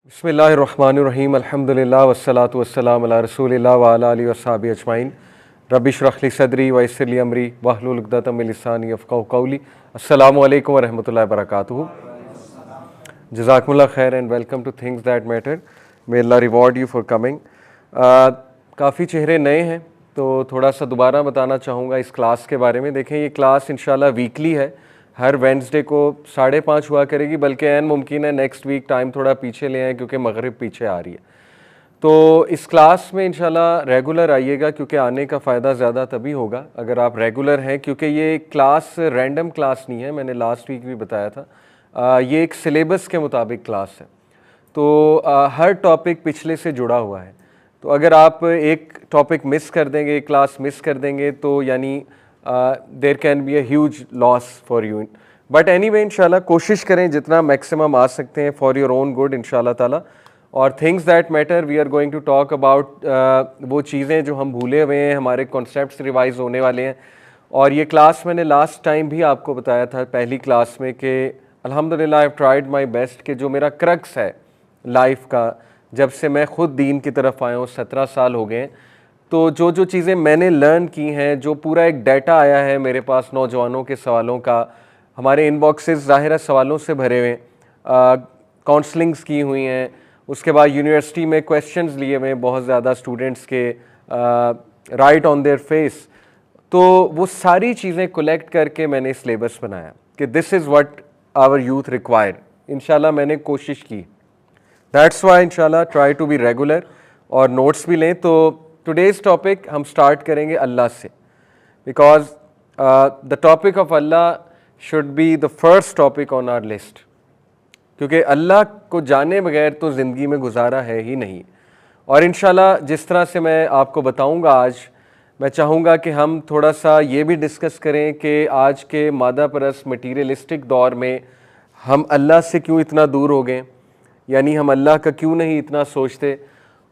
बिस्मिल्लाहिर्रहमानिर्रहीम अल्हम्दुलिल्लाह वस्सलातु वस्सलाम अला रसूलिल्लाह व अला आलिहि वस्सहाबिहि अजमाइन रब्बि इश्रह ली सदरी व यस्सिर ली अमरी वहलुल उक़दतम मिन लिसानी यफ़क़हू क़ौली। अस्सलामु अलैकुम व रहमतुल्लाहि व बरकातुहू। जज़ाकुमुल्लाह खैर and welcome two things that matter. May Allah reward you for coming. काफ़ी चेहरे नए हैं तो थोड़ा सा दोबारा बताना चाहूँगा इस क्लास के बारे में। देखें, ये क्लास इंशाल्लाह वीकली है, हर वेडनेसडे को 5:30 हुआ करेगी, बल्कि ऐन मुमकिन है नेक्स्ट वीक टाइम थोड़ा पीछे ले आएँ क्योंकि मगरिब पीछे आ रही है। तो इस क्लास में इंशाल्लाह रेगुलर आइएगा, क्योंकि आने का फ़ायदा ज़्यादा तभी होगा अगर आप रेगुलर हैं, क्योंकि ये क्लास रैंडम क्लास नहीं है। मैंने लास्ट वीक भी बताया था, ये एक सिलेबस के मुताबिक क्लास है। तो हर टॉपिक पिछले से जुड़ा हुआ है। तो अगर आप एक टॉपिक मिस कर देंगे, एक क्लास मिस कर देंगे, तो यानी there can be a huge loss for you. But anyway इंशाल्लाह कोशिश करें जितना मैक्सिमम आ सकते हैं फॉर योर ओन गुड इंशाल्लाह ताला। और things that matter we are going to talk about वो चीज़ें जो हम भूले हुए हैं, हमारे कॉन्सेप्ट्स रिवाइज होने वाले हैं। और ये क्लास मैंने लास्ट टाइम भी आपको बताया था पहली क्लास में कि अल्हम्दुलिल्लाह I have tried my best कि जो मेरा क्रक्स है लाइफ का, जब से मैं ख़ुद दीन की तरफ आया हूँ, 17 साल हो गए हैं, तो जो जो चीज़ें मैंने लर्न की हैं, जो पूरा एक डाटा आया है मेरे पास नौजवानों के सवालों का, हमारे इनबॉक्सेस ज़ाहिर है सवालों से भरे हुए हैं, काउंसलिंग्स की हुई हैं, उसके बाद यूनिवर्सिटी में क्वेश्चंस लिए हुए हैं बहुत ज़्यादा स्टूडेंट्स के, राइट ऑन देयर फेस। तो वो सारी चीज़ें कलेक्ट करके मैंने सिलेबस बनाया कि this is what our youth require. इंशाल्लाह मैंने कोशिश की, दैट्स वाई इंशाल्लाह ट्राई टू बी रेगुलर और नोट्स भी लें। तो टुडेज़ टॉपिक हम स्टार्ट करेंगे अल्लाह से, because the topic of Allah should be the first topic on our list, क्योंकि अल्लाह को जाने बगैर तो ज़िंदगी में गुजारा है ही नहीं। और इंशाल्लाह जिस तरह से मैं आपको बताऊंगा आज, मैं चाहूँगा कि हम थोड़ा सा ये भी डिस्कस करें कि आज के मादा परस्त मटीरियलिस्टिक दौर में हम अल्लाह से क्यों इतना दूर हो गए, यानी हम अल्लाह का क्यों नहीं इतना सोचते।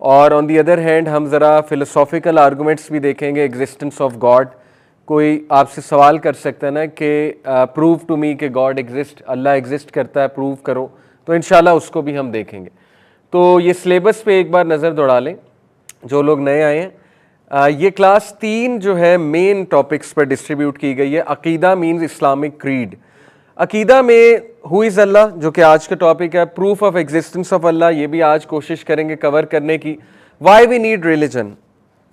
और ऑन दी अदर हैंड हम ज़रा फ़िलोसॉफ़िकल आर्गूमेंट्स भी देखेंगे, एग्जिस्टेंस ऑफ गॉड। कोई आपसे सवाल कर सकता है ना कि प्रूव टू मी कि गॉड एग्जिस्ट, अल्लाह एग्जिस्ट करता है, प्रूव करो, तो इंशाल्लाह उसको भी हम देखेंगे। तो ये सिलेबस पे एक बार नज़र दौड़ा लें जो लोग नए आए हैं। ये क्लास 3 जो है मेन टॉपिक्स पर डिस्ट्रीब्यूट की गई है। अकीदा मीन्स इस्लामिक क्रीड। अकीदा में हु इज़ अल्लाह, जो कि आज का टॉपिक है, प्रूफ ऑफ एग्जिस्टेंस ऑफ अल्लाह, ये भी आज कोशिश करेंगे कवर करने की। वाई वी नीड रिलीजन,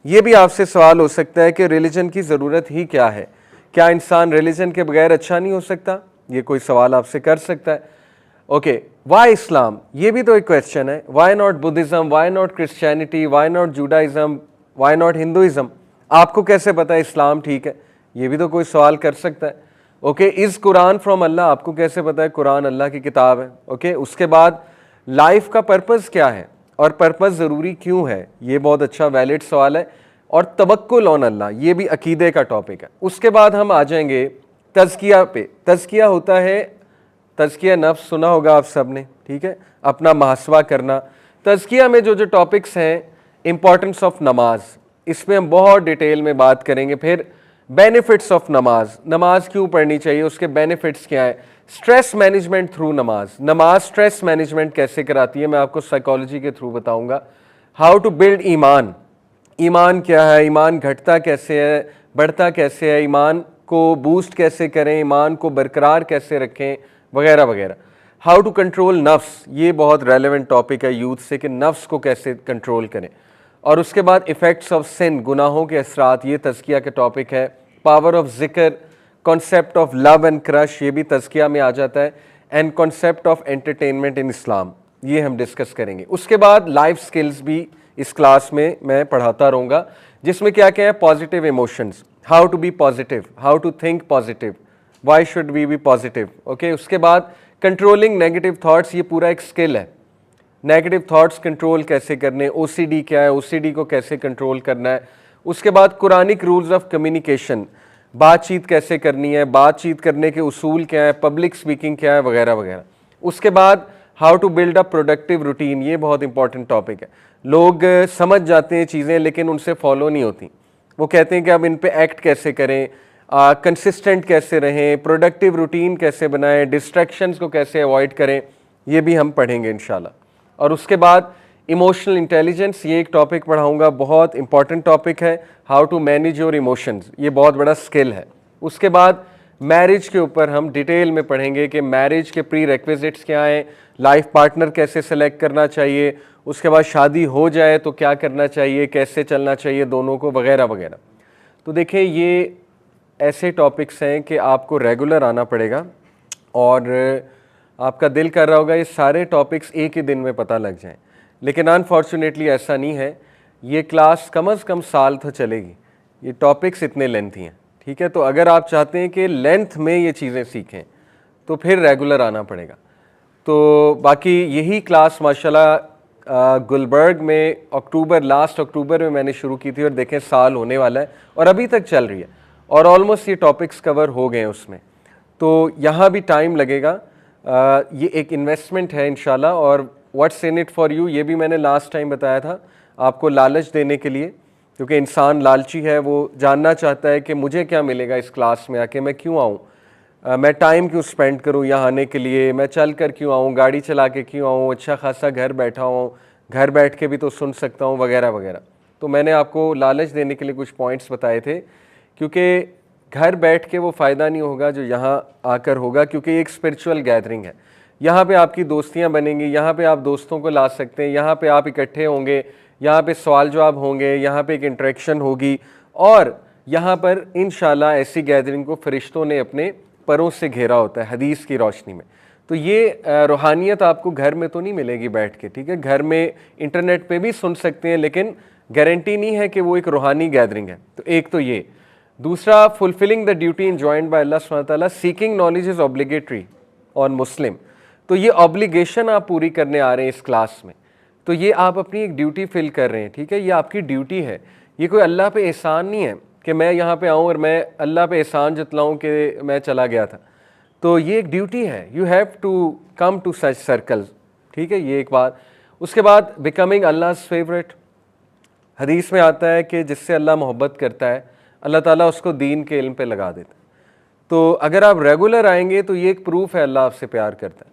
ये भी आपसे सवाल हो सकता है कि रिलीजन की ज़रूरत ही क्या है, क्या इंसान रिलीजन के बगैर अच्छा नहीं हो सकता, ये कोई सवाल आपसे कर सकता है। ओके, वाई इस्लाम, ये भी तो एक क्वेश्चन है। Why not Buddhism, why not Christianity, why not Judaism, why not Hinduism. आपको कैसे पता है इस्लाम ठीक है, ये भी तो कोई सवाल कर सकता है। ओके, इज़ कुरान फ्रॉम अल्लाह, आपको कैसे पता है कुरान अल्लाह की किताब है। ओके, उसके बाद लाइफ का पर्पज़ क्या है और पर्पज़ ज़रूरी क्यों है, ये बहुत अच्छा वैलिड सवाल है। और तवक्कुल ऑन अल्लाह, ये भी अकीदे का टॉपिक है। उसके बाद हम आ जाएंगे तज़किया पे। तज़किया होता है, तज़किया नफ्स सुना होगा आप सब ने, ठीक है, अपना मुहासबा करना। तज़किया में जो जो टॉपिक्स हैं, इंपॉर्टेंस ऑफ नमाज, इसमें हम बहुत डिटेल में बात करेंगे। फिर बेनिफिट्स ऑफ नमाज, नमाज क्यों पढ़नी चाहिए, उसके बेनिफिट्स क्या है। स्ट्रेस मैनेजमेंट थ्रू नमाज, नमाज स्ट्रेस मैनेजमेंट कैसे कराती है, मैं आपको साइकोलॉजी के थ्रू बताऊंगा। हाउ टू बिल्ड ईमान, ईमान क्या है, ईमान घटता कैसे है, बढ़ता कैसे है, ईमान को बूस्ट कैसे करें, ईमान को बरकरार कैसे रखें, वगैरह वगैरह। हाउ टू कंट्रोल नफ्स, ये बहुत रेलेवेंट टॉपिक है यूथ से कि नफ्स को कैसे कंट्रोल करें। और उसके बाद इफ़ेक्ट्स ऑफ सिन, गुनाहों के असरात, ये तज़किया का टॉपिक है। पावर ऑफ ज़िक्र, concept of love and crush, ये भी तज़किया में आ जाता है। And concept of entertainment in Islam, ये हम डिस्कस करेंगे। उसके बाद लाइफ स्किल्स भी इस क्लास में मैं पढ़ाता रहूँगा, जिसमें क्या क्या है, positive emotions, how to be positive, how to think positive, why should we be positive. Okay, उसके बाद कंट्रोलिंग नेगेटिव थाट्स, ये पूरा एक स्किल है। नेगेटिव थाट्स कंट्रोल कैसे करने, ओसीडी क्या है, ओसीडी को कैसे कंट्रोल करना है। उसके बाद कुरानिक रूल्स ऑफ कम्युनिकेशन, बातचीत कैसे करनी है, बातचीत करने के उसूल क्या है, पब्लिक स्पीकिंग क्या है, वगैरह वगैरह। उसके बाद how to build a productive routine, ये बहुत इंपॉर्टेंट टॉपिक है। लोग समझ जाते हैं चीज़ें लेकिन उनसे फॉलो नहीं होती, वो कहते हैं कि अब इन पे एक्ट कैसे करें, कंसिस्टेंट कैसे रहें, प्रोडक्टिव रूटीन कैसे बनाएं, डिस्ट्रैक्शंस को कैसे अवॉइड करें, ये भी हम पढ़ेंगे इंशाल्लाह। और उसके बाद इमोशनल इंटेलिजेंस, ये एक टॉपिक पढ़ाऊंगा, बहुत इंपॉर्टेंट टॉपिक है, how to manage your emotions, ये बहुत बड़ा स्किल है। उसके बाद मैरिज के ऊपर हम डिटेल में पढ़ेंगे कि मैरिज के प्री रिक्विजिट्स क्या हैं, लाइफ पार्टनर कैसे सेलेक्ट करना चाहिए, उसके बाद शादी हो जाए तो क्या करना चाहिए, कैसे चलना चाहिए दोनों को, वगैरह वगैरह। तो देखिए ये ऐसे टॉपिक्स हैं कि आपको रेगुलर आना पड़ेगा और आपका दिल कर रहा होगा ये सारे टॉपिक्स एक ही दिन में पता लग जाएं, लेकिन अनफॉर्चुनेटली ऐसा नहीं है। ये क्लास कम से कम साल तो चलेगी, ये टॉपिक्स इतने लेंथी हैं, ठीक है। तो अगर आप चाहते हैं कि लेंथ में ये चीज़ें सीखें तो फिर रेगुलर आना पड़ेगा। तो बाकी यही क्लास माशाल्लाह गुलबर्ग में लास्ट अक्टूबर में मैंने शुरू की थी और देखें साल होने वाला है और अभी तक चल रही है और ऑलमोस्ट ये टॉपिक्स कवर हो गए हैं उसमें। तो यहाँ भी टाइम लगेगा, ये एक इन्वेस्टमेंट है इंशाल्लाह। और what's in it for you, ये भी मैंने लास्ट टाइम बताया था, आपको लालच देने के लिए, क्योंकि इंसान लालची है, वो जानना चाहता है कि मुझे क्या मिलेगा इस क्लास में आके, मैं क्यों आऊँ, मैं टाइम क्यों स्पेंड करूँ यहाँ आने के लिए, मैं चल कर क्यों आऊँ, गाड़ी चला के क्यों आऊँ, अच्छा खासा घर बैठा हूँ, घर बैठ के भी तो सुन सकता हूँ, वगैरह वगैरह। तो मैंने आपको लालच देने के लिए कुछ पॉइंट्स बताए थे, क्योंकि घर बैठ के वो फ़ायदा नहीं होगा जो यहाँ आकर होगा, क्योंकि एक स्पिरिचुअल गैदरिंग है। यहाँ पे आपकी दोस्तियाँ बनेंगी, यहाँ पे आप दोस्तों को ला सकते हैं, यहाँ पे आप इकट्ठे होंगे, यहाँ पे सवाल जवाब होंगे, यहाँ पे एक इंटरेक्शन होगी और यहाँ पर इंशाल्लाह ऐसी गैदरिंग को फरिश्तों ने अपने परों से घेरा होता है हदीस की रोशनी में। तो ये रूहानियत आपको घर में तो नहीं मिलेगी बैठ के, ठीक है। घर में इंटरनेट पे भी सुन सकते हैं, लेकिन गारंटी नहीं है कि वो एक रूहानी गैदरिंग है। तो एक तो ये, दूसरा fulfilling the duty enjoined by Allah सुब्हानहू व तआला, seeking knowledge is obligatory on Muslim. तो ये ऑब्लिगेशन आप पूरी करने आ रहे हैं इस क्लास में, तो ये आप अपनी एक ड्यूटी फिल कर रहे हैं, ठीक है। ये आपकी ड्यूटी है, ये कोई अल्लाह पे एहसान नहीं है कि मैं यहाँ पे आऊँ और मैं अल्लाह पे एहसान जतलाऊँ कि मैं चला गया था। तो ये एक ड्यूटी है, you have to come to such circles, ठीक है, ये एक बात। उसके बाद बिकमिंग अल्लाह फेवरेट, हदीस में आता है कि जिससे अल्लाह मोहब्बत करता है अल्लाह ताला उसको दीन के इल्म पे लगा देता है। तो अगर आप रेगुलर आएंगे तो ये एक प्रूफ है अल्लाह आपसे प्यार करता है,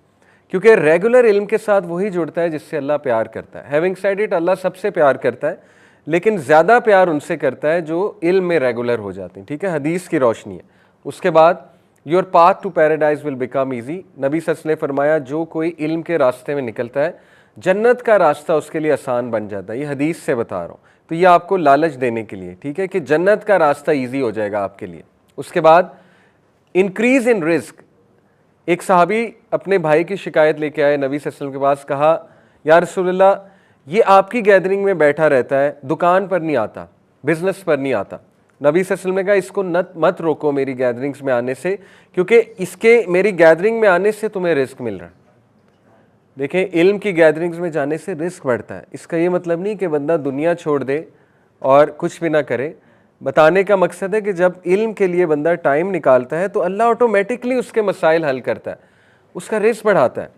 क्योंकि रेगुलर इल्म के साथ वही जुड़ता है जिससे अल्लाह प्यार करता है। हैविंग सेड इट, अल्लाह सबसे प्यार करता है, लेकिन ज़्यादा प्यार उनसे करता है जो इल्म में रेगुलर हो जाते हैं, ठीक है, हदीस की रोशनी है। उसके बाद your path to paradise will become easy, नबी सल्लल्लाहु अलैहि वसल्लम ने फरमाया जो कोई इल्म के रास्ते में निकलता है जन्नत का रास्ता उसके लिए आसान बन जाता है। ये हदीस से बता रहा हूँ, तो ये आपको लालच देने के लिए, ठीक है, कि जन्नत का रास्ता ईजी हो जाएगा आपके लिए। उसके बाद इंक्रीज इन रिस्क, एक सहाबी अपने भाई की शिकायत लेके आए नबी सल्लल्लाहु अलैहि वसल्लम के पास, कहा या रसूलल्लाह ये आपकी गैदरिंग में बैठा रहता है, दुकान पर नहीं आता, बिजनेस पर नहीं आता। नबी सल्लल्लाहु अलैहि वसल्लम ने कहा इसको मत रोको मेरी गैदरिंग्स में आने से, क्योंकि इसके मेरी गैदरिंग में आने से तुम्हें रिस्क मिल रहा है। देखें, इल्म की गैदरिंग्स में जाने से रिस्क बढ़ता है। इसका ये मतलब नहीं कि बंदा दुनिया छोड़ दे और कुछ भी ना करे। बताने का मकसद है कि जब इल्म के लिए बंदा टाइम निकालता है तो अल्लाह ऑटोमेटिकली उसके मसाइल हल करता है, उसका रिस्क बढ़ाता है।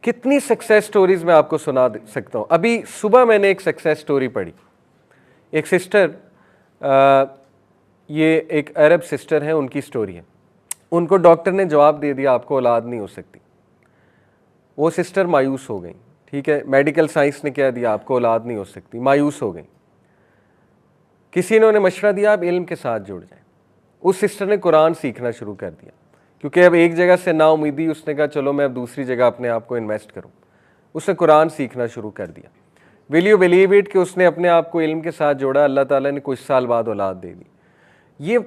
कितनी सक्सेस स्टोरीज मैं आपको सुना सकता हूँ। अभी सुबह मैंने एक सक्सेस स्टोरी पढ़ी, एक सिस्टर, ये एक अरब सिस्टर है, उनकी स्टोरी है। उनको डॉक्टर ने जवाब दे दिया आपको औलाद नहीं हो सकती। वो सिस्टर मायूस हो गई, ठीक है, मेडिकल साइंस ने कह दिया आपको औलाद नहीं हो सकती, मायूस हो गई। किसी ने उन्हें मशवरा दिया आप इल्म के साथ जुड़ जाएं। उस सिस्टर ने कुरान सीखना शुरू कर दिया, क्योंकि अब एक जगह से ना उम्मीदी, उसने कहा चलो मैं अब दूसरी जगह अपने आप को इन्वेस्ट करूं। उसने कुरान सीखना शुरू कर दिया। विल यू बिलीव इट कि उसने अपने आप को इल्म के साथ जोड़ा, अल्लाह ताला ने कुछ साल बाद औलाद दे दी। ये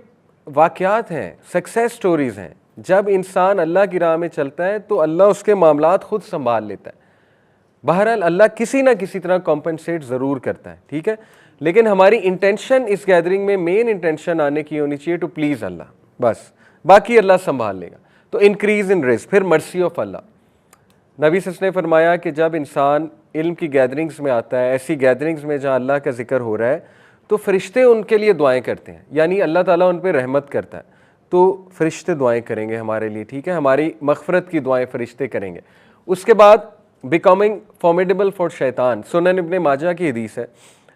वाक़यात हैं, सक्सेस स्टोरीज़ हैं। जब इंसान अल्लाह की राह में चलता है तो अल्लाह उसके मामलात खुद संभाल लेता है। बहरहाल अल्लाह किसी ना किसी तरह कॉम्पनसेट ज़रूर करता है, ठीक है, लेकिन हमारी इंटेंशन इस गैदरिंग में, मेन इंटेंशन आने की होनी चाहिए टू प्लीज़ अल्लाह, बस, बाकी अल्लाह संभाल लेगा। तो इंक्रीज़ इन रिस्क, फिर मर्सी ऑफ अल्लाह। नबी सल्लल्लाहु अलैहि वसल्लम ने फरमाया कि जब इंसान इल्म की गैदरिंग्स में आता है, ऐसी गैदरिंग्स में जहाँ अल्लाह का जिक्र हो रहा है, तो फरिश्ते उनके लिए दुआएं करते हैं, यानी अल्लाह ताला उन पर रहमत करता है, तो फरिश्ते दुआएं करेंगे हमारे लिए, ठीक है, हमारी मग़फ़िरत की दुआएं फरिश्ते करेंगे। उसके बाद बिकमिंग फॉर्मिडेबल फॉर शैतान, सुनन इब्ने माजा की हदीस है,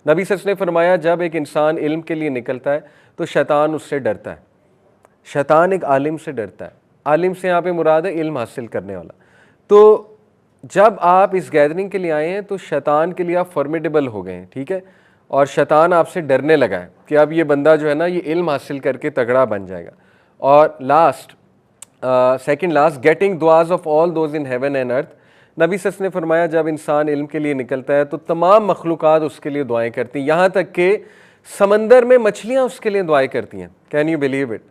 नबी सल्लल्लाहु अलैहि वसल्लम ने फरमाया जब एक इंसान इल्म के लिए निकलता है तो शैतान उससे डरता है। शैतान एक आलिम से डरता है। आलिम से यहाँ पे मुराद है इल्म हासिल करने वाला। तो जब आप इस गैदरिंग के लिए आए हैं तो शैतान के लिए आप फॉर्मिडेबल हो गए हैं, ठीक है, और शैतान आपसे डरने लगा है कि अब ये बंदा जो है ना ये इल्म हासिल करके तगड़ा बन जाएगा। और लास्ट सेकंड लास्ट, गेटिंग दुआज of all those in heaven and earth. नबी सस ने फरमाया जब इंसान इल्म के लिए निकलता है तो तमाम मखलूक़ात उसके लिए दुआएं करती हैं, यहाँ तक कि समंदर में मछलियाँ उसके लिए दुआएं करती हैं। Can you believe it?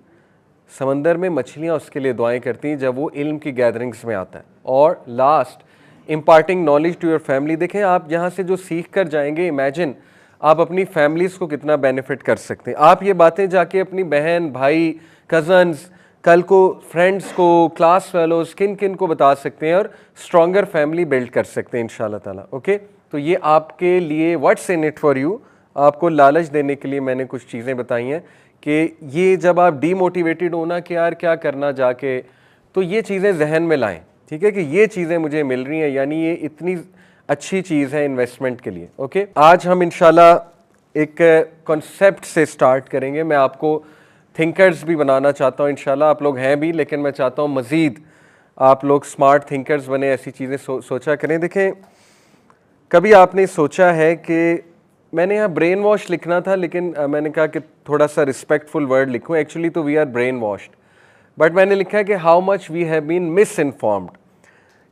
समंदर में मछलियाँ उसके लिए दुआएं करती हैं जब वो इल्म की गैदरिंग्स में आता है। और last, imparting knowledge to your family. देखें आप यहाँ से जो सीख कर जाएंगे, इमेजिन आप अपनी फैमिलीज़ को कितना बेनिफिट कर सकते हैं। आप ये बातें जाके अपनी बहन, भाई, कज़न्स, कल को फ्रेंड्स को, क्लास फेलोज, किन किन को बता सकते हैं और स्ट्रॉन्गर फैमिली बिल्ड कर सकते हैं इंशाल्लाह ताला। ओके, तो ये आपके लिए what's in it for you, आपको लालच देने के लिए मैंने कुछ चीज़ें बताई हैं कि ये जब आप डीमोटिवेटेड हो ना कि यार क्या करना जाके, तो ये चीज़ें जहन में लाएं, ठीक है, कि ये चीज़ें मुझे मिल रही हैं, यानी ये इतनी अच्छी चीज़ है इन्वेस्टमेंट के लिए। ओके, आज हम इंशाल्लाह एक कॉन्सेप्ट से स्टार्ट करेंगे। मैं आपको थिंकर्स भी बनाना चाहता हूँ इंशाल्लाह, आप लोग हैं भी, लेकिन मैं चाहता हूँ मज़ीद आप लोग स्मार्ट थिंकर्स बने, ऐसी चीज़ें सोचा करें। देखें, कभी आपने सोचा है कि मैंने यहाँ ब्रेन वॉश लिखना था, लेकिन मैंने कहा कि थोड़ा सा रिस्पेक्टफुल वर्ड लिखूँ, एक्चुअली तो we are brainwashed, but मैंने लिखा है कि how much we have been misinformed.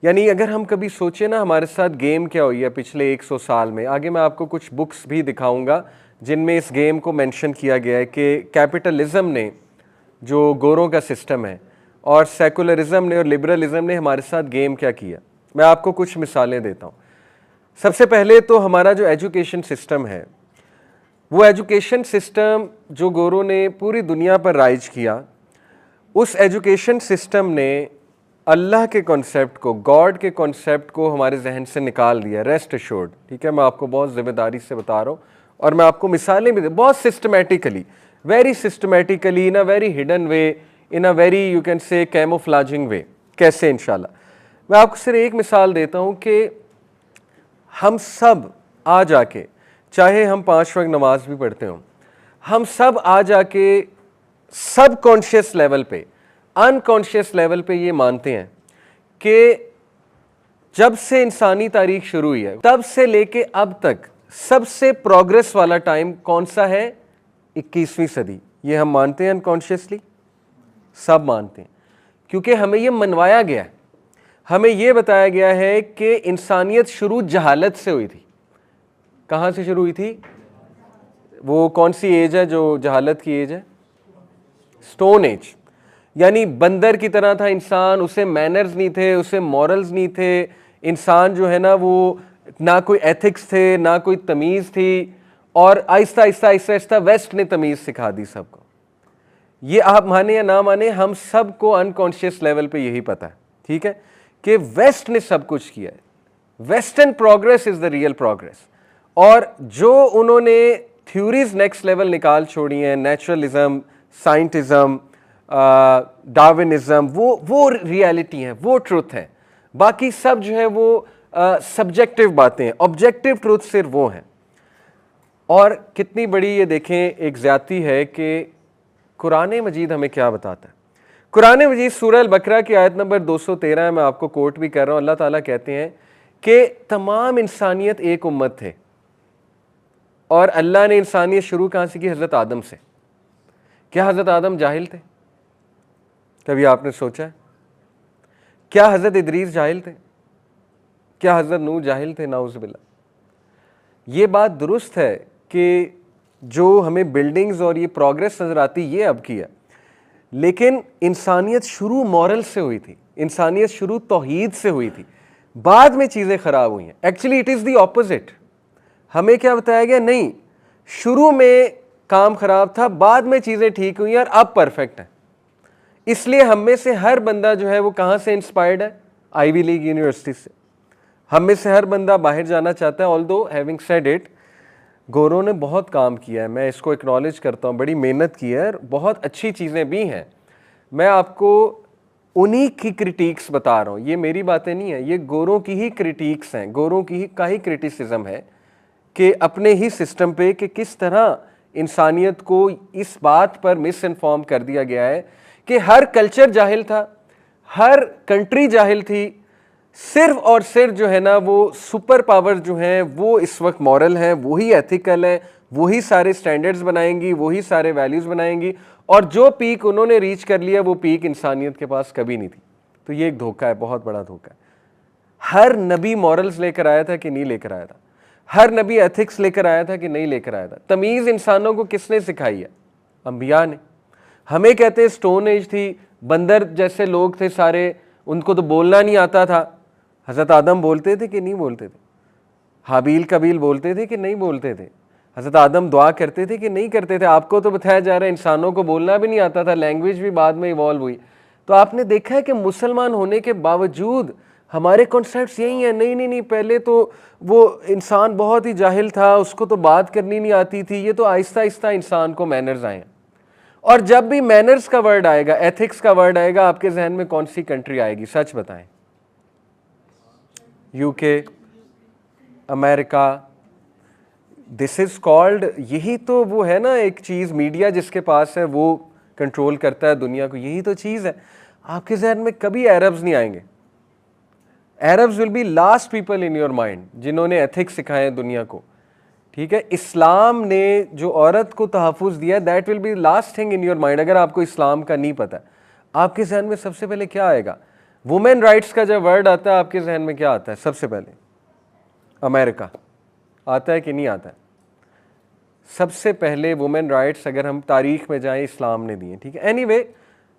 यानी अगर हम कभी सोचें ना हमारे साथ गेम क्या हुई है पिछले 100 साल में। आगे मैं आपको कुछ बुक्स भी दिखाऊंगा जिनमें इस गेम को मेंशन किया गया है कि कैपिटलिज्म ने, जो गोरों का सिस्टम है, और सेकुलरिज्म ने और लिबरलिज्म ने हमारे साथ गेम क्या किया। मैं आपको कुछ मिसालें देता हूँ। सबसे पहले तो हमारा जो एजुकेशन सिस्टम है, वो एजुकेशन सिस्टम जो गोरों ने पूरी दुनिया पर राइज किया, उस एजुकेशन सिस्टम ने अल्लाह के कॉन्सेप्ट को, गॉड के कॉन्सेप्ट को हमारे जहन से निकाल दिया, रेस्ट अश्योर्ड। ठीक है, मैं आपको बहुत ज़िम्मेदारी से बता रहा हूँ और मैं आपको मिसालें भी बहुत systematically, very systematically, in a very hidden way, in a very you can say camouflaging वे। कैसे? इंशाल्लाह मैं आपको सिर्फ एक मिसाल देता हूँ कि हम सब आ जाके, चाहे हम 5 वक्त नमाज भी पढ़ते हों, हम सब आ जाके सब कॉन्शियस लेवल पे, अनकॉन्शियस लेवल पे ये मानते हैं कि जब से इंसानी तारीख शुरू हुई है तब से लेके अब तक सबसे प्रोग्रेस वाला टाइम कौन सा है? 21वीं सदी। ये हम मानते हैं अनकॉन्शियसली, सब मानते हैं, क्योंकि हमें ये मनवाया गया है, हमें ये बताया गया है कि इंसानियत शुरू जहालत से हुई थी। कहाँ से शुरू हुई थी? वो कौन सी एज है जो जहालत की एज है? Stone age. यानी बंदर की तरह था इंसान, उसे मैनर्स नहीं थे, उसे मॉरल्स नहीं थे, इंसान जो है ना वो ना कोई एथिक्स थे, ना कोई तमीज़ थी, और आहिस्ता आहिस्ता आहिस्ता आहिस्ता वेस्ट ने तमीज़ सिखा दी सबको। ये आप माने या ना माने, हम सबको अनकॉन्शियस लेवल पे यही पता है, ठीक है, कि वेस्ट ने सब कुछ किया है। Western progress is the real progress. और जो उन्होंने थ्योरीज नेक्स्ट लेवल निकाल छोड़ी हैं, नेचुरलिज्म, साइंटिज्म, डार्विनिज्म, वो रियलिटी है, वो ट्रुथ है। बाकी सब जो है वो सब्जेक्टिव बातें हैं, ऑब्जेक्टिव ट्रुथ सिर्फ वो हैं। और कितनी बड़ी ये देखें एक ज्यादती है कि कुरान मजीद हमें क्या बताता है। कुरान मजीद सूरह अल-बकरा की आयत नंबर 213 मैं आपको कोट भी कर रहा हूँ। अल्लाह ताला कहते हैं कि तमाम इंसानियत एक उम्मत थे, और अल्लाह ने इंसानियत शुरू कहाँ से की? हज़रत आदम से। क्या हज़रत आदम जाहिल थे? कभी आपने सोचा है? क्या हज़रत इदरीस जाहिल थे? क्या हज़रत नूह जाहिल थे? नाउज़ुबिल्लाह। ये बात दुरुस्त है कि जो हमें बिल्डिंग्स और ये प्रोग्रेस नज़र आती ये अब की है, लेकिन इंसानियत शुरू मॉरल से हुई थी, इंसानियत शुरू तौहीद से हुई थी, बाद में चीज़ें ख़राब हुई हैं। Actually it is the opposite. हमें क्या बताया गया? नहीं, शुरू में काम ख़राब था, बाद में चीज़ें ठीक हुई और अब परफेक्ट है। इसलिए हम में से हर बंदा जो है वो कहाँ से इंस्पायर्ड है? आईवी लीग यूनिवर्सिटी से। हम में से हर बंदा बाहर जाना चाहता है। ऑल्दो हैविंग सेड इट, गोरों ने बहुत काम किया है, मैं इसको एक्नॉलेज करता हूँ, बड़ी मेहनत की है, बहुत अच्छी चीज़ें भी हैं। मैं आपको उन्हीं की क्रिटिक्स बता रहा हूँ, ये मेरी बातें नहीं है, ये गोरों की ही क्रिटिक्स हैं, गोरों की ही का ही क्रिटिसिज्म है कि अपने ही सिस्टम पे कि किस तरह इंसानियत को इस बात पर मिस इन्फॉर्म कर दिया गया है कि हर कल्चर जाहिल था, हर कंट्री जाहिल थी, सिर्फ और सिर्फ जो है ना वो सुपर पावर जो है वो इस वक्त मॉरल है, वही एथिकल है, वही सारे स्टैंडर्ड्स बनाएंगी, वही सारे वैल्यूज़ बनाएंगी, और जो पीक उन्होंने रीच कर लिया वो पीक इंसानियत के पास कभी नहीं थी। तो ये एक धोखा है, बहुत बड़ा धोखा है। हर नबी मॉरल्स लेकर आया था कि नहीं लेकर आया था? हर नबी एथिक्स लेकर आया था कि नहीं लेकर आया था? तमीज़ इंसानों को किसने सिखाई है? अंबिया ने। हमें कहते हैं स्टोन एज थी, बंदर जैसे लोग थे सारे, उनको तो बोलना नहीं आता था। हज़रत आदम बोलते थे कि नहीं बोलते थे? हाबील कबील बोलते थे कि नहीं बोलते थे? हज़रत आदम दुआ करते थे कि नहीं करते थे? आपको तो बताया जा रहा है इंसानों को बोलना भी नहीं आता था, लैंग्वेज भी बाद में इवॉल्व हुई। तो आपने देखा है कि मुसलमान होने के बावजूद हमारे कॉन्सेप्ट्स यही हैं, नहीं नहीं नहीं, पहले तो वो इंसान बहुत ही जाहिल था, उसको तो बात करनी नहीं आती थी, ये तो आहिस्ता आहिस्ता इंसान को मैनर्स आए। और जब भी मैनर्स का वर्ड आएगा, एथिक्स का वर्ड आएगा, आपके जहन में कौन सी कंट्री आएगी? सच बताएं। UK, America, this is called, यही तो वो है ना एक चीज़, मीडिया जिसके पास है वो कंट्रोल करता है दुनिया को, यही तो चीज़ है। आपके जहन में कभी अरब्स नहीं आएंगे। Arabs will be last people in your mind जिन्होंने एथिक्स सिखाए हैं दुनिया को, ठीक है। इस्लाम ने जो औरत को तहफ़्फ़ुज़ दिया, that will be last thing in your mind. अगर आपको इस्लाम का नहीं पता, आपके जहन में सबसे पहले क्या आएगा? वुमेन राइट्स का जब वर्ड आता है आपके जहन में क्या आता है? सबसे पहले अमेरिका आता है कि नहीं आता है? सबसे पहले वुमेन राइट्स अगर हम तारीख में जाएं इस्लाम ने दिए, ठीक है। एनीवे,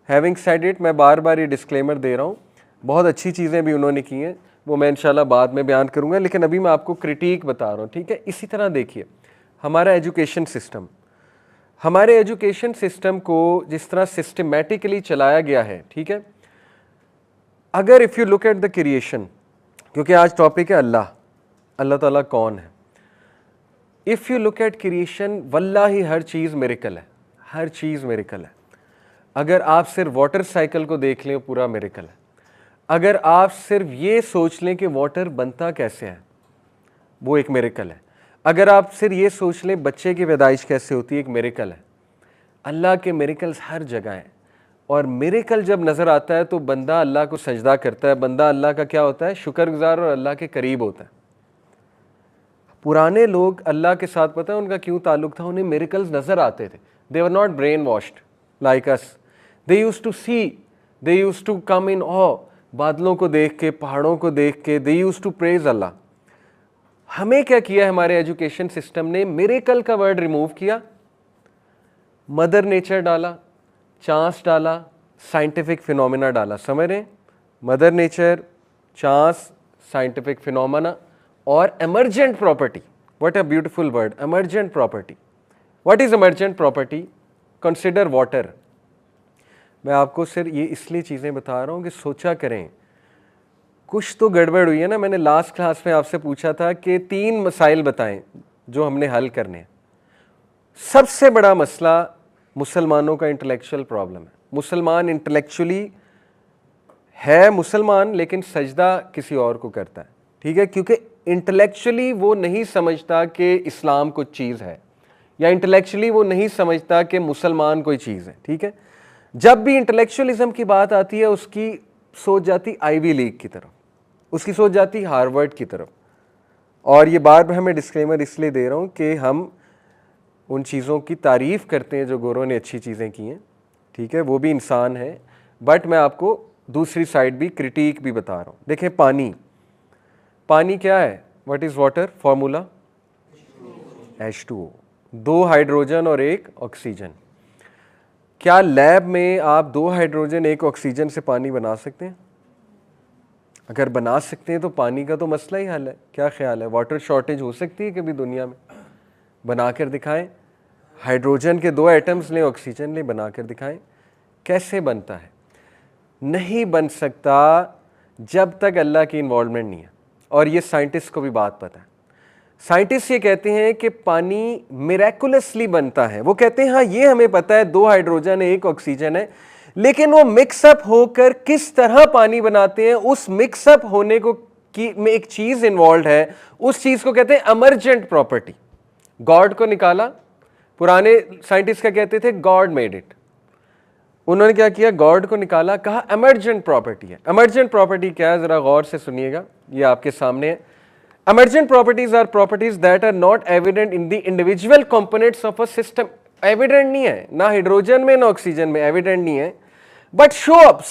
हैविंग सेड इट, मैं बार बार ये डिस्क्लेमर दे रहा हूँ, बहुत अच्छी चीज़ें भी उन्होंने की हैं, वो मैं इंशाल्लाह बाद में बयान करूँगा, लेकिन अभी मैं आपको क्रिटिक बता रहा हूँ, ठीक है। इसी तरह देखिए हमारा एजुकेशन सिस्टम, हमारे एजुकेशन सिस्टम को जिस तरह सिस्टमेटिकली चलाया गया है, ठीक है। अगर if you look at the creation, क्योंकि आज टॉपिक है अल्लाह, अल्लाह ताला कौन है। If you look at creation, वल्लाही हर चीज़ मिरेकल है, हर चीज़ मिरेकल है। अगर आप सिर्फ वाटर साइकिल को देख लें, पूरा मिरेकल है। अगर आप सिर्फ ये सोच लें कि वाटर बनता कैसे है, वो एक मिरेकल है। अगर आप सिर्फ ये सोच लें बच्चे की पैदाइश कैसे होती है, एक मिरेकल है। अल्लाह के मिरेकल्स हर जगह हैं, और मिरेकल जब नज़र आता है तो बंदा अल्लाह को सजदा करता है, बंदा अल्लाह का क्या होता है? शुक्रगुजार और अल्लाह के करीब होता है। पुराने लोग अल्लाह के साथ पता है उनका क्यों ताल्लुक था? उन्हें मिरेकल्स नज़र आते थे। They were not brainwashed like us, they used to see, they used to come in awe, बादलों को देख के, पहाड़ों को देख के, they used to praise Allah. हमें क्या किया हमारे एजुकेशन सिस्टम ने? मिरेकल का वर्ड रिमूव किया, मदर नेचर डाला, चांस डाला, साइंटिफिक फिनोमेना डाला। समझ रहे हैं? Mother nature, chance, scientific phenomena और emergent property. What a beautiful word, emergent property. What is emergent property? Consider water. मैं आपको सिर्फ ये इसलिए चीज़ें बता रहा हूँ कि सोचा करें, कुछ तो गड़बड़ हुई है ना। मैंने लास्ट क्लास में आपसे पूछा था कि 3 मसाइल बताएं जो हमने हल करने हैं। सबसे बड़ा मसला मुसलमानों का इंटेलेक्चुअल प्रॉब्लम है। मुसलमान इंटेलेक्चुअली है मुसलमान, लेकिन सजदा किसी और को करता है, ठीक है, क्योंकि इंटेलेक्चुअली वो नहीं समझता कि इस्लाम कुछ चीज़ है, या इंटेलेक्चुअली वो नहीं समझता कि मुसलमान कोई चीज़ है, ठीक है। जब भी इंटेलेक्चुअलिज्म की बात आती है, उसकी सोच जाती आईवी लीग की तरफ, उसकी सोच जाती हार्वर्ड की तरफ। और ये बार बार मैं डिस्क्लेमर इसलिए दे रहा हूँ कि हम उन चीज़ों की तारीफ़ करते हैं जो गोरों ने अच्छी चीज़ें की हैं, ठीक है, वो भी इंसान है, बट मैं आपको दूसरी साइड भी, क्रिटिक भी बता रहा हूँ। देखें, पानी, पानी क्या है? What is water? Formula H2O, 2 hydrogen और 1 ऑक्सीजन। क्या लैब में आप 2 हाइड्रोजन 1 ऑक्सीजन से पानी बना सकते हैं? अगर बना सकते हैं तो पानी का तो मसला ही हल है। क्या ख्याल है, वाटर शॉर्टेज हो सकती है कभी दुनिया में? बना कर दिखाएं। हाइड्रोजन के 2 एटम्स लें, ऑक्सीजन लें, बना कर दिखाएं। कैसे बनता है? नहीं बन सकता जब तक अल्लाह की इन्वॉल्वमेंट नहीं है, और ये साइंटिस्ट को भी बात पता है। साइंटिस्ट ये कहते हैं कि पानी मिरेकुलसली बनता है। वो कहते हैं हाँ ये हमें पता है 2 हाइड्रोजन है 1 ऑक्सीजन है, लेकिन वो मिक्सअप होकर किस तरह पानी बनाते हैं, उस मिक्सअप होने को की में एक चीज इन्वॉल्व है, उस चीज को कहते हैं एमर्जेंट प्रॉपर्टी। गॉड को निकाला, पुराने साइंटिस्ट क्या कहते थे? God made it. उन्होंने क्या किया, गॉड को निकाला, कहा एमर्जेंट प्रॉपर्टी है। एमर्जेंट प्रॉपर्टी क्या है, जरा गौर से सुनिएगा, ये आपके सामने है। Emergent properties are properties that are not evident in the individual components of a system. Evident नहीं है, ना हाइड्रोजन में ना ऑक्सीजन में, एविडेंट नहीं है, but show up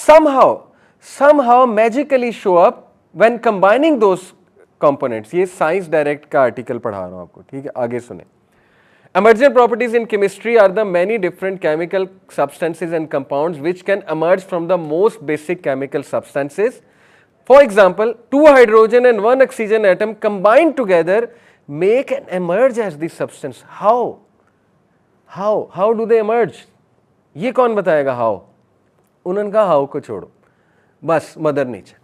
somehow magically show up when combining those components. ये साइंस डायरेक्ट का आर्टिकल पढ़ा रहा हूं आपको, ठीक है, आगे सुने। Emergent properties in chemistry are the many different chemical substances and compounds which can emerge from the most basic chemical substances. For example, two hydrogen and one oxygen atom combined together make and emerge as the substance. How do they emerge? ये कौन बताएगा how? उन्होंने कहा how को छोड़ो, बस mother nature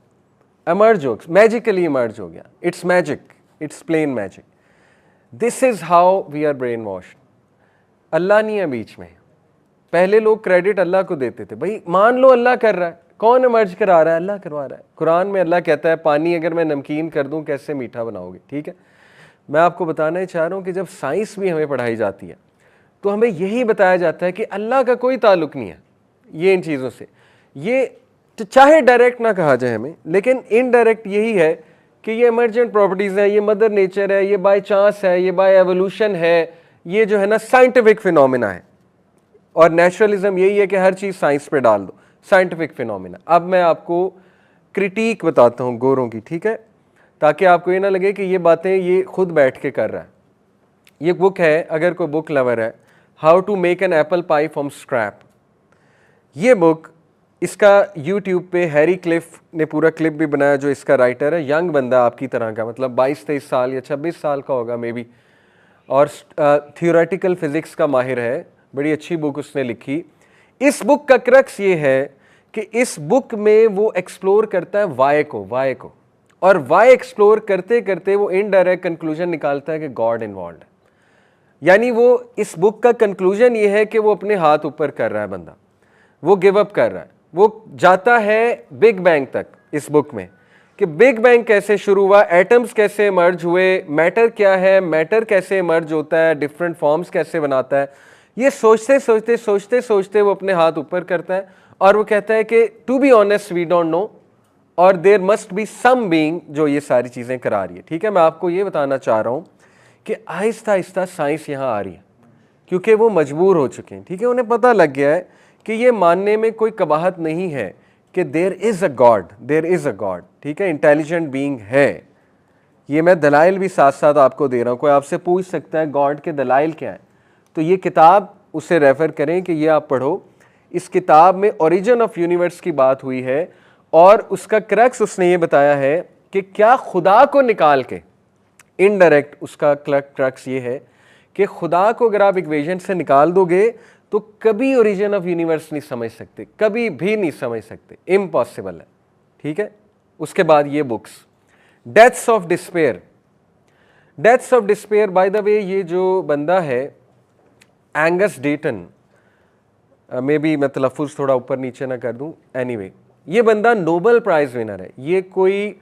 emerge हो, magically emerge हो गया। It's magic, it's plain magic. This is how we are brainwash. Allah नहीं है बीच में। पहले लोग क्रेडिट अल्लाह को देते थे, भाई मान लो अल्लाह कर रहा है, कौन इमर्ज करा रहा है, अल्लाह करवा रहा है। कुरान में अल्लाह कहता है पानी अगर मैं नमकीन कर दूं कैसे मीठा बनाओगे, ठीक है। मैं आपको बताना ही चाह रहा हूं कि जब साइंस भी हमें पढ़ाई जाती है तो हमें यही बताया जाता है कि अल्लाह का कोई ताल्लुक नहीं है ये इन चीज़ों से। ये चाहे डायरेक्ट ना कहा जाए हमें, लेकिन इनडायरेक्ट यही है कि ये इमर्जेंट प्रॉपर्टीज है, ये मदर नेचर है, ये बाय चांस है, ये बाय एवोल्यूशन है, ये जो है ना साइंटिफिक फिनोमिना है। और नेचुरलिज्म यही है कि हर चीज़ साइंस पे डाल दो, साइंटिफिक फिनोमिना। अब मैं आपको क्रिटिक बताता हूँ गोरों की, ठीक है, ताकि आपको ये ना लगे कि ये बातें ये खुद बैठ के कर रहा है। ये बुक है, अगर कोई बुक लवर है, how to make an apple pie from scrap. ये बुक, इसका YouTube पे हैरी क्लिफ ने पूरा क्लिप भी बनाया, जो इसका राइटर है, यंग बंदा आपकी तरह का, मतलब 22-23 साल या 26 साल का होगा मे बी, और थियोरेटिकल फिजिक्स का माहिर है। बड़ी अच्छी बुक उसने लिखी। इस बुक का क्रक्स ये है कि इस बुक में वो एक्सप्लोर करता है वाई को, और वाई एक्सप्लोर करते करते वो इनडायरेक्ट कंक्लूजन निकालता है कि गॉड इन्वॉल्व है। यानी वो इस बुक का कंक्लूजन ये है कि वो अपने हाथ ऊपर कर रहा है बंदा, वो गिव अप कर रहा है। वो जाता है बिग बैंग तक इस बुक में, कि बिग बैंग कैसे शुरू हुआ, एटम्स कैसे इमर्ज हुए, मैटर क्या है, मैटर कैसे इमर्ज होता है, डिफरेंट फॉर्म्स कैसे बनाता है। ये सोचते वो अपने हाथ ऊपर करता है और वो कहता है कि to be honest we don't know, और there must be some being जो ये सारी चीज़ें करा रही है, ठीक है। मैं आपको ये बताना चाह रहा हूँ कि आहिस्ता आहिस्ता साइंस यहाँ आ रही है, क्योंकि वो मजबूर हो चुके हैं, ठीक है। उन्हें पता लग गया है कि ये मानने में कोई कबाहत नहीं है कि देयर इज़ अ गॉड, ठीक है, इंटेलिजेंट बीइंग है। ये मैं दलाइल भी साथ साथ आपको दे रहा हूँ। कोई आपसे पूछ सकता है गॉड के दलाइल क्या है, तो ये किताब उसे रेफ़र करें कि ये आप पढ़ो। इस किताब में ओरिजिन ऑफ यूनिवर्स की बात हुई है, और उसका क्रक्स उसने ये बताया है कि क्या खुदा को निकाल के, इनडायरेक्ट उसका क्रक्स ये है कि खुदा को अगर आप इक्वेशन से निकाल दोगे तो कभी ओरिजिन ऑफ यूनिवर्स नहीं समझ सकते, कभी भी नहीं समझ सकते, इम्पॉसिबल है, ठीक है। उसके बाद ये books, deaths of despair, by the way ये जो बंदा है एंगस डेटन, मे बी मैं तलफ़ुज़ थोड़ा ऊपर नीचे ना कर दूं, एनीवे ये बंदा नोबेल प्राइज़ विनर है। ये कोई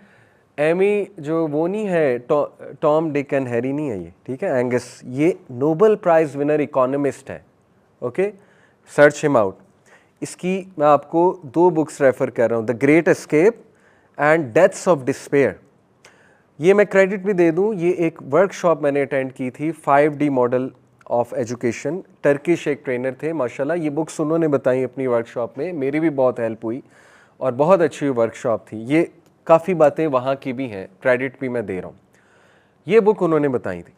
एमी जो वो नहीं है, टॉम डिक एंड हैरी नहीं है ये, ठीक है। एंगस ये नोबेल प्राइज़ विनर इकोनॉमिस्ट है, ओके, सर्च हिम आउट। इसकी मैं आपको 2 बुक्स रेफ़र कर रहा हूँ, the great escape and deaths of despair. ये मैं क्रेडिट भी दे दूँ, ये एक वर्कशॉप मैंने अटेंड की थी, 5D model of education, Turkish एक ट्रेनर थे माशाल्लाह। ये बुक्स उन्होंने बताई अपनी वर्कशॉप में, मेरी भी बहुत हेल्प हुई और बहुत अच्छी वर्कशॉप थी। ये काफ़ी बातें वहाँ की भी हैं, क्रेडिट भी मैं दे रहा हूँ। ये बुक उन्होंने बताई थी।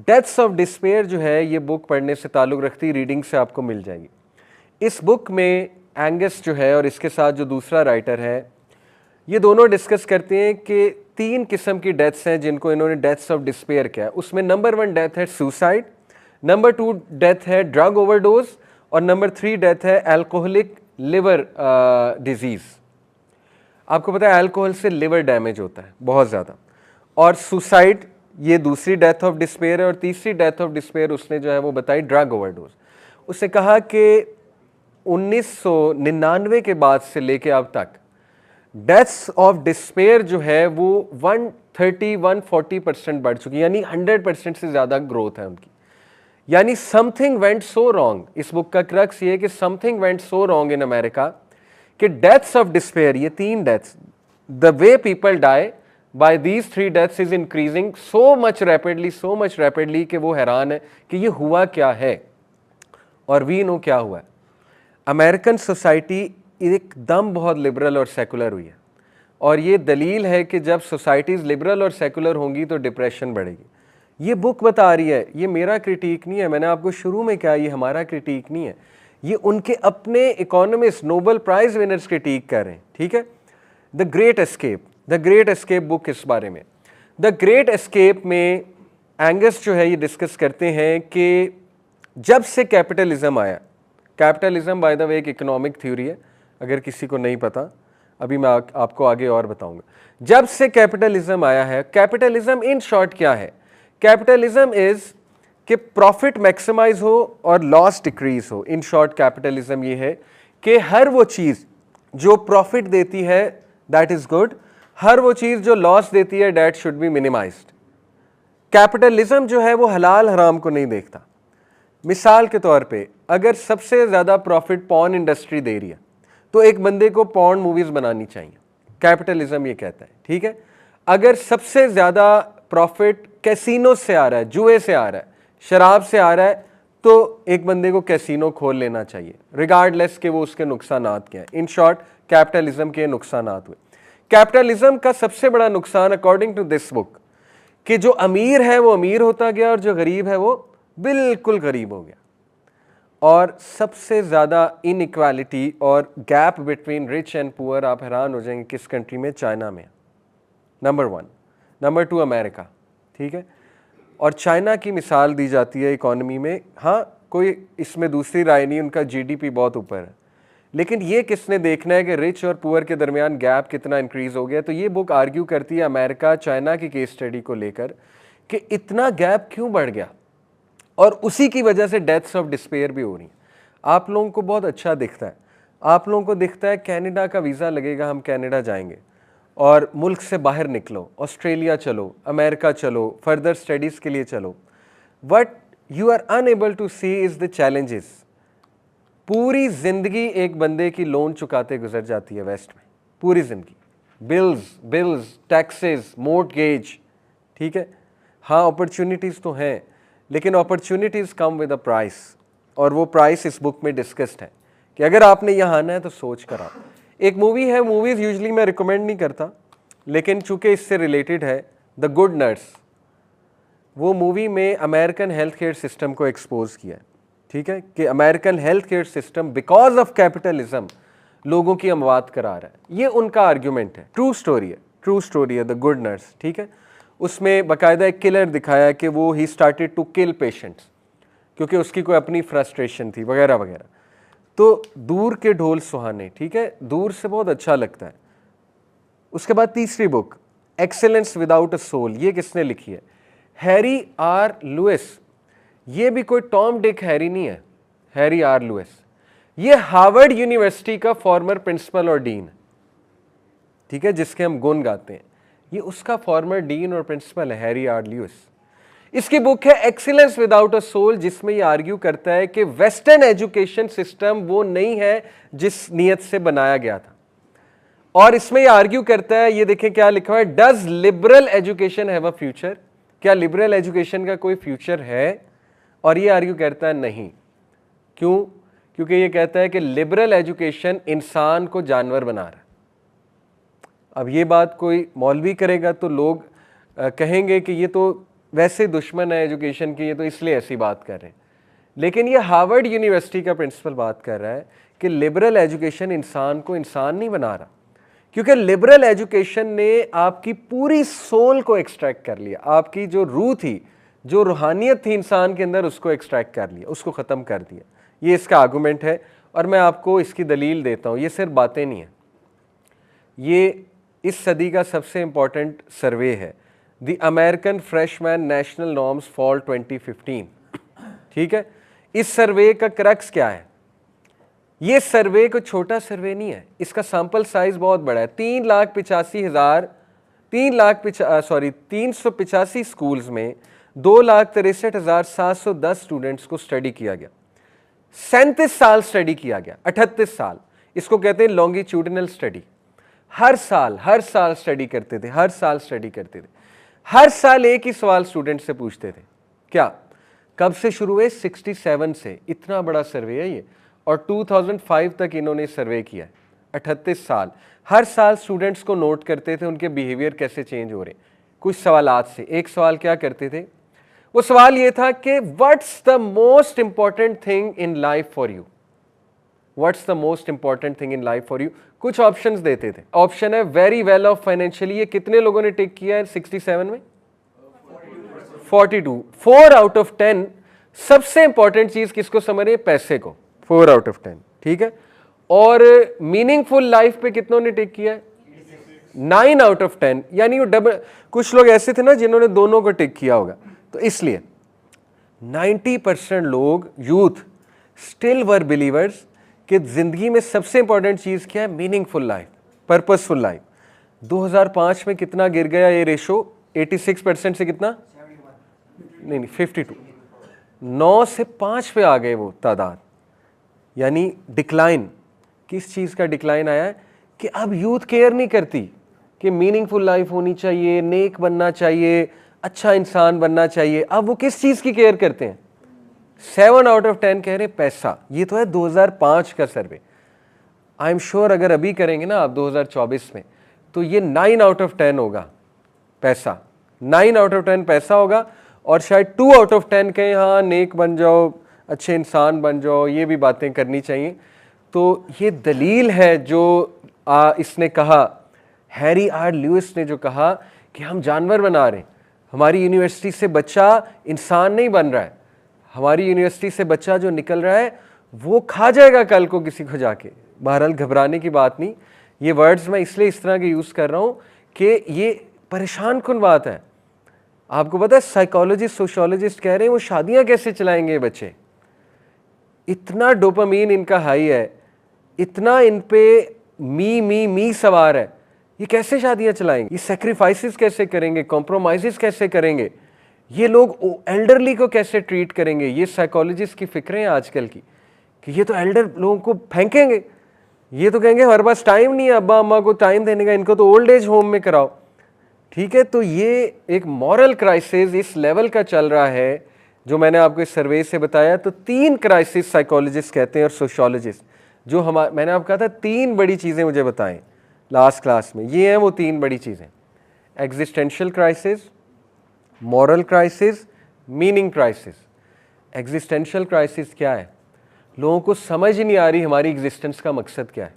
डेथ्स ऑफ डिस्पेयर जो है, ये बुक पढ़ने से ताल्लुक़ रखती, रीडिंग से आपको मिल जाएगी। इस बुक में एंगस जो है और इसके साथ जो दूसरा राइटर है, ये दोनों डिस्कस करते हैं कि 3 किस्म की डेथ्स हैं जिनको इन्होंने डेथ्स ऑफ डिस्पेयर किया है। उसमें नंबर 1 डेथ है सुसाइड, नंबर 2 डेथ है ड्रग ओवरडोज, और नंबर 3 डेथ है अल्कोहलिक लिवर डिजीज़। आपको पता है अल्कोहल से लिवर डैमेज होता है बहुत ज़्यादा, और सुसाइड ये दूसरी डेथ ऑफ डिस्पेयर है, और तीसरी डेथ ऑफ डिस्पेयर उसने जो है वो बताई ड्रग ओवरडोज। उसने कहा कि 1999 के बाद से लेके अब तक डेथ्स ऑफ डिस्पेयर जो है वो 130-140% बढ़ चुकी है, यानी 100% से ज़्यादा ग्रोथ है उनकी। यानी समथिंग वेंट सो रॉन्ग। इस बुक का क्रक्स ये है कि something went so wrong in America कि डेथ्स ऑफ डिस्पेयर, ये 3 deaths, the way people die by these 3 deaths is increasing so much rapidly कि वो हैरान है कि ये हुआ क्या है। और वी नो क्या हुआ है। अमेरिकन सोसाइटी एकदम बहुत लिबरल और सेकुलर हुई है, और ये दलील है कि जब सोसाइटीज़ लिबरल और सेकुलर होंगी तो डिप्रेशन बढ़ेगी। ये बुक बता रही है, ये मेरा क्रिटिक नहीं है, मैंने आपको शुरू में कहा ये हमारा क्रिटिक नहीं है, ये उनके अपने economist Nobel prize winners critic कर रहे हैं, ठीक है। द ग्रेट एस्केप बुक इस बारे में, द ग्रेट एस्केप में एंगस जो है ये डिस्कस करते हैं कि जब से कैपिटलिज्म आया, कैपिटलिज्म बाय द वे एक इकोनॉमिक थ्योरी है, अगर किसी को नहीं पता अभी मैं आपको आगे और बताऊंगा। जब से कैपिटलिज्म आया है, कैपिटलिज्म इन शॉर्ट क्या है, कैपिटलिज्म इज कि प्रॉफिट मैक्सिमाइज हो और लॉस डिक्रीज हो। इन शॉर्ट कैपिटलिज्म ये है कि हर वो चीज जो प्रॉफिट देती है दैट इज गुड, हर वो चीज जो लॉस देती है that should be minimised. Capitalism जो है वो हलाल हराम को नहीं देखता। मिसाल के तौर पे अगर सबसे ज्यादा प्रॉफिट पॉर्न इंडस्ट्री दे रही है तो एक बंदे को पॉर्न मूवीज बनानी चाहिए, कैपिटलिज्म ये कहता है, ठीक है। अगर सबसे ज्यादा प्रॉफिट कैसीनो से आ रहा है, जुए से आ रहा है, शराब से आ रहा है, तो एक बंदे को कैसीनो खोल लेना चाहिए रिगार्डलेस कि वो उसके नुकसानात क्या है। इन शॉर्ट कैपिटलिज्म के नुकसानात हुए। कैपिटलिज्म का सबसे बड़ा नुकसान अकॉर्डिंग टू दिस बुक कि जो अमीर है वो अमीर होता गया और जो गरीब है वो बिल्कुल गरीब हो गया। और सबसे ज़्यादा इनइक्वालिटी और gap between rich and poor, आप हैरान हो जाएंगे किस कंट्री में, चाइना में, नंबर 1। नंबर 2 अमेरिका, ठीक है। और चाइना की मिसाल दी जाती है इकोनॉमी में, हाँ कोई इसमें दूसरी राय नहीं, उनका जीडीपी बहुत ऊपर है, लेकिन ये किसने देखना है कि रिच और पुअर के दरमियान गैप कितना इंक्रीज हो गया। तो ये बुक आर्ग्यू करती है अमेरिका चाइना की केस स्टडी को लेकर कि इतना गैप क्यों बढ़ गया, और उसी की वजह से डेथ्स ऑफ डिस्पेयर भी हो रही हैं। आप लोगों को बहुत अच्छा दिखता है, आप लोगों को दिखता है कनाडा का वीज़ा लगेगा, हम कनाडा जाएंगे, और मुल्क से बाहर निकलो, ऑस्ट्रेलिया चलो, अमेरिका चलो, फर्दर स्टडीज़ के लिए चलो। What you are unable to see is the challenges. पूरी ज़िंदगी एक बंदे की लोन चुकाते गुजर जाती है वेस्ट में, पूरी ज़िंदगी, बिल्स, टैक्सेस, मोर्टगेज, ठीक है। हाँ अपॉर्चुनिटीज़ तो हैं, लेकिन opportunities come with a price, और वो प्राइस इस बुक में डिस्कस्ड है कि अगर आपने यहाँ आना है तो सोच कर आओ। एक मूवी है, मूवीज़ यूजली मैं रिकमेंड नहीं करता, लेकिन चूंकि इससे रिलेटेड है, द गुड नर्स। वो मूवी में अमेरिकन हेल्थ केयर सिस्टम को एक्सपोज किया है, ठीक है, कि American health care system because of capitalism लोगों की अमवात करा रहा है। ये उनका आर्ग्यूमेंट है, ट्रू स्टोरी है द गुड नर्स, ठीक है। उसमें बाकायदा एक किलर दिखाया कि वो ही स्टार्टेड टू किल पेशेंट्स क्योंकि उसकी कोई अपनी फ्रस्ट्रेशन थी वगैरह वगैरह। तो दूर के ढोल सुहाने, ठीक है, दूर से बहुत अच्छा लगता है। उसके बाद तीसरी book excellence without a soul, ये किसने लिखी है, हैरी आर लुइस। ये भी कोई टॉम डिक हैरी नहीं है, हैरी आर लुइस ये हार्वर्ड यूनिवर्सिटी का फॉर्मर प्रिंसिपल और डीन, ठीक है, जिसके हम गुण गाते हैं, ये उसका फॉर्मर डीन और प्रिंसिपल है हैरी आर लुइस। इसकी बुक है एक्सीलेंस विदाउट अ सोल, जिसमें ये आर्ग्यू करता है कि वेस्टर्न एजुकेशन सिस्टम वो नहीं है जिस नीयत से बनाया गया था। और इसमें ये आर्ग्यू करता है, ये देखें क्या लिखा है, does liberal education have a future, क्या लिबरल एजुकेशन का कोई फ्यूचर है। और ये आर्ग्यू करता है नहीं। क्यों? क्योंकि ये कहता है कि लिबरल एजुकेशन इंसान को जानवर बना रहा है। अब ये बात कोई मौलवी करेगा तो लोग कहेंगे कि ये तो वैसे दुश्मन है एजुकेशन की, ये तो इसलिए ऐसी बात कर रहे हैं। लेकिन ये हार्वर्ड यूनिवर्सिटी का प्रिंसिपल बात कर रहा है कि लिबरल एजुकेशन इंसान को इंसान नहीं बना रहा, क्योंकि लिबरल एजुकेशन ने आपकी पूरी सोल को एक्सट्रैक्ट कर लिया, आपकी जो रूह थी, जो रूहानियत थी इंसान के अंदर, उसको एक्सट्रैक्ट कर लिया, उसको ख़त्म कर दिया। ये इसका आर्गूमेंट है और मैं आपको इसकी दलील देता हूँ। ये सिर्फ बातें नहीं हैं, ये इस सदी का सबसे इंपॉर्टेंट सर्वे है, the American freshman national norms fall 2015, ठीक है। इस सर्वे का क्रक्स क्या है, ये सर्वे कोई छोटा सर्वे नहीं है, इसका सैंपल साइज बहुत बड़ा है। 385 स्कूल्स में 2,63,710 स्टूडेंट्स को स्टडी किया गया। 37 साल स्टडी किया गया, 38 साल। इसको कहते हैं लॉन्गिट्यूडिनल स्टडी। हर साल स्टडी करते थे, हर साल स्टडी करते थे। हर साल एक ही सवाल स्टूडेंट से पूछते थे, क्या कब से शुरू हुए? 67 से। इतना बड़ा सर्वे है ये, और 2005 तक इन्होंने सर्वे किया है। 38 साल, हर साल स्टूडेंट्स को नोट करते थे उनके बिहेवियर कैसे चेंज हो रहे। कुछ सवालात से एक सवाल क्या करते थे, वो सवाल ये था कि what's the most important thing in life for you, what's the most important thing in life for you. कुछ ऑप्शंस देते थे। ऑप्शन है वेरी वेल ऑफ फाइनेंशियली, ये कितने लोगों ने टिक किया है 67 में? 42। 4 आउट ऑफ 10 सबसे इंपॉर्टेंट चीज किसको समझ रहे हैं? पैसे को। 4 आउट ऑफ 10, ठीक है। और मीनिंगफुल लाइफ पे कितनों ने टिक किया है? 9 आउट ऑफ 10, यानी वो डबल। कुछ लोग ऐसे थे ना जिन्होंने दोनों को टिक किया होगा। तो इसलिए 90% लोग, यूथ, स्टिल वर बिलीवर्स कि जिंदगी में सबसे इंपॉर्टेंट चीज क्या है? Meaningful life, purposeful life. 2005 में कितना गिर गया ये रेशो? 86% से कितना? नहीं 52। 9 से 5 पे आ गए वो तादाद। यानी डिक्लाइन। किस चीज का डिक्लाइन आया है? कि अब यूथ केयर नहीं करती कि मीनिंगफुल लाइफ होनी चाहिए, नेक बनना चाहिए, अच्छा इंसान बनना चाहिए। अब वो किस चीज की केयर करते हैं? 7 आउट ऑफ 10 कह रहे पैसा। ये तो है 2005 का सर्वे। आई एम श्योर अगर अभी करेंगे ना आप 2024 में, तो ये 9 आउट ऑफ 10 होगा पैसा। 9 आउट ऑफ 10 पैसा होगा, और शायद 2 आउट ऑफ 10 कहें हाँ नेक बन जाओ, अच्छे इंसान बन जाओ, ये भी बातें करनी चाहिए। तो ये दलील है जो इसने कहा, हैरी आर ल्यूइस ने जो कहा कि हम जानवर बना रहे हैं। हमारी यूनिवर्सिटी से बच्चा इंसान नहीं बन रहा है, हमारी यूनिवर्सिटी से बच्चा जो निकल रहा है वो खा जाएगा कल को किसी को जाके। बहरहाल घबराने की बात नहीं। ये वर्ड्स मैं इसलिए इस तरह के यूज़ कर रहा हूँ कि ये परेशान कुन बात है। आपको पता है साइकोलॉजिस्ट, सोशियोलॉजिस्ट कह रहे हैं वो शादियाँ कैसे चलाएंगे बच्चे। इतना डोपामीन इनका हाई है, इतना इन पे मी सवार है, ये कैसे शादियां चलाएंगे? ये सेक्रीफाइसेस कैसे करेंगे? कॉम्प्रोमाइजेस कैसे करेंगे? ये लोग एल्डरली को कैसे ट्रीट करेंगे? ये साइकोलॉजिस्ट की फिक्रें हैं आजकल की कि ये तो एल्डर लोगों को फेंकेंगे, ये तो कहेंगे हमारे पास टाइम नहीं है अब्बा अम्मा को टाइम देने का, इनको तो ओल्ड एज होम में कराओ। ठीक है, तो ये एक मॉरल क्राइसिस इस लेवल का चल रहा है जो मैंने आपको इस सर्वे से बताया। तो 3 क्राइसिस साइकोलॉजिस्ट कहते हैं और सोशियोलॉजिस्ट, जो मैंने आपको कहा था 3 बड़ी चीज़ें मुझे बताएं लास्ट क्लास में, ये हैं वो 3 बड़ी चीज़ें। Existential crisis, moral crisis, meaning crisis. Existential crisis क्या है? लोगों को समझ ही नहीं आ रही हमारी एग्जिस्टेंस का मकसद क्या है।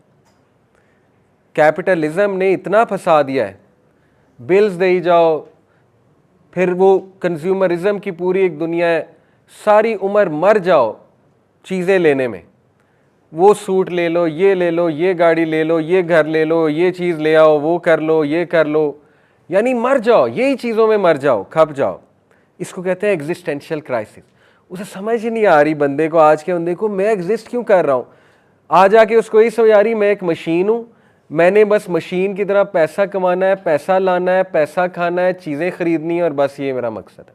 कैपिटलिज्म ने इतना फंसा दिया है, बिल्स दे जाओ, फिर वो कंज्यूमरिज्म की पूरी एक दुनिया है, सारी उम्र मर जाओ चीज़ें लेने में। वो सूट ले लो, ये ले लो, ये गाड़ी ले लो, ये घर ले लो, ये चीज़ ले आओ, वो कर लो, ये कर लो, यानी मर जाओ, यही चीज़ों में मर जाओ, खप जाओ। इसको कहते हैं एग्जिस्टेंशियल क्राइसिस। उसे समझ ही नहीं आ रही बंदे को, आज के बंदे को, मैं एग्जिस्ट क्यों कर रहा हूँ। आ जाके उसको यही समझ आ रही मैं एक मशीन हूँ, मैंने बस मशीन की तरह पैसा कमाना है, पैसा लाना है, पैसा खाना है, चीज़ें खरीदनी है, और बस ये मेरा मकसद है।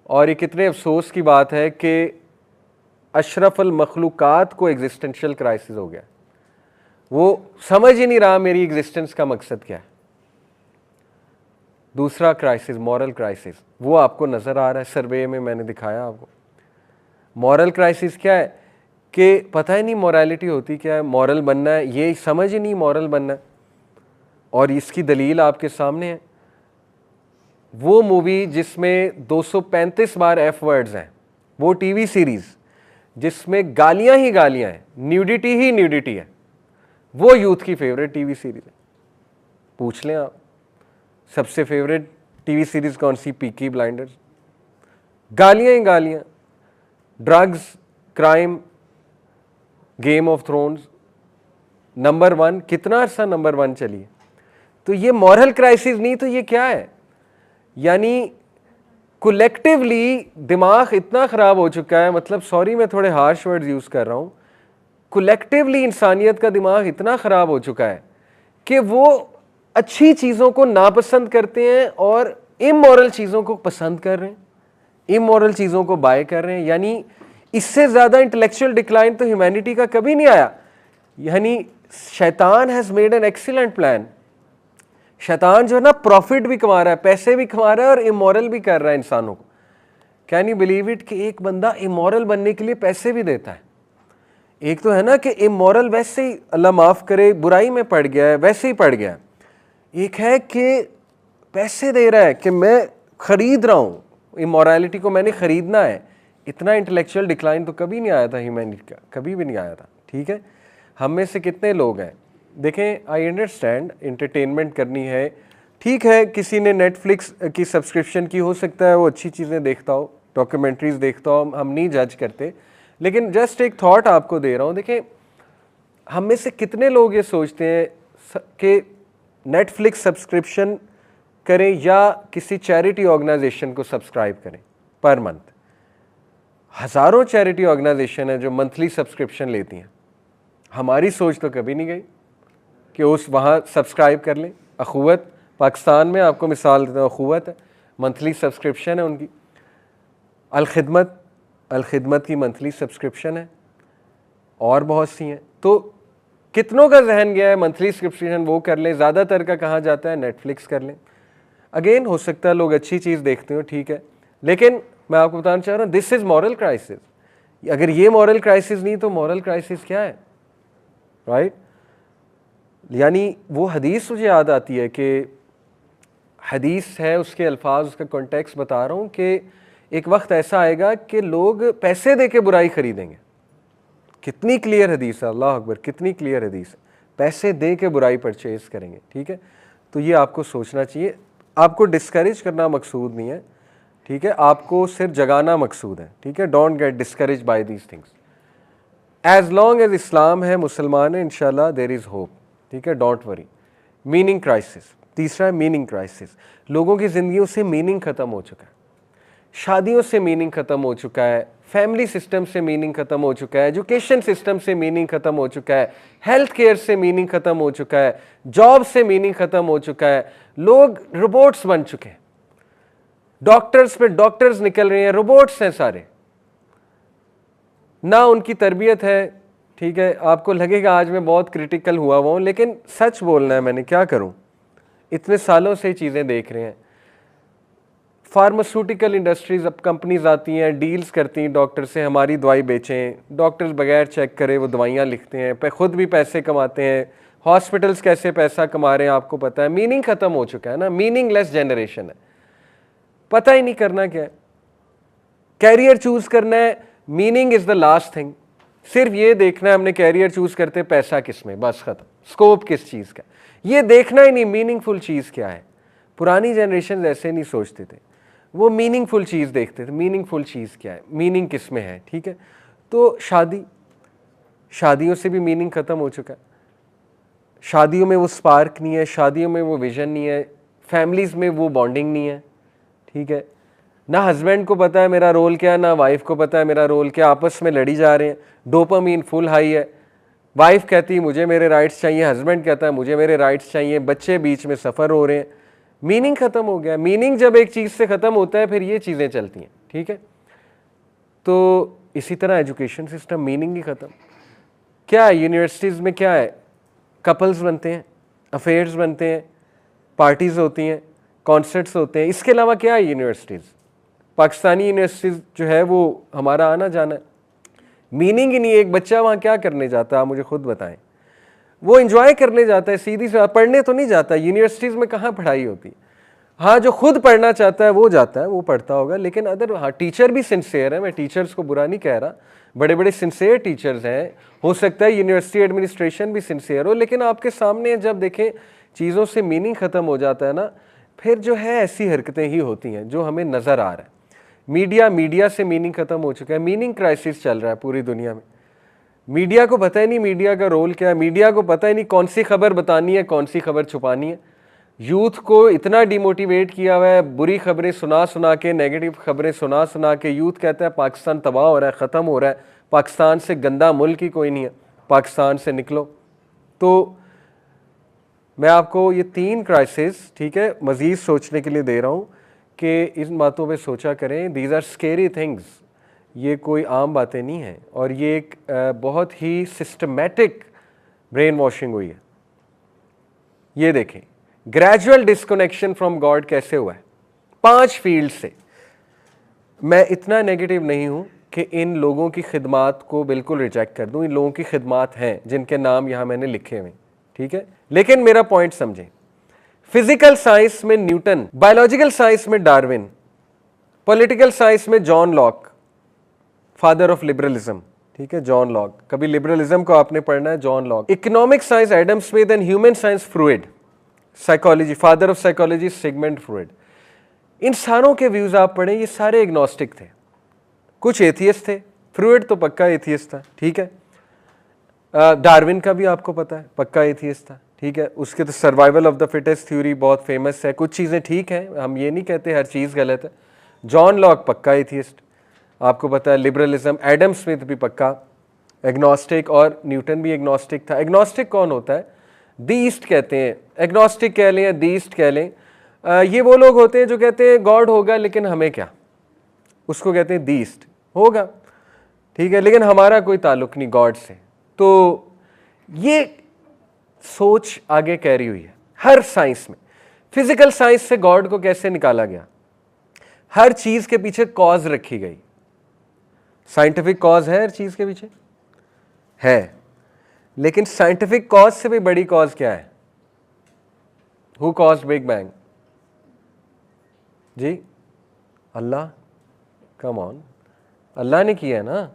और ये कितने अफसोस की बात है कि अशरफुल मखलूकात को एग्जिस्टेंशियल क्राइसिस हो गया। वो समझ ही नहीं रहा मेरी एग्जिस्टेंस का मकसद क्या है। दूसरा क्राइसिस मॉरल क्राइसिस, वो आपको नज़र आ रहा है सर्वे में, मैंने दिखाया आपको। मॉरल क्राइसिस क्या है कि पता ही नहीं मोरालिटी होती क्या है, मॉरल बनना है, ये समझ ही नहीं मॉरल बनना है। और इसकी दलील आपके सामने है। वो मूवी जिसमें 235 बार एफ वर्ड्स हैं, वो टीवी सीरीज़ जिसमें गालियां ही गालियां हैं, न्यूडिटी ही न्यूडिटी है, वो यूथ की फेवरेट टीवी सीरीज़ है। पूछ लें आप, सबसे फेवरेट टीवी सीरीज़ कौन सी? Peaky blinders. गालियां ही गालियां, drugs, crime, game of thrones, number 1, कितना अर्सा नंबर 1 चलिए। तो ये मॉरल क्राइसिस नहीं तो ये क्या है? यानी कलेक्टिवली दिमाग इतना ख़राब हो चुका है, मतलब सॉरी मैं थोड़े हार्श वर्ड्स यूज़ कर रहा हूँ, कलेक्टिवली इंसानियत का दिमाग इतना ख़राब हो चुका है कि वो अच्छी चीज़ों को नापसंद करते हैं और इमोरल चीज़ों को पसंद कर रहे हैं, इमोरल चीज़ों को बाय कर रहे हैं। यानी इससे ज़्यादा इंटेलेक्चुअल डिक्लाइन तो ह्यूमैनिटी का कभी नहीं आया। यानी शैतान has made an excellent plan. शैतान जो है ना प्रॉफिट भी कमा रहा है, पैसे भी कमा रहा है और इमोरल भी कर रहा है इंसानों को। कैन यू बिलीव इट कि एक बंदा इमोरल बनने के लिए पैसे भी देता है। एक तो है ना कि इमोरल वैसे ही अल्लाह माफ़ करे बुराई में पड़ गया है, वैसे ही पड़ गया है। एक है कि पैसे दे रहा है कि मैं ख़रीद रहा हूँ, इमोरलिटी को मैंने ख़रीदना है। इतना इंटेलेक्चुअल डिक्लाइन तो कभी नहीं आया था ह्यूमैनिटी का, कभी भी नहीं आया था। ठीक है, हम में से कितने लोग हैं, देखें आई अंडरस्टैंड एंटरटेनमेंट करनी है, ठीक है, किसी ने नेटफ्लिक्स की सब्सक्रिप्शन की, हो सकता है वो अच्छी चीज़ें देखता हो, डॉक्यूमेंट्रीज़ देखता हो, हम नहीं जज करते, लेकिन जस्ट एक थॉट आपको दे रहा हूँ। देखें हम में से कितने लोग ये सोचते हैं कि नेटफ्लिक्स सब्सक्रिप्शन करें या किसी चैरिटी ऑर्गेनाइजेशन को सब्सक्राइब करें पर मंथ। हज़ारों चैरिटी ऑर्गेनाइजेशन है जो मंथली सब्सक्रिप्शन लेती हैं। हमारी सोच तो कभी नहीं गई कि उस वहाँ सब्सक्राइब कर लें। अखुवत पाकिस्तान में आपको मिसाल देता हूँ, अखुवत है, मंथली सब्सक्रिप्शन है उनकी। अलखिदमत की मंथली सब्सक्रिप्शन है, और बहुत सी हैं। तो कितनों का जहन गया है मंथली सब्सक्रिप्शन वो कर लें, ज़्यादातर का कहाँ जाता है नेटफ्लिक्स कर लें। अगेन हो सकता है लोग अच्छी चीज़ देखते हो, ठीक है, लेकिन मैं आपको बताना चाह रहा हूँ दिस इज़ मॉरल क्राइसिस। अगर ये मॉरल क्राइसिस नहीं तो मॉरल क्राइसिस क्या है, राइट? यानी वो हदीस मुझे याद आती है कि हदीस है, उसके अल्फाज, उसका कॉन्टेक्स्ट बता रहा हूँ कि एक वक्त ऐसा आएगा कि लोग पैसे दे के बुराई खरीदेंगे। कितनी क्लियर हदीस है, अल्लाह अकबर, कितनी क्लियर हदीस है। पैसे दे के बुराई परचेज करेंगे, ठीक है। तो ये आपको सोचना चाहिए। आपको डिस्करेज करना मकसूद नहीं है, ठीक है, आपको सिर्फ जगाना मकसूद है, ठीक है। Don't get discourage by these things. As long as Islam है, मुसलमान है, इंशाल्लाह देयर इज़ होप, ठीक है, डोंट वरी। मीनिंग क्राइसिस, तीसरा है मीनिंग क्राइसिस। लोगों की ज़िंदगियों से मीनिंग ख़त्म हो चुका है, शादियों से मीनिंग ख़त्म हो चुका है, फैमिली सिस्टम से मीनिंग ख़त्म हो चुका है, एजुकेशन सिस्टम से मीनिंग ख़त्म हो चुका है, हेल्थ केयर से मीनिंग ख़त्म हो चुका है, जॉब से मीनिंग ख़त्म हो चुका है। लोग रोबोट्स बन चुके हैं, डॉक्टर्स पे डॉक्टर्स निकल रहे हैं, रोबोट्स हैं सारे, ना उनकी तरबियत है, ठीक है। आपको लगेगा आज मैं बहुत क्रिटिकल हुआ हूँ, लेकिन सच बोलना है, मैंने क्या करूँ, इतने सालों से चीज़ें देख रहे हैं। फार्मास्यूटिकल इंडस्ट्रीज, अब कंपनीज आती हैं, डील्स करती हैं डॉक्टर से, हमारी दवाई बेचें। डॉक्टर्स बगैर चेक करे वो दवाइयाँ लिखते हैं, खुद भी पैसे कमाते हैं। हॉस्पिटल्स कैसे पैसा कमा रहे हैं आपको पता है। मीनिंग ख़त्म हो चुका है ना, मीनिंगलेस जनरेशन है, पता ही नहीं करना क्या है। कैरियर चूज़ करना है, meaning is the last thing. सिर्फ ये देखना है हमने कैरियर चूज़ करते पैसा किस में, बस ख़त्म। स्कोप किस चीज़ का, ये देखना ही नहीं, मीनिंगफुल चीज़ क्या है। पुरानी जनरेशन ऐसे नहीं सोचते थे, वो मीनिंगफुल चीज़ देखते थे। मीनिंगफुल चीज़ क्या है, मीनिंग किस में है, ठीक है। तो शादियों से भी मीनिंग ख़त्म हो चुका है। शादियों में वो स्पार्क नहीं है, शादियों में वो विजन नहीं है, फैमिलीज़ में वो बॉन्डिंग नहीं है, ठीक है। ना हस्बैंड को पता है मेरा रोल क्या है, ना वाइफ को पता है मेरा रोल क्या, आपस में लड़ी जा रहे हैं। डोपामीन फुल हाई है, वाइफ कहती है मुझे मेरे राइट्स चाहिए, हस्बैंड कहता है मुझे मेरे राइट्स चाहिए, बच्चे बीच में सफ़र हो रहे हैं। मीनिंग ख़त्म हो गया। मीनिंग जब एक चीज़ से ख़त्म होता है फिर ये चीज़ें चलती हैं, ठीक है। तो इसी तरह एजुकेशन सिस्टम, मीनिंग ही ख़त्म। क्या है यूनिवर्सिटीज़ में, क्या है, कपल्स बनते हैं, अफेयर्स बनते हैं, पार्टीज़ होती हैं, कॉन्सर्ट्स होते हैं, इसके अलावा क्या है यूनिवर्सिटीज़। पाकिस्तानी यूनिवर्सिटीज़ जो है वो हमारा आना जाना है, मीनिंग ही नहीं है। एक बच्चा वहाँ क्या करने जाता है, आप मुझे खुद बताएं। वो एंजॉय करने जाता है, सीधी से पढ़ने तो नहीं जाता। यूनिवर्सिटीज़ में कहाँ पढ़ाई होती है। हाँ, जो खुद पढ़ना चाहता है वो जाता है, वो पढ़ता होगा, लेकिन अदर हाँ टीचर भी सिंसियर है, मैं टीचर्स को बुरा नहीं कह रहा, बड़े बड़े सिंसियर टीचर्स हैं। हो सकता है यूनिवर्सिटी एडमिनिस्ट्रेशन भी सिंसियर हो, लेकिन आपके सामने जब देखें चीज़ों से मीनिंग ख़त्म हो जाता है ना, फिर जो है ऐसी हरकतें ही होती हैं जो हमें नज़र आ रहा है। मीडिया से मीनिंग ख़त्म हो चुका है, मीनिंग क्राइसिस चल रहा है पूरी दुनिया में। मीडिया को पता ही नहीं मीडिया का रोल क्या है, मीडिया को पता ही नहीं कौन सी खबर बतानी है, कौन सी खबर छुपानी है। यूथ को इतना डिमोटिवेट किया हुआ है, बुरी खबरें सुना सुना के, नेगेटिव खबरें सुना सुना के। यूथ कहता है पाकिस्तान तबाह हो रहा है, ख़त्म हो रहा है, पाकिस्तान से गंदा मुल्क ही कोई नहीं है, पाकिस्तान से निकलो। तो मैं आपको ये 3 क्राइसिस, ठीक है, मज़ीद सोचने के लिए दे रहा हूँ कि इन बातों पे सोचा करें। दीज आर स्केरी थिंग्स, ये कोई आम बातें नहीं हैं, और ये एक बहुत ही सिस्टमेटिक ब्रेन वॉशिंग हुई है। ये देखें ग्रेजुअल डिस्कनेक्शन फ्रॉम गॉड कैसे हुआ है 5 फील्ड से। मैं इतना नेगेटिव नहीं हूं कि इन लोगों की खिदमात को बिल्कुल रिजेक्ट कर दूं। इन लोगों की खिदमात हैं जिनके नाम यहां मैंने लिखे हुए, ठीक है, लेकिन मेरा पॉइंट समझें। फिजिकल साइंस में न्यूटन, बायोलॉजिकल साइंस में डार्विन, पॉलिटिकल साइंस में John Locke, father of liberalism, ठीक है, जॉन लॉक। कभी लिबरलिज्म को आपने पढ़ना है, John Locke. Economic science Adam Smith and human science Freud. Psychology, father of psychology Sigmund Freud. इन सारों के व्यूज आप पढ़ें, ये सारे एग्नोस्टिक थे, कुछ एथियस्ट थे। फ्रूइड तो पक्का एथियस्ट था, ठीक है। डार्विन का भी आपको पता है पक्का एथियस्ट था, ठीक है। उसके तो survival of the fittest theory बहुत फेमस है। कुछ चीज़ें ठीक हैं, हम ये नहीं कहते हर चीज़ गलत है। जॉन लॉक पक्का एथियस्ट, आपको पता है। लिबरलिज्म, एडम स्मिथ भी पक्का एग्नोस्टिक, और न्यूटन भी एग्नोस्टिक था। एग्नोस्टिक कौन होता है? दीस्ट कहते हैं, एग्नोस्टिक कह लें या दीस्ट कह लें। ये वो लोग होते हैं जो कहते हैं गॉड होगा लेकिन हमें क्या, उसको कहते हैं दीस्ट। होगा, ठीक है, लेकिन हमारा कोई ताल्लुक नहीं गॉड से। तो ये सोच आगे कैरी हुई है हर साइंस में। फिजिकल साइंस से गॉड को कैसे निकाला गया? हर चीज के पीछे कॉज रखी गई। साइंटिफिक कॉज है हर चीज के पीछे, है, लेकिन साइंटिफिक कॉज से भी बड़ी कॉज क्या है? Who caused big bang? जी, अल्लाह। कम ऑन, अल्लाह ने किया है ना।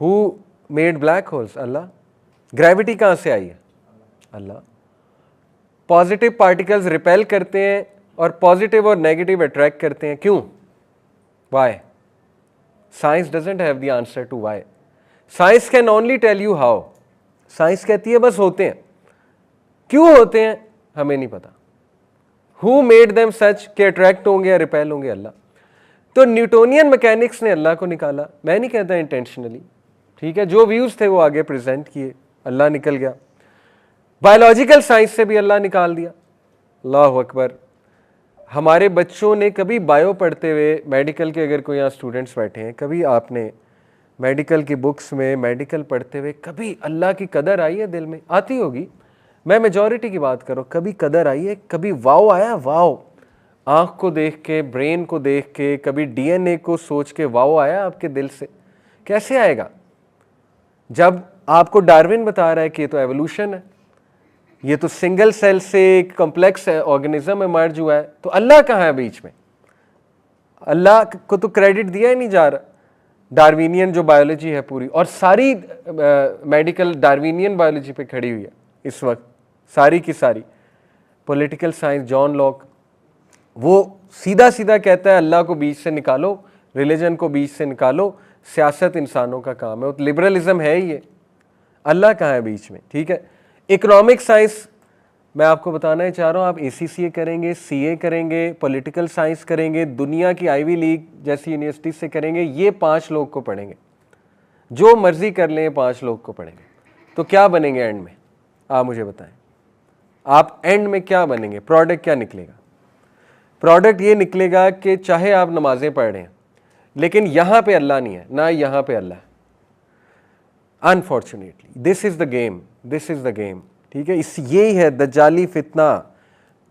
Who made black holes? Allah. Gravity कहां से आई है? अल्लाह। पॉजिटिव पार्टिकल्स रिपेल करते हैं और पॉजिटिव और नेगेटिव अट्रैक्ट करते हैं, क्यों? Why? Science doesn't have the answer to why. Science can only tell you how. Science कहती है बस होते हैं, क्यों होते हैं हमें नहीं पता। हु मेड देम सच के अट्रैक्ट होंगे या रिपेल होंगे? अल्लाह। तो न्यूटोनियन मैकेनिक्स ने अल्लाह को निकाला, मैं नहीं कहता इंटेंशनली, ठीक है, जो व्यूज थे वो आगे प्रेजेंट किए, अल्लाह निकल गया। बायोलॉजिकल साइंस से भी अल्लाह निकाल दिया। अल्लाह अकबर। हमारे बच्चों ने कभी बायो पढ़ते हुए, मेडिकल के अगर कोई यहाँ स्टूडेंट्स बैठे हैं, कभी आपने मेडिकल की बुक्स में मेडिकल पढ़ते हुए कभी अल्लाह की कदर आई है? दिल में आती होगी, मैं मेजॉरिटी की बात करूँ, कभी कदर आई है? कभी वाव आया? वाव, आँख को देख के, ब्रेन को देख के, कभी डीएनए को सोच के वाव आया आपके दिल से? कैसे आएगा जब आपको डार्विन बता रहा है कि ये तो एवोल्यूशन है, ये तो सिंगल सेल से एक कॉम्प्लेक्स ऑर्गेनिज्म इमर्ज हुआ है। तो अल्लाह कहाँ है बीच में? अल्लाह को तो क्रेडिट दिया ही नहीं जा रहा। डार्विनियन जो बायोलॉजी है पूरी, और सारी मेडिकल डार्विनियन बायोलॉजी पे खड़ी हुई है इस वक्त, सारी की सारी। पॉलिटिकल साइंस, जॉन लॉक, वो सीधा सीधा कहता है अल्लाह को बीच से निकालो, रिलीजन को बीच से निकालो, सियासत इंसानों का काम है। तो लिबरलिज्म है ही ये, अल्लाह कहाँ है बीच में, ठीक है। इकोनॉमिक साइंस मैं आपको बताना ही चाह रहा हूँ, आप ACCA करेंगे, CA करेंगे, पॉलिटिकल साइंस करेंगे, दुनिया की आईवी लीग जैसी यूनिवर्सिटी से करेंगे, ये 5 लोग को पढ़ेंगे, जो मर्जी कर लें 5 लोग को पढ़ेंगे, तो क्या बनेंगे एंड में? आप मुझे बताएं, आप एंड में क्या बनेंगे? प्रोडक्ट क्या निकलेगा? प्रोडक्ट ये निकलेगा कि चाहे आप नमाजें पढ़ रहे हैं लेकिन यहां पे अल्लाह नहीं है, ना यहां पे अल्लाह है। Unfortunately this is the game, this is the game, ठीक है। इस यही है दज्जाली फितना।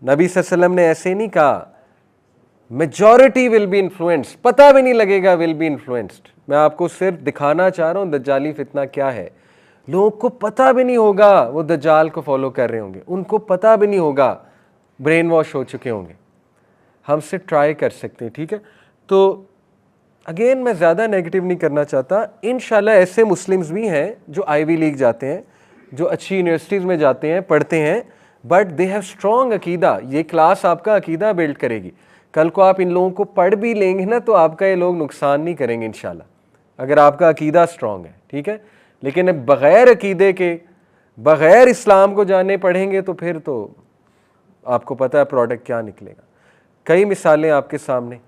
नबी सल्लल्लाहु अलैहि वसल्लम ने ऐसे नहीं कहा मेजॉरिटी विल बी इन्फ्लुएंस्ड, पता भी नहीं लगेगा विल बी इन्फ्लुएंस्ड। मैं आपको सिर्फ दिखाना चाह रहा हूं दज्जाली फितना क्या है। लोगों को पता भी नहीं होगा वो दज्जाल को फॉलो कर रहे होंगे, उनको पता भी नहीं होगा, ब्रेन वॉश हो चुके होंगे। हमसे ट्राई कर सकते हैं, ठीक है। तो अगेन मैं ज़्यादा नेगेटिव नहीं करना चाहता। इंशाल्लाह ऐसे मुस्लिम्स भी हैं जो आईवी लीग जाते हैं, जो अच्छी यूनिवर्सिटीज़ में जाते हैं, पढ़ते हैं, बट दे हैव स्ट्रॉन्ग अकीदा। ये क्लास आपका अकीदा बिल्ड करेगी। कल को आप इन लोगों को पढ़ भी लेंगे ना तो आपका ये लोग नुकसान नहीं करेंगे इंशाल्लाह, अगर आपका अकीदा स्ट्रॉन्ग है, ठीक है। लेकिन बग़ैर अकीदे के, बग़ैर इस्लाम को जाने पढ़ेंगे तो फिर तो आपको पता है प्रोडक्ट क्या निकलेगा। कई मिसालें आपके सामने,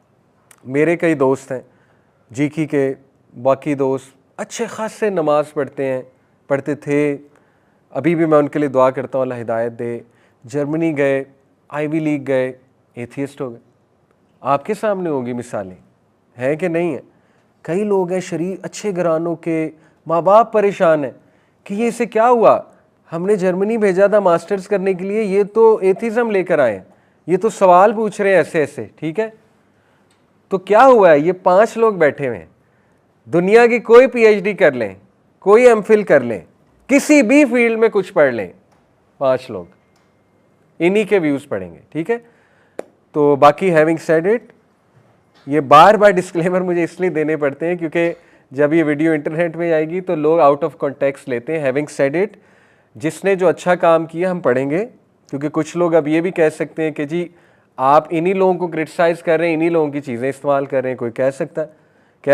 मेरे कई दोस्त हैं जीकी के, बाकी दोस्त अच्छे खासे नमाज पढ़ते थे, अभी भी मैं उनके लिए दुआ करता हूँ अल्लाह हिदायत दे। जर्मनी गए, आईवी लीग गए, एथियस्ट हो गए। आपके सामने होगी मिसालें, हैं कि नहीं है? कई लोग हैं शरीफ अच्छे घरानों के, माँ बाप परेशान हैं कि ये इसे क्या हुआ, हमने जर्मनी भेजा था मास्टर्स करने के लिए, ये तो एथिज्म लेकर आए, ये तो सवाल पूछ रहे हैं ऐसे ऐसे, ठीक है। तो क्या हुआ है, ये 5 लोग बैठे हुए हैं, दुनिया की कोई पीएचडी कर लें, कोई एमफिल कर लें, किसी भी फील्ड में कुछ पढ़ लें, 5 लोग इन्हीं के व्यूज पढ़ेंगे, ठीक है। तो बाकी हैविंग सेड इट, ये बार बार डिस्क्लेमर मुझे इसलिए देने पड़ते हैं क्योंकि जब ये वीडियो इंटरनेट में आएगी तो लोग आउट ऑफ कॉन्टेक्स्ट लेते हैं। हैविंग सेड इट, जिसने जो अच्छा काम किया हम पढ़ेंगे, क्योंकि कुछ लोग अब ये भी कह सकते हैं कि जी आप इन्हीं लोगों को क्रिटिसाइज कर रहे हैं, इन्हीं लोगों की चीज़ें इस्तेमाल कर रहे हैं। कोई कह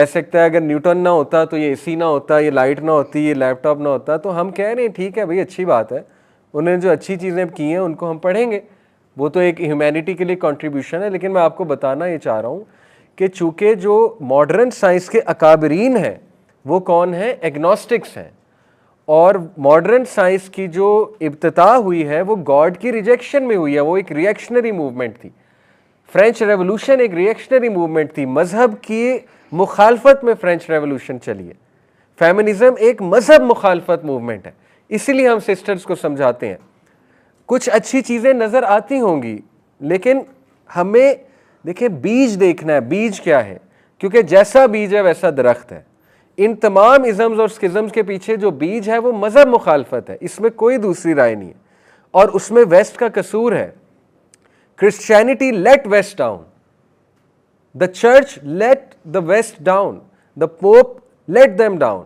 सकता है अगर न्यूटन ना होता तो ये एसी ना होता, ये लाइट ना होती, ये लैपटॉप ना होता। तो हम कह रहे हैं ठीक है भाई, अच्छी बात है, उन्होंने जो अच्छी चीज़ें की हैं उनको हम पढ़ेंगे, वो तो एक ह्यूमैनिटी के लिए कंट्रीब्यूशन है। लेकिन मैं आपको बताना ये चाह रहा हूँ कि चूँकि जो मॉडर्न साइंस के अकाबरीन हैं वो कौन है, एग्नोस्टिक्स हैं, और मॉडर्न साइंस की जो इब्तिदा हुई है वो गॉड की रिजेक्शन में हुई है, वो एक रिएक्शनरी मूवमेंट थी। फ्रेंच रेवोल्यूशन एक रिएक्शनरी मूवमेंट थी, मजहब की मुखालफत में फ्रेंच रेवोल्यूशन चली है। फेमिनिज्म एक मजहब मुखालफत मूवमेंट है, इसीलिए हम सिस्टर्स को समझाते हैं कुछ अच्छी चीज़ें नज़र आती होंगी, लेकिन हमें देखिए बीज देखना है, बीज क्या है, क्योंकि जैसा बीज है वैसा दरख्त है। इन तमाम इज़म्स और स्किज़म्स के पीछे जो बीज है वो मजहब मुखालफत है, इसमें कोई दूसरी राय नहीं है, और उसमें वेस्ट का कसूर है। Christianity let West down, the church let the West down, the pope let them down,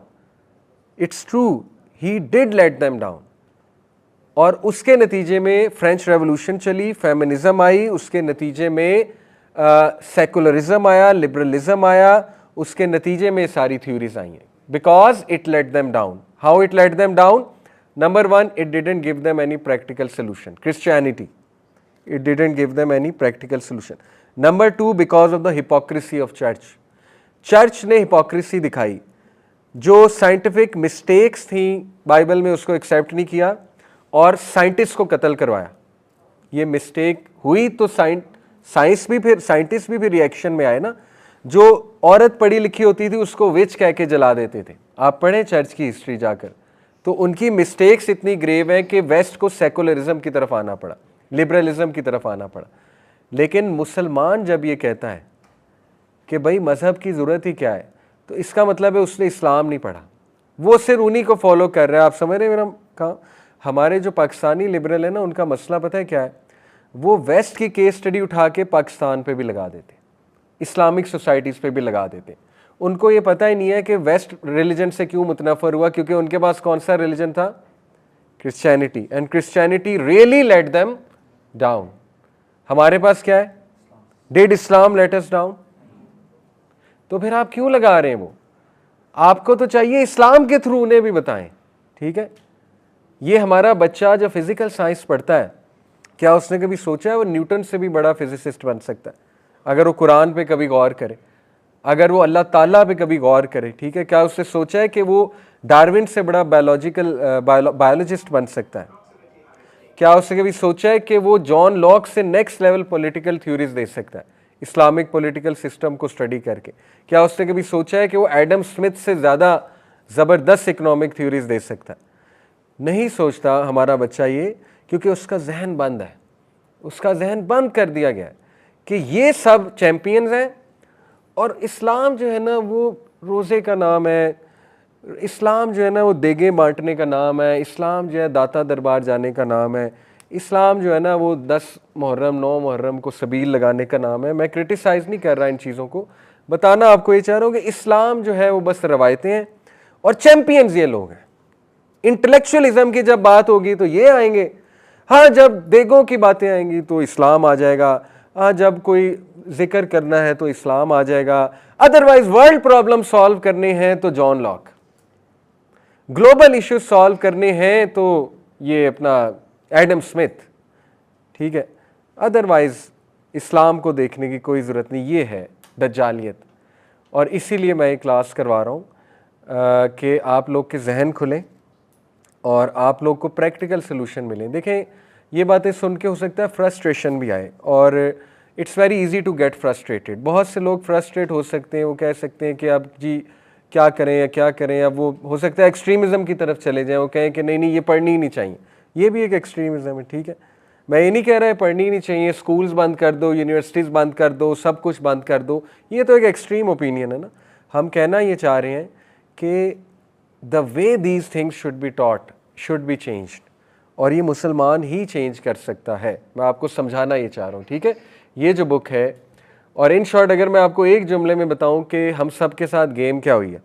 it's true, he did let them down. और उसके नतीजे में फ्रेंच रेवोल्यूशन चली, फेमिनिज्म आई, उसके नतीजे में सेकुलरिज्म आया, लिबरलिज्म आया, उसके नतीजे में सारी थ्योरीज आई हैं, because it let them down. How it let them down? Number 1, it didn't give them any practical solution. Christianity, it didn't give them any practical solution. Number 2, because of the hypocrisy of church. Church ने hypocrisy दिखाई, जो scientific mistakes थी Bible में उसको accept नहीं किया और scientist को कत्ल करवाया। ये मिस्टेक हुई तो साइंटिस्ट भी फिर रिएक्शन में आए ना। जो औरत पढ़ी लिखी होती थी उसको विच कह के जला देते थे, आप पढ़ें चर्च की हिस्ट्री जाकर, तो उनकी मिस्टेक्स इतनी ग्रेव है कि वेस्ट को सेकुलरिज्म की तरफ आना पड़ा, लिबरलिज्म की तरफ आना पड़ा। लेकिन मुसलमान जब ये कहता है कि भाई मज़हब की ज़रूरत ही क्या है, तो इसका मतलब है उसने इस्लाम नहीं पढ़ा, वो सिर्फ उन्हीं को फॉलो कर रहा है। आप समझ रहे हैं मेरा काम? हमारे जो पाकिस्तानी लिबरल है ना, उनका मसला पता है क्या है, वो वेस्ट की केस स्टडी उठा के पाकिस्तान पे भी लगा देते, इस्लामिक सोसाइटीज़ पे भी लगा देते। उनको ये पता ही नहीं है कि वेस्ट रिलीजन से क्यों मुतनफ़र हुआ, क्योंकि उनके पास कौन सा रिलीजन था? Christianity, and Christianity really late them down. हमारे पास क्या है? Did Islam let us down? तो फिर आप क्यों लगा रहे हैं वो? आपको तो चाहिए इस्लाम के थ्रू उन्हें भी बताएं, ठीक है। ये हमारा बच्चा जो फिजिकल साइंस पढ़ता है, क्या उसने कभी सोचा है वो न्यूटन से भी बड़ा फिजिसिस्ट बन सकता है अगर वो कुरान पे कभी गौर करे, अगर वो अल्लाह ताला पे कभी गौर करे, ठीक है। क्या उसने सोचा है कि वो डार्विन से बड़ा बायोलॉजिस्ट बन सकता है? क्या उसने कभी सोचा है कि वो जॉन लॉक से नेक्स्ट लेवल पॉलिटिकल थ्योरीज दे सकता है इस्लामिक पॉलिटिकल सिस्टम को स्टडी करके? क्या उसने कभी सोचा है कि वो एडम स्मिथ से ज़्यादा ज़बरदस्त इकोनॉमिक थ्योरीज दे सकता है? नहीं सोचता हमारा बच्चा ये, क्योंकि उसका जहन बंद है, उसका जहन बंद कर दिया गया है कि ये सब चैम्पियंस हैं और इस्लाम जो है ना वो रोज़े का नाम है, इस्लाम जो है ना वो देगे बांटने का नाम है, इस्लाम जो है दाता दरबार जाने का नाम है, इस्लाम जो है ना वो 10 मुहर्रम 9 मुहर्रम को सबील लगाने का नाम है। मैं क्रिटिसाइज़ नहीं कर रहा इन चीज़ों को, बताना आपको ये चाह रहा हूँ कि इस्लाम जो है वो बस रवायतें हैं और चैम्पियंस ये लोग हैं। इंटेलेक्चुअलिज्म की जब बात होगी तो ये आएंगे, हाँ जब देगों की बातें आएंगी तो इस्लाम आ जाएगा, हाँ जब कोई जिक्र करना है तो इस्लाम आ जाएगा, अदरवाइज वर्ल्ड प्रॉब्लम सॉल्व करने हैं तो John Locke, global issue solve करने हैं तो ये अपना एडम स्मिथ, ठीक है। अदरवाइज इस्लाम को देखने की कोई ज़रूरत नहीं। ये है दज्जालियत, और इसीलिए मैं ये क्लास करवा रहा हूँ कि आप लोग के जहन खुलें और आप लोग को प्रैक्टिकल सोल्यूशन मिलें। देखें, ये बातें सुन के हो सकता है फ्रस्ट्रेशन भी आए, और it's very easy to get frustrated. बहुत से लोग फ्रस्ट्रेट हो सकते हैं, वो कह सकते हैं कि अब जी क्या करें या क्या करें, या वो हो सकता है एक्सट्रीमिज़म की तरफ चले जाएं, वो कहें कि नहीं नहीं ये पढ़नी ही नहीं चाहिए। ये भी एक एक्सट्रीमिज़म है, ठीक है। मैं ये नहीं कह रहा है पढ़नी ही नहीं चाहिए, स्कूल्स बंद कर दो, यूनिवर्सिटीज़ बंद कर दो, सब कुछ बंद कर दो, ये तो एक एक्सट्रीम ओपिनियन है ना। हम कहना ये चाह रहे हैं कि the way these things should be taught should be changed, और ये मुसलमान ही चेंज कर सकता है। मैं आपको समझाना ये चाह रहा हूँ, ठीक है। ये जो बुक है, और इन शॉर्ट अगर मैं आपको एक जुमले में बताऊं कि हम सब के साथ गेम क्या हुई है,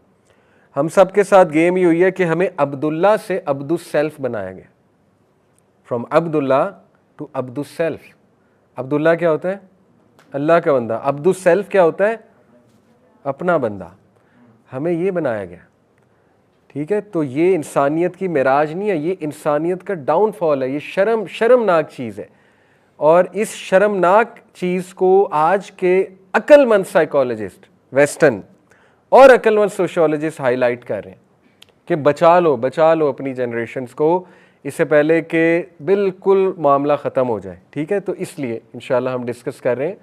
हम सब के साथ गेम ये हुई है कि हमें अब्दुल्ला से अब्दुस सेल्फ बनाया गया। From Abdullah to Abdus self. Abdullah क्या होता है? अल्लाह का बंदा। अब्दुस सेल्फ क्या होता है? अपना बंदा। हमें ये बनाया गया, ठीक है। तो ये इंसानियत की मिराज नहीं है, ये इंसानियत का डाउनफॉल है। ये शर्मनाक चीज़ है, और इस शर्मनाक चीज़ को आज के अक्लमंद साइकोलॉजिस्ट वेस्टर्न और अक्लमंद सोशियोलॉजिस्ट हाईलाइट कर रहे हैं कि बचा लो अपनी जनरेशन्स को, इससे पहले कि बिल्कुल मामला ख़त्म हो जाए, ठीक है। तो इसलिए इंशाल्लाह हम डिस्कस कर रहे हैं,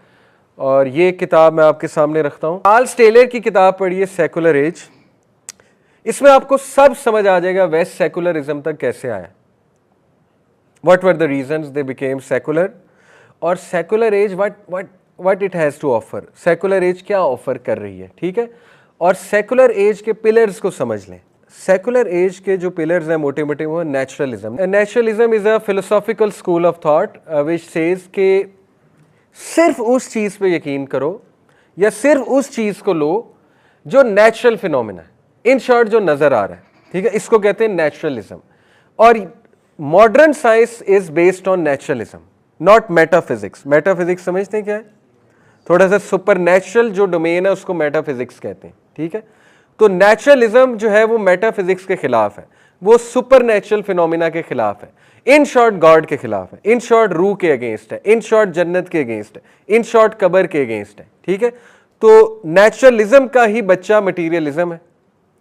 और ये किताब मैं आपके सामने रखता हूँ। चार्ल्स टेलर की किताब पढ़िए, सेकुलर एज। इसमें आपको सब समझ आ जाएगा वेस्ट सेकुलरिज्म तक कैसे आया, what were the reasons they became secular, और secular age what it has to offer। Secular age क्या ऑफर कर रही है, ठीक है। और सेकुलर एज के पिलर्स को समझ लें। सेकुलर एज के जो पिलर्स हैं मोटे मोटे वो naturalism. Naturalism is a philosophical school of thought which says के सिर्फ उस चीज़ पे यकीन करो, या सिर्फ उस चीज़ को लो जो नेचुरल फिनोमिना है, इन शॉर्ट जो नज़र आ रहा है, ठीक है। इसको कहते हैं नेचुरलिज्म। और modern science is based on naturalism, not metaphysics. Metaphysics समझते हैं क्या है? थोड़ा सा सुपर नेचुरल जो डोमेन है उसको मेटाफिजिक्स कहते हैं, ठीक है। तो नेचुरलिज्म जो है वो मेटाफिजिक्स के खिलाफ है, वो सुपर नेचुरल फिनोमिना के खिलाफ है, इन शॉर्ट गॉड के खिलाफ है, इन शॉर्ट रूह के अगेंस्ट है, इन शॉर्ट जन्नत के अगेंस्ट है, इन शॉर्ट कब्र के अगेंस्ट है, ठीक है। तो नेचुरलिज्म का ही बच्चा मटीरियलिज्म है।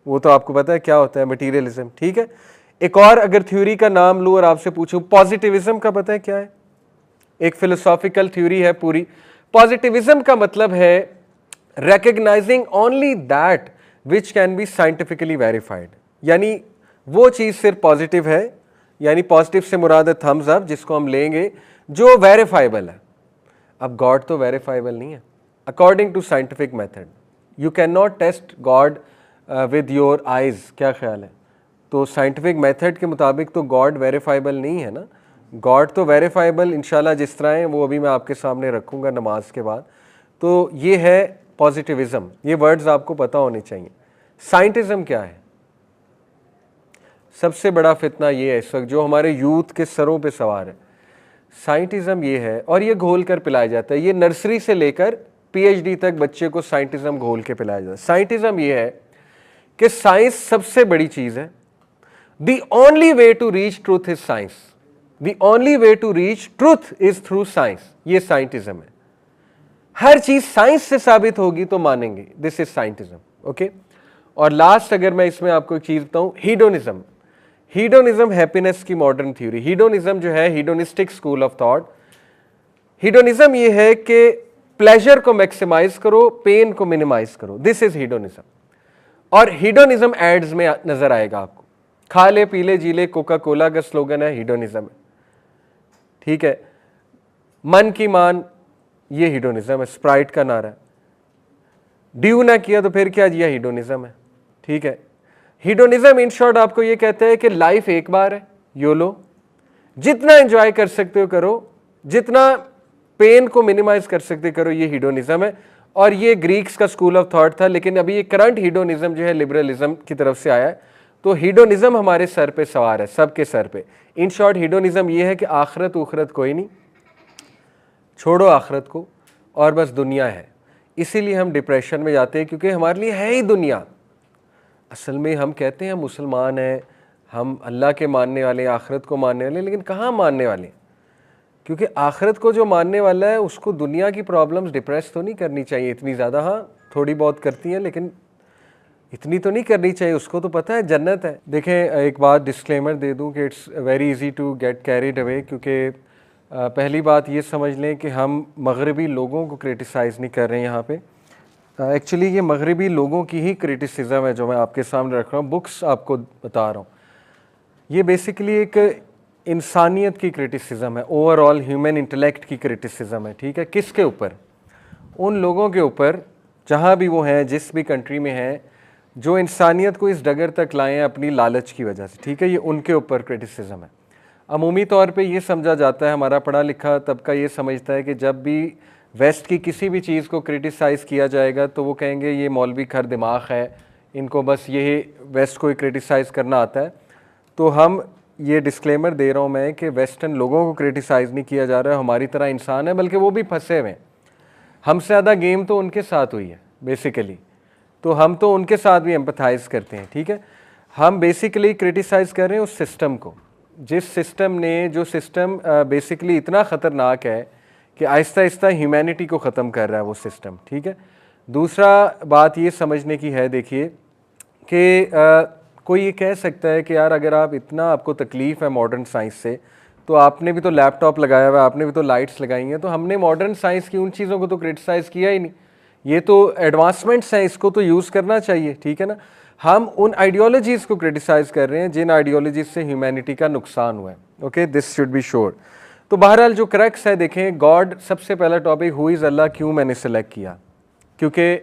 वो तो आपको पता है क्या होता है मटीरियलिज्म, ठीक है। एक और अगर थ्योरी का नाम लूं और आपसे पूछूं, पॉजिटिविज्म का पता है क्या है? एक फिलोसॉफिकल थ्योरी है पूरी। पॉजिटिविज्म का मतलब है recognising only that which can be scientifically verified, यानी वो चीज़ सिर्फ पॉजिटिव है, यानी पॉजिटिव से मुराद है थम्स अप, जिसको हम लेंगे, जो वेरीफाइबल है। अब गॉड तो वेरीफाइबल नहीं है according to scientific method. You can not test God with your eyes, क्या ख्याल है? तो साइंटिफिक मेथड के मुताबिक तो गॉड वेरीफाइबल नहीं है ना। गॉड तो वेरीफाइबल इंशाल्लाह जिस तरह है वो अभी मैं आपके सामने रखूँगा नमाज के बाद। तो ये है पॉजिटिविज्म, ये वर्ड्स आपको पता होने चाहिए। साइंटिज्म क्या है? सबसे बड़ा फितना ये है इस वक्त जो हमारे यूथ के सरों पे सवार है। साइंटिज्म ये है, और ये घोल कर पिलाया जाता है। ये नर्सरी से लेकर पीएचडी तक बच्चे को साइंटिज्म घोल के पिलाया जाता है। साइंटिज्म ये है कि साइंस सबसे बड़ी चीज़ है। The only way to reach truth is science, the only way to reach truth is through science. ये साइंटिज्म है। हर चीज साइंस से साबित होगी तो मानेंगे, दिस इज साइंटिज्म, ओके। और लास्ट अगर मैं इसमें आपको एक चीज बताऊं, हीडोनिज्म। हीडोनिज्म हैप्पीनेस की मॉडर्न थ्योरी। हीडोनिज्म जो है hedonistic school of thought. Hedonism ये है कि प्लेजर को मैक्सिमाइज करो, पेन को मिनिमाइज करो, दिस इज हीडोनिज्म। और हीडोनिज्म एड्स में नजर आएगा आपको, खा ले पी ले जी ले, कोका कोला का स्लोगन है, हीडोनिज्म है, ठीक है। मन की मान, ये हीडोनिज्म है, स्प्राइट का नारा है। ड्यू ना किया तो फिर क्या, जिया, हीडोनिज्म है, ठीक है। हीडोनिज्म इन शॉर्ट आपको ये कहता है कि लाइफ एक बार है, योलो, जितना एंजॉय कर सकते हो करो, जितना पेन को मिनिमाइज कर सकते करो, ये हीडोनिज्म है। और ये ग्रीक्स का स्कूल ऑफ थॉट था, लेकिन अभी ये करंट हीडोनिज्म जो है लिबरलिज्म की तरफ से आया है। तो हीडोनिज्म हमारे सर पे सवार है, सबके सर पे। इन शॉर्ट हीडोनिज्म ये है कि आखरत उखरत कोई नहीं, छोड़ो आखरत को, और बस दुनिया है। इसीलिए हम डिप्रेशन में जाते हैं, क्योंकि हमारे लिए है ही दुनिया। असल में हम कहते हैं हम मुसलमान हैं, हम अल्लाह के मानने वाले, आखरत को मानने वाले, लेकिन कहाँ मानने वाले? क्योंकि आखरत को जो मानने वाला है उसको दुनिया की प्रॉब्लम्स डिप्रेस तो नहीं करनी चाहिए इतनी ज़्यादा। हाँ, थोड़ी बहुत करती हैं, लेकिन इतनी तो नहीं करनी चाहिए। उसको तो पता है जन्नत है। देखें, एक बात डिस्क्लेमर दे दूं कि it's very easy to get carried away, क्योंकि पहली बात ये समझ लें कि हम मगरबी लोगों को क्रिटिसाइज़ नहीं कर रहे हैं यहाँ पे। एक्चुअली ये मगरबी लोगों की ही क्रिटिसिज्म है जो मैं आपके सामने रख रहा हूँ, बुक्स आपको बता रहा हूँ। ये बेसिकली एक इंसानियत की क्रिटिसिज्म है, ओवरऑल ह्यूमन इंटेलेक्ट की क्रिटिसिज्म है। ठीक है, किसके ऊपर? उन लोगों के ऊपर जहाँ भी वो हैं, जिस भी कंट्री में हैं, जो इंसानियत को इस डगर तक लाए हैं अपनी लालच की वजह से। ठीक है, ये उनके ऊपर क्रिटिसिज्म है। अमूमी तौर पे ये समझा जाता है, हमारा पढ़ा लिखा तबका ये समझता है कि जब भी वेस्ट की किसी भी चीज़ को क्रिटिसाइज़ किया जाएगा तो वो कहेंगे ये मौलवी खर दिमाग है, इनको बस यही वेस्ट को ही क्रिटिसाइज़ करना आता है। तो हम ये डिस्क्लेमर दे रहा हूँ मैं कि वेस्टर्न लोगों को क्रिटिसाइज़ नहीं किया जा रहा है, हमारी तरह इंसान है, बल्कि वो भी फंसे हुए हैं। हमसे ज़्यादा गेम तो उनके साथ हुई है बेसिकली, तो हम तो उनके साथ भी एम्पथाइज़ करते हैं। ठीक है, हम बेसिकली क्रिटिसाइज़ कर रहे हैं उस सिस्टम को, जिस सिस्टम ने, जो सिस्टम बेसिकली इतना ख़तरनाक है कि आहिस्ता आहिस्ता ह्यूमैनिटी को ख़त्म कर रहा है वो सिस्टम। ठीक है, दूसरा बात ये समझने की है, देखिए कि कोई ये कह सकता है कि यार अगर आप इतना, आपको तकलीफ़ है मॉडर्न साइंस से, तो आपने भी तो लैपटॉप लगाया हुआ है, आपने भी तो लाइट्स लगाई हैं, तो हमने मॉडर्न साइंस की उन चीज़ों को तो क्रिटिसाइज़ किया ही नहीं। ये तो एडवांसमेंट्स हैं, इसको तो यूज़ करना चाहिए। ठीक है ना, हम उन आइडियोलॉजीज़ को क्रिटिसाइज़ कर रहे हैं जिन आइडियोलॉजीज़ से ह्यूमैनिटी का नुकसान हुआ है। Okay, this should be sure. तो बहरहाल जो क्रक्स है, देखें, गॉड सबसे पहला टॉपिक, हु इज़ अल्लाह, क्यों मैंने सेलेक्ट किया? क्योंकि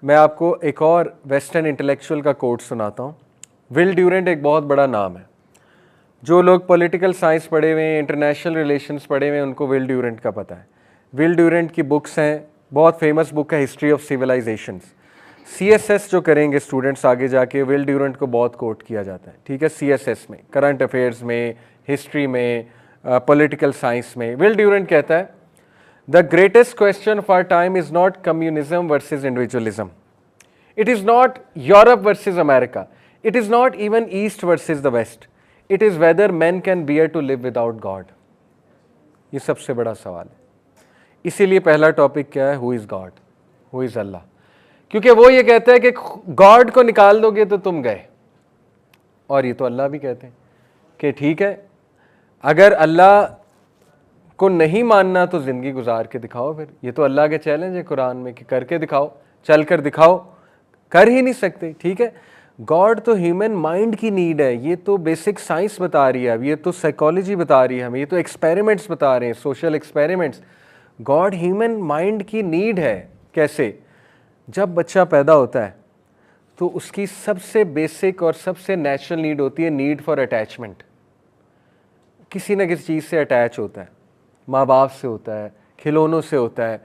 मैं आपको एक और वेस्टर्न इंटेलेक्चुअल का कोट सुनाता हूँ। विल ड्यूरेंट एक बहुत बड़ा नाम है। जो लोग पॉलिटिकल साइंस पढ़े हुए हैं, इंटरनेशनल रिलेशंस पढ़े हुए हैं, उनको विल ड्यूरेंट का पता है। विल ड्यूरेंट की बुक्स हैं, बहुत फेमस बुक है हिस्ट्री ऑफ सिविलाइजेशंस। CSS जो करेंगे स्टूडेंट्स आगे जाके, विल ड्यूरेंट को बहुत कोट किया जाता है। ठीक है, CSS में, करंट अफेयर्स में, हिस्ट्री में, पॉलिटिकल साइंस में, विल ड्यूरेंट कहता है the greatest question of our time is not communism versus individualism, it is not Europe versus America, it is not even East versus the West, it is whether man can bear to live without God. ये सबसे बड़ा सवाल है। इसीलिए पहला topic क्या है? Who is God, who is Allah. क्योंकि वो ये कहता है कि गॉड को निकाल दोगे तो तुम गए, और ये तो अल्लाह भी कहते हैं कि ठीक है, अगर अल्लाह को नहीं मानना तो ज़िंदगी गुजार के दिखाओ। फिर ये तो अल्लाह के चैलेंज है कुरान में कि करके दिखाओ, चल कर दिखाओ, कर ही नहीं सकते। ठीक है, गॉड तो ह्यूमन माइंड की नीड है, ये तो बेसिक साइंस बता रही है, अब ये तो साइकोलॉजी बता रही है हमें, ये तो एक्सपेरिमेंट्स बता रहे हैं, social experiments. God human mind की नीड है। कैसे? जब बच्चा पैदा होता है तो उसकी सबसे बेसिक और सबसे नेचुरल नीड होती है नीड फॉर अटैचमेंट। किसी न किसी चीज़ से अटैच होता है, माँ बाप से होता है, खिलौनों से होता है।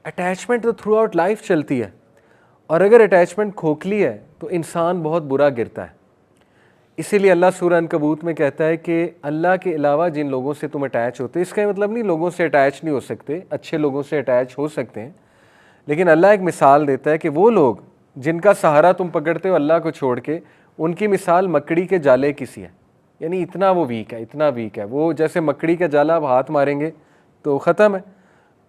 अटैचमेंट तो थ्रू आउट लाइफ चलती है, और अगर अटैचमेंट खोखली है तो इंसान बहुत बुरा गिरता है। इसीलिए अल्लाह सूरह अनकबूत में कहता है कि अल्लाह के अलावा जिन लोगों से तुम अटैच होते, इसका मतलब नहीं लोगों से अटैच नहीं हो सकते, अच्छे लोगों से अटैच हो सकते हैं, लेकिन अल्लाह एक मिसाल देता है कि वो लोग जिनका सहारा तुम पकड़ते हो अल्लाह को छोड़ के, उनकी मिसाल मकड़ी के जाले की सी है। यानी इतना वो वीक है, इतना वीक है वो, जैसे मकड़ी का जाला आप हाथ मारेंगे तो ख़त्म है।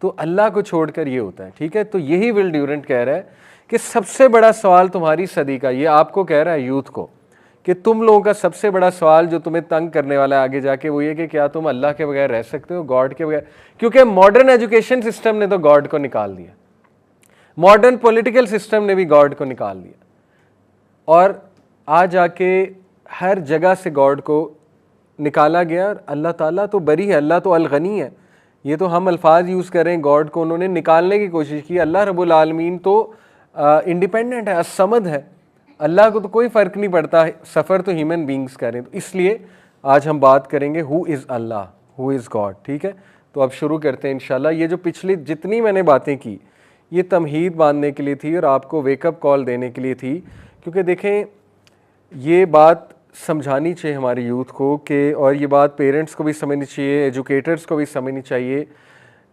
तो अल्लाह को छोड़कर ये होता है। ठीक है, तो यही विल ड्यूरेंट कह रहा है कि सबसे बड़ा सवाल तुम्हारी सदी का, ये आपको कह रहा है यूथ को, कि तुम लोगों का सबसे बड़ा सवाल जो तुम्हें तंग करने वाला है आगे जाके, वो ये कि क्या तुम अल्लाह के बगैर रह सकते हो, गॉड के बगैर? क्योंकि मॉडर्न एजुकेशन सिस्टम ने तो गॉड को निकाल दिया, मॉडर्न पॉलिटिकल सिस्टम ने भी गॉड को निकाल दिया, और आज जाके हर जगह से गॉड को निकाला गया। और अल्लाह ताला तो बरी है, अल्लाह तो अल-गनी है। ये तो हम अल्फाज यूज़ कर रहे हैं, गॉड को उन्होंने निकालने की कोशिश की। अल्लाह रब्बुल आलमीन तो इंडिपेंडेंट है, असमद है, अल्लाह को तो कोई फ़र्क नहीं पड़ता, सफ़र तो ह्यूमन बींग्स करें। तो इसलिए आज हम बात करेंगे who is Allah, who is God. ठीक है, तो अब शुरू करते हैं इंशाल्लाह। ये जो पिछली जितनी मैंने बातें की, ये तमहीद बांधने के लिए थी और आपको वेकअप कॉल देने के लिए थी, क्योंकि देखें ये बात समझानी चाहिए हमारे यूथ को कि, और ये बात पेरेंट्स को भी समझनी चाहिए, एजुकेटर्स को भी समझनी चाहिए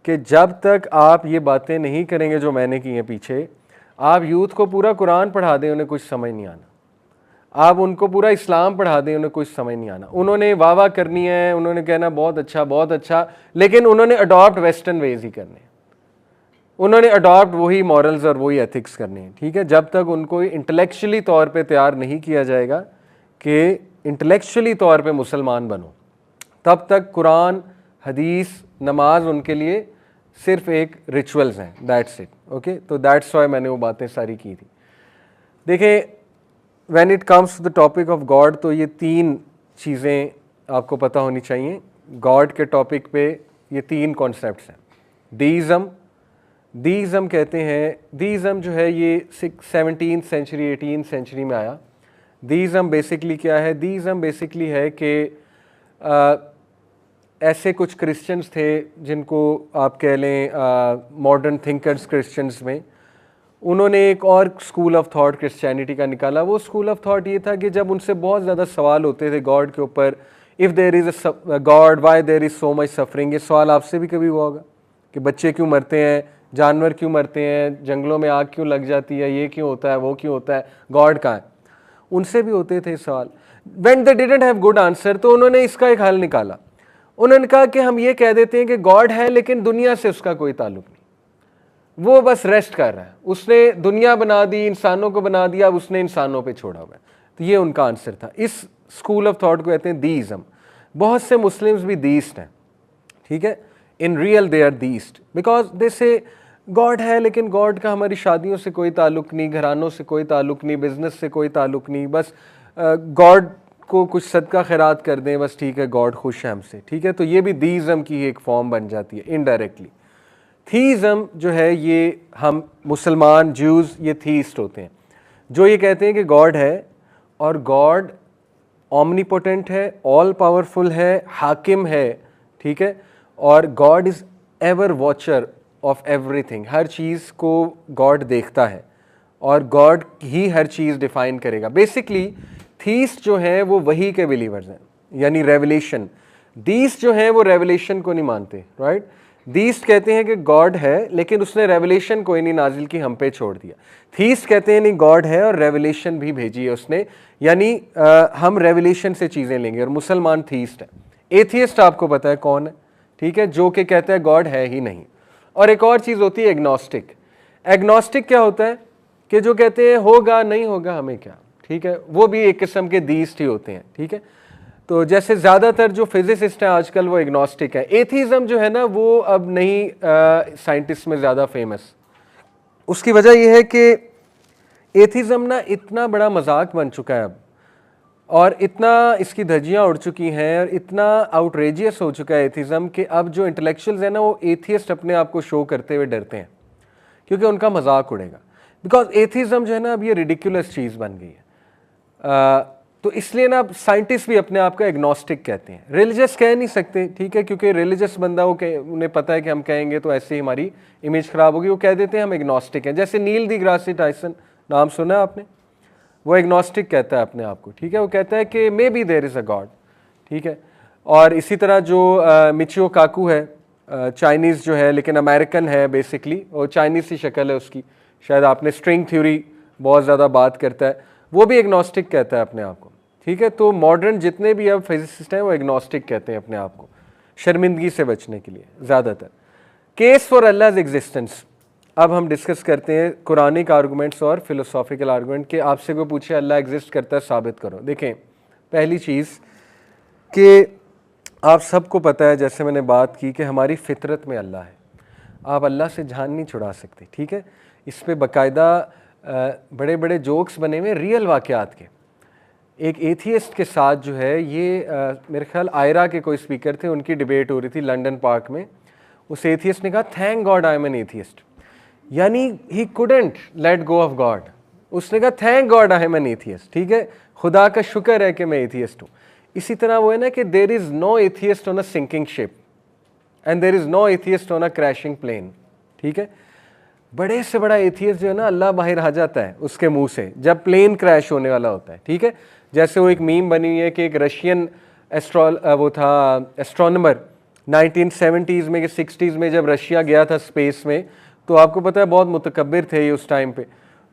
कि जब तक आप ये बातें नहीं करेंगे जो मैंने की हैं पीछे, आप यूथ को पूरा कुरान पढ़ा दें, उन्हें कुछ समझ नहीं आना। आप उनको पूरा इस्लाम पढ़ा दें, उन्हें कुछ समझ नहीं आना। उन्होंने वाह वाह करनी है, उन्होंने कहना बहुत अच्छा, लेकिन उन्होंने अडॉप्ट वेस्टर्न वेज ही करने हैं, उन्होंने अडॉप्ट वही मॉरल्स और वही एथिक्स करने हैं। ठीक है, जब तक उनको इंटेलेक्चुअली तौर पे तैयार नहीं किया जाएगा कि इंटेलेक्चुअली तौर पे मुसलमान बनो, तब तक कुरान हदीस, नमाज उनके लिए सिर्फ एक रिचुअल्स हैं, दैट्स इट। ओके, तो दैट्स वाई मैंने वो बातें सारी की थी। देखिए, when it comes to the topic of God, तो ये 3 चीज़ें आपको पता होनी चाहिए। गॉड के टॉपिक पे ये 3 कॉन्सेप्ट्स हैं। डीइज्म कहते हैं, डीइज्म जो है ये 17th सेंचुरी 18th सेंचुरी में आया। डीइज्म बेसिकली क्या है? डीइज्म बेसिकली है कि ऐसे कुछ क्रिश्चियंस थे जिनको आप कह लें मॉडर्न थिंकर्स क्रिश्चियंस में, उन्होंने एक और स्कूल ऑफ थॉट क्रिश्चियनिटी का निकाला। वो स्कूल ऑफ थॉट ये था कि जब उनसे बहुत ज़्यादा सवाल होते थे गॉड के ऊपर, if there is a God why there is so much suffering. ये सवाल आपसे भी कभी हुआ होगा कि बच्चे क्यों मरते हैं, जानवर क्यों मरते हैं, जंगलों में आग क्यों लग जाती है, ये क्यों होता है, वो क्यों होता है, गॉड कहाँ है? उनसे भी होते थे सवाल। When they didn't have good answer, तो उन्होंने इसका एक हल निकाला। उन्होंने कहा कि हम ये कह देते हैं कि गॉड है लेकिन दुनिया से उसका कोई ताल्लुक नहीं, वो बस रेस्ट कर रहा है, उसने दुनिया बना दी, इंसानों को बना दिया, अब उसने इंसानों पे छोड़ा हुआ है। तो ये उनका आंसर था। इस स्कूल ऑफ थॉट को कहते हैं डीइज्म। बहुत से मुस्लिम्स भी डीइस्ट हैं, ठीक है। In real they are deist because they say God है लेकिन गॉड का हमारी शादियों से कोई ताल्लुक नहीं, घरानों से कोई ताल्लुक नहीं, बिजनेस से कोई ताल्लुक नहीं, बस गॉड को कुछ सदका खैरात कर दें, बस ठीक है, गॉड खुश है हमसे, ठीक है। तो ये भी डीइज्म की एक फॉर्म बन जाती है इनडायरेक्टली। थीइज्म जो है, ये हम मुसलमान ज्यूज़ ये थीइस्ट होते हैं, जो ये कहते हैं कि गॉड है और गॉड ओमनीपोटेंट है, ऑल पावरफुल है, हाकिम है, ठीक है, और God is ever watcher of everything. हर चीज़ को गॉड देखता है और गॉड ही हर चीज़ डिफाइन करेगा। बेसिकली थीस्ट जो है वो वही के बिलीवर्स हैं, यानी रेवलेशन। डीस्ट जो है वो रेवलेशन को नहीं मानते, राइट। डीस्ट कहते हैं कि गॉड है लेकिन उसने रेवलेशन कोई नहीं नाजिल की, हम पे छोड़ दिया। थीस्ट कहते हैं नहीं, गॉड है और रेवलेशन भी भेजी है उसने, यानी हम रेवलेशन से चीज़ें लेंगे। और मुसलमान थीस्ट है। एथियस्ट आपको पता है कौन है, ठीक है, जो कि कहता है गॉड है ही नहीं। और एक और चीज़ होती है एग्नोस्टिक। एग्नोस्टिक क्या होता है कि जो कहते हैं होगा नहीं होगा हमें क्या, ठीक है, वो भी एक किस्म के डीस्ट ही होते हैं, ठीक है। तो जैसे ज़्यादातर जो फिजिसिस्ट हैं आजकल वो एग्नोस्टिक है। एथिज्म जो है ना वो अब नहीं साइंटिस्ट में ज़्यादा फेमस। उसकी वजह यह है कि एथिज्म ना इतना बड़ा मजाक बन चुका है अब, और इतना इसकी धज्जियाँ उड़ चुकी हैं और इतना आउटरेजियस हो चुका है एथिज्म कि अब जो इंटेलेक्चुअल्स हैं ना वो एथियस्ट अपने आप को शो करते हुए डरते हैं क्योंकि उनका मजाक उड़ेगा। बिकॉज एथिज्म जो है ना अब ये रिडिकुलस चीज़ बन गई है। तो इसलिए ना साइंटिस्ट भी अपने आप को एग्नोस्टिक कहते हैं, रिलीजियस कह नहीं सकते, ठीक है, क्योंकि रिलीजियस बंदा वो उन्हें पता है कि हम कहेंगे तो ऐसे ही हमारी इमेज खराब होगी, वो कह देते हैं हम एग्नोस्टिक हैं। जैसे नील डिग्रासी टाइसन, नाम सुना है आपने, वो एग्नोस्टिक कहता है अपने आप को, ठीक है, वो कहता है कि maybe there is a God, ठीक है। और इसी तरह जो मिचियो काकू है, चाइनीज़ जो है लेकिन अमेरिकन है बेसिकली, और चाइनीज़ सी शक्ल है उसकी, शायद आपने स्ट्रिंग थ्योरी बहुत ज़्यादा बात करता है, वो भी एग्नोस्टिक कहता है अपने आप को, ठीक है। तो मॉडर्न जितने भी अब फिजिसिस्ट हैं वो एग्नोस्टिक कहते हैं अपने आप को, शर्मिंदगी से बचने के लिए ज़्यादातर। Case for Allah's existence. अब हम डिस्कस करते हैं कुरानिक आर्गूमेंट्स और फिलोसॉफिकल आर्गूमेंट के। आपसे कोई पूछे अल्लाह एग्जिस्ट करता है, साबित करो। देखें, पहली चीज़ कि आप सबको पता है, जैसे मैंने बात की, कि हमारी फितरत में अल्लाह है, आप अल्लाह से जान नहीं छुड़ा सकते, ठीक है। इस पर बाकायदा बड़े बड़े जोक्स बने हुए रियल वाक़यात के। एक एथियस्ट के साथ जो है ये मेरे ख्याल आयरा के कोई स्पीकर थे, उनकी डिबेट हो रही थी लंदन पार्क में। उस एथियस्ट ने कहा thank God I am an atheist, यानी he couldn't let go of God. उसने कहा thank God I am an atheist, ठीक है, खुदा का शुक्र है कि मैं एथियस्ट हूँ। इसी तरह वो है ना कि there is no atheist on a sinking ship and there is no atheist on a crashing plane, ठीक है। बड़े से बड़ा एथियस्ट जो है ना, अल्लाह बाहर आ जाता है उसके मुंह से जब प्लेन क्रैश होने वाला होता है, ठीक है। जैसे वो एक मीम बनी हुई है कि एक रशियन वो था एस्ट्रोनमर 1970s में कि 60s में जब रशिया गया था स्पेस में, तो आपको पता है बहुत मुतकब्बिर थे ये उस टाइम पे।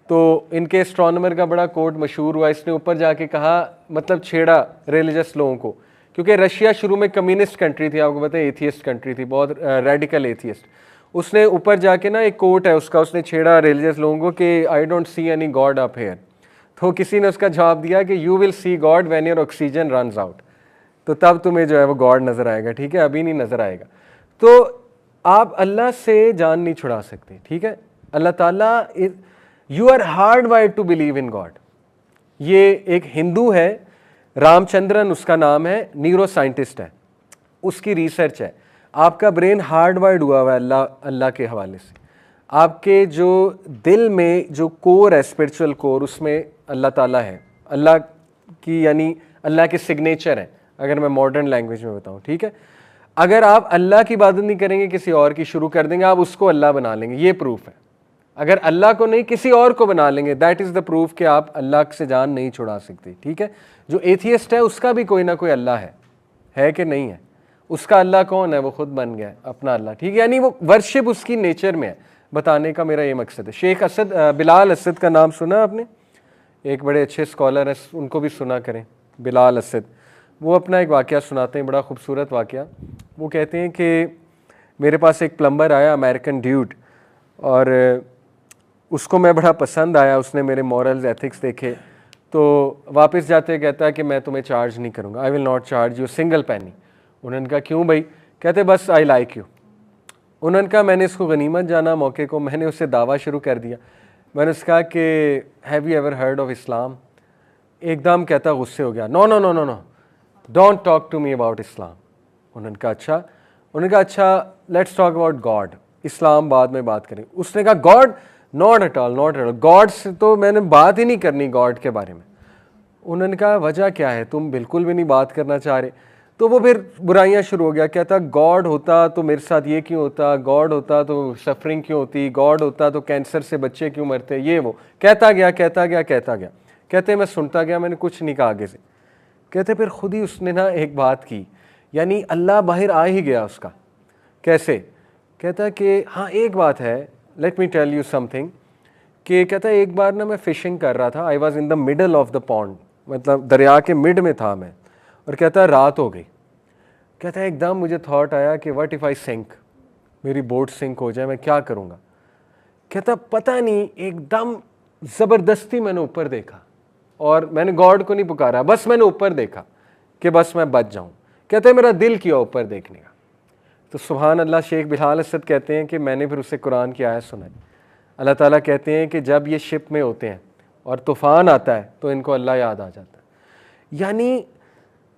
तो इनके एस्ट्रोनमर का बड़ा कोट मशहूर हुआ, इसने ऊपर जाके कहा, मतलब छेड़ा रिलीजियस लोगों को, क्योंकि रशिया शुरू में कम्युनिस्ट कंट्री थी, आपको पता है एथियस्ट कंट्री थी, बहुत रेडिकल एथियस्ट। उसने ऊपर जाके ना, एक कोट है उसका, उसने छेड़ा रिलीजियस लोगों को कि I don't see any God up here. तो किसी ने उसका जवाब दिया कि you will see God when your oxygen runs out. तो तब तुम्हें जो है वो गॉड नज़र आएगा, ठीक है, अभी नहीं नज़र आएगा। तो आप अल्लाह से जान नहीं छुड़ा सकते, ठीक है। अल्लाह ताला you are hardwired to believe in God. ये एक हिंदू है, रामचंद्रन उसका नाम है, न्यूरो साइंटिस्ट है, उसकी रिसर्च है। आपका ब्रेन हार्ड वाइर्ड हुआ हुआ है अल्लाह के हवाले से। आपके जो दिल में जो कोर है, स्पिरिचुअल कोर, उसमें अल्लाह ताला है, अल्लाह की यानी अल्लाह के सिग्नेचर हैं, अगर मैं मॉडर्न लैंग्वेज में बताऊं, ठीक है। अगर आप अल्लाह की इबादत नहीं करेंगे, किसी और की शुरू कर देंगे, आप उसको अल्लाह बना लेंगे, ये प्रूफ है। अगर अल्लाह को नहीं किसी और को बना लेंगे, दैट इज़ द प्रूफ कि आप अल्लाह से जान नहीं छुड़ा सकते, ठीक है। जो एथियस्ट है उसका भी कोई ना कोई अल्लाह है कि नहीं है? उसका अल्लाह कौन है? वो खुद बन गया अपना अल्लाह, ठीक है। यानी वो वर्शिप उसकी नेचर में है। बताने का मेरा ये मकसद है। शेख असद, बिलाल असद का नाम सुना आपने? एक बड़े अच्छे स्कॉलर हैं, उनको भी सुना करें, बिलाल असद। वो अपना एक वाक़या सुनाते हैं, बड़ा खूबसूरत वाक़या। वो कहते हैं कि मेरे पास एक प्लम्बर आया, अमेरिकन ड्यूड, और उसको मैं बड़ा पसंद आया, उसने मेरे मॉरल्स एथिक्स देखे, तो वापस जाते कहता है कि मैं तुम्हें चार्ज नहीं करूँगा, I will not charge you single पैनी। उन्होंने कहा क्यों भाई? कहते बस आई लाइक यू। उन्होंने कहा मैंने इसको गनीमत जाना मौके को, मैंने उससे दावा शुरू कर दिया। मैंने उससे कहा कि have you ever heard of Islam? एकदम कहता गुस्से हो गया, no no no no no, don't talk to me about Islam. उन्होंने कहा अच्छा। उन्होंने कहा अच्छा let's talk about God, Islam बाद में बात करें। उसने कहा God not at all, not at all, God से तो मैंने बात ही नहीं करनी गॉड के बारे में। उन्होंने कहा वजह क्या है, तुम बिल्कुल भी नहीं बात करना चाह रहे? तो वो फिर बुराइयां शुरू हो गया, कहता गॉड होता तो मेरे साथ ये क्यों होता, गॉड होता तो सफरिंग क्यों होती, गॉड होता तो कैंसर से बच्चे क्यों मरते, ये वो कहता गया कहता गया कहता गया। कहते मैं सुनता गया, मैंने कुछ नहीं कहा आगे से। कहते फिर खुद ही उसने ना एक बात की, यानी अल्लाह बाहर आ ही गया उसका। कैसे? कहता कि हाँ एक बात है, let me tell you something, कि कहता एक बार ना मैं फ़िशिंग कर रहा था, I was in the middle of the pond, मतलब दरिया के मिड में था मैं, और कहता रात हो गई। कहता एकदम मुझे थॉट आया कि व्हाट इफ़ आई सिंक, मेरी बोट सिंक हो जाए, मैं क्या करूँगा। कहता पता नहीं, एकदम ज़बरदस्ती मैंने ऊपर देखा, और मैंने गॉड को नहीं पुकारा, बस मैंने ऊपर देखा कि बस मैं बच जाऊँ। कहते मेरा दिल किया ऊपर देखने का। तो सुभान अल्लाह, शेख बिलाल असद कहते हैं कि मैंने फिर उसे कुरान की आयत सुनाई। अल्लाह ताला कहते हैं कि जब ये शिप में होते हैं और तूफ़ान आता है तो इनको अल्लाह याद आ जाता है। यानी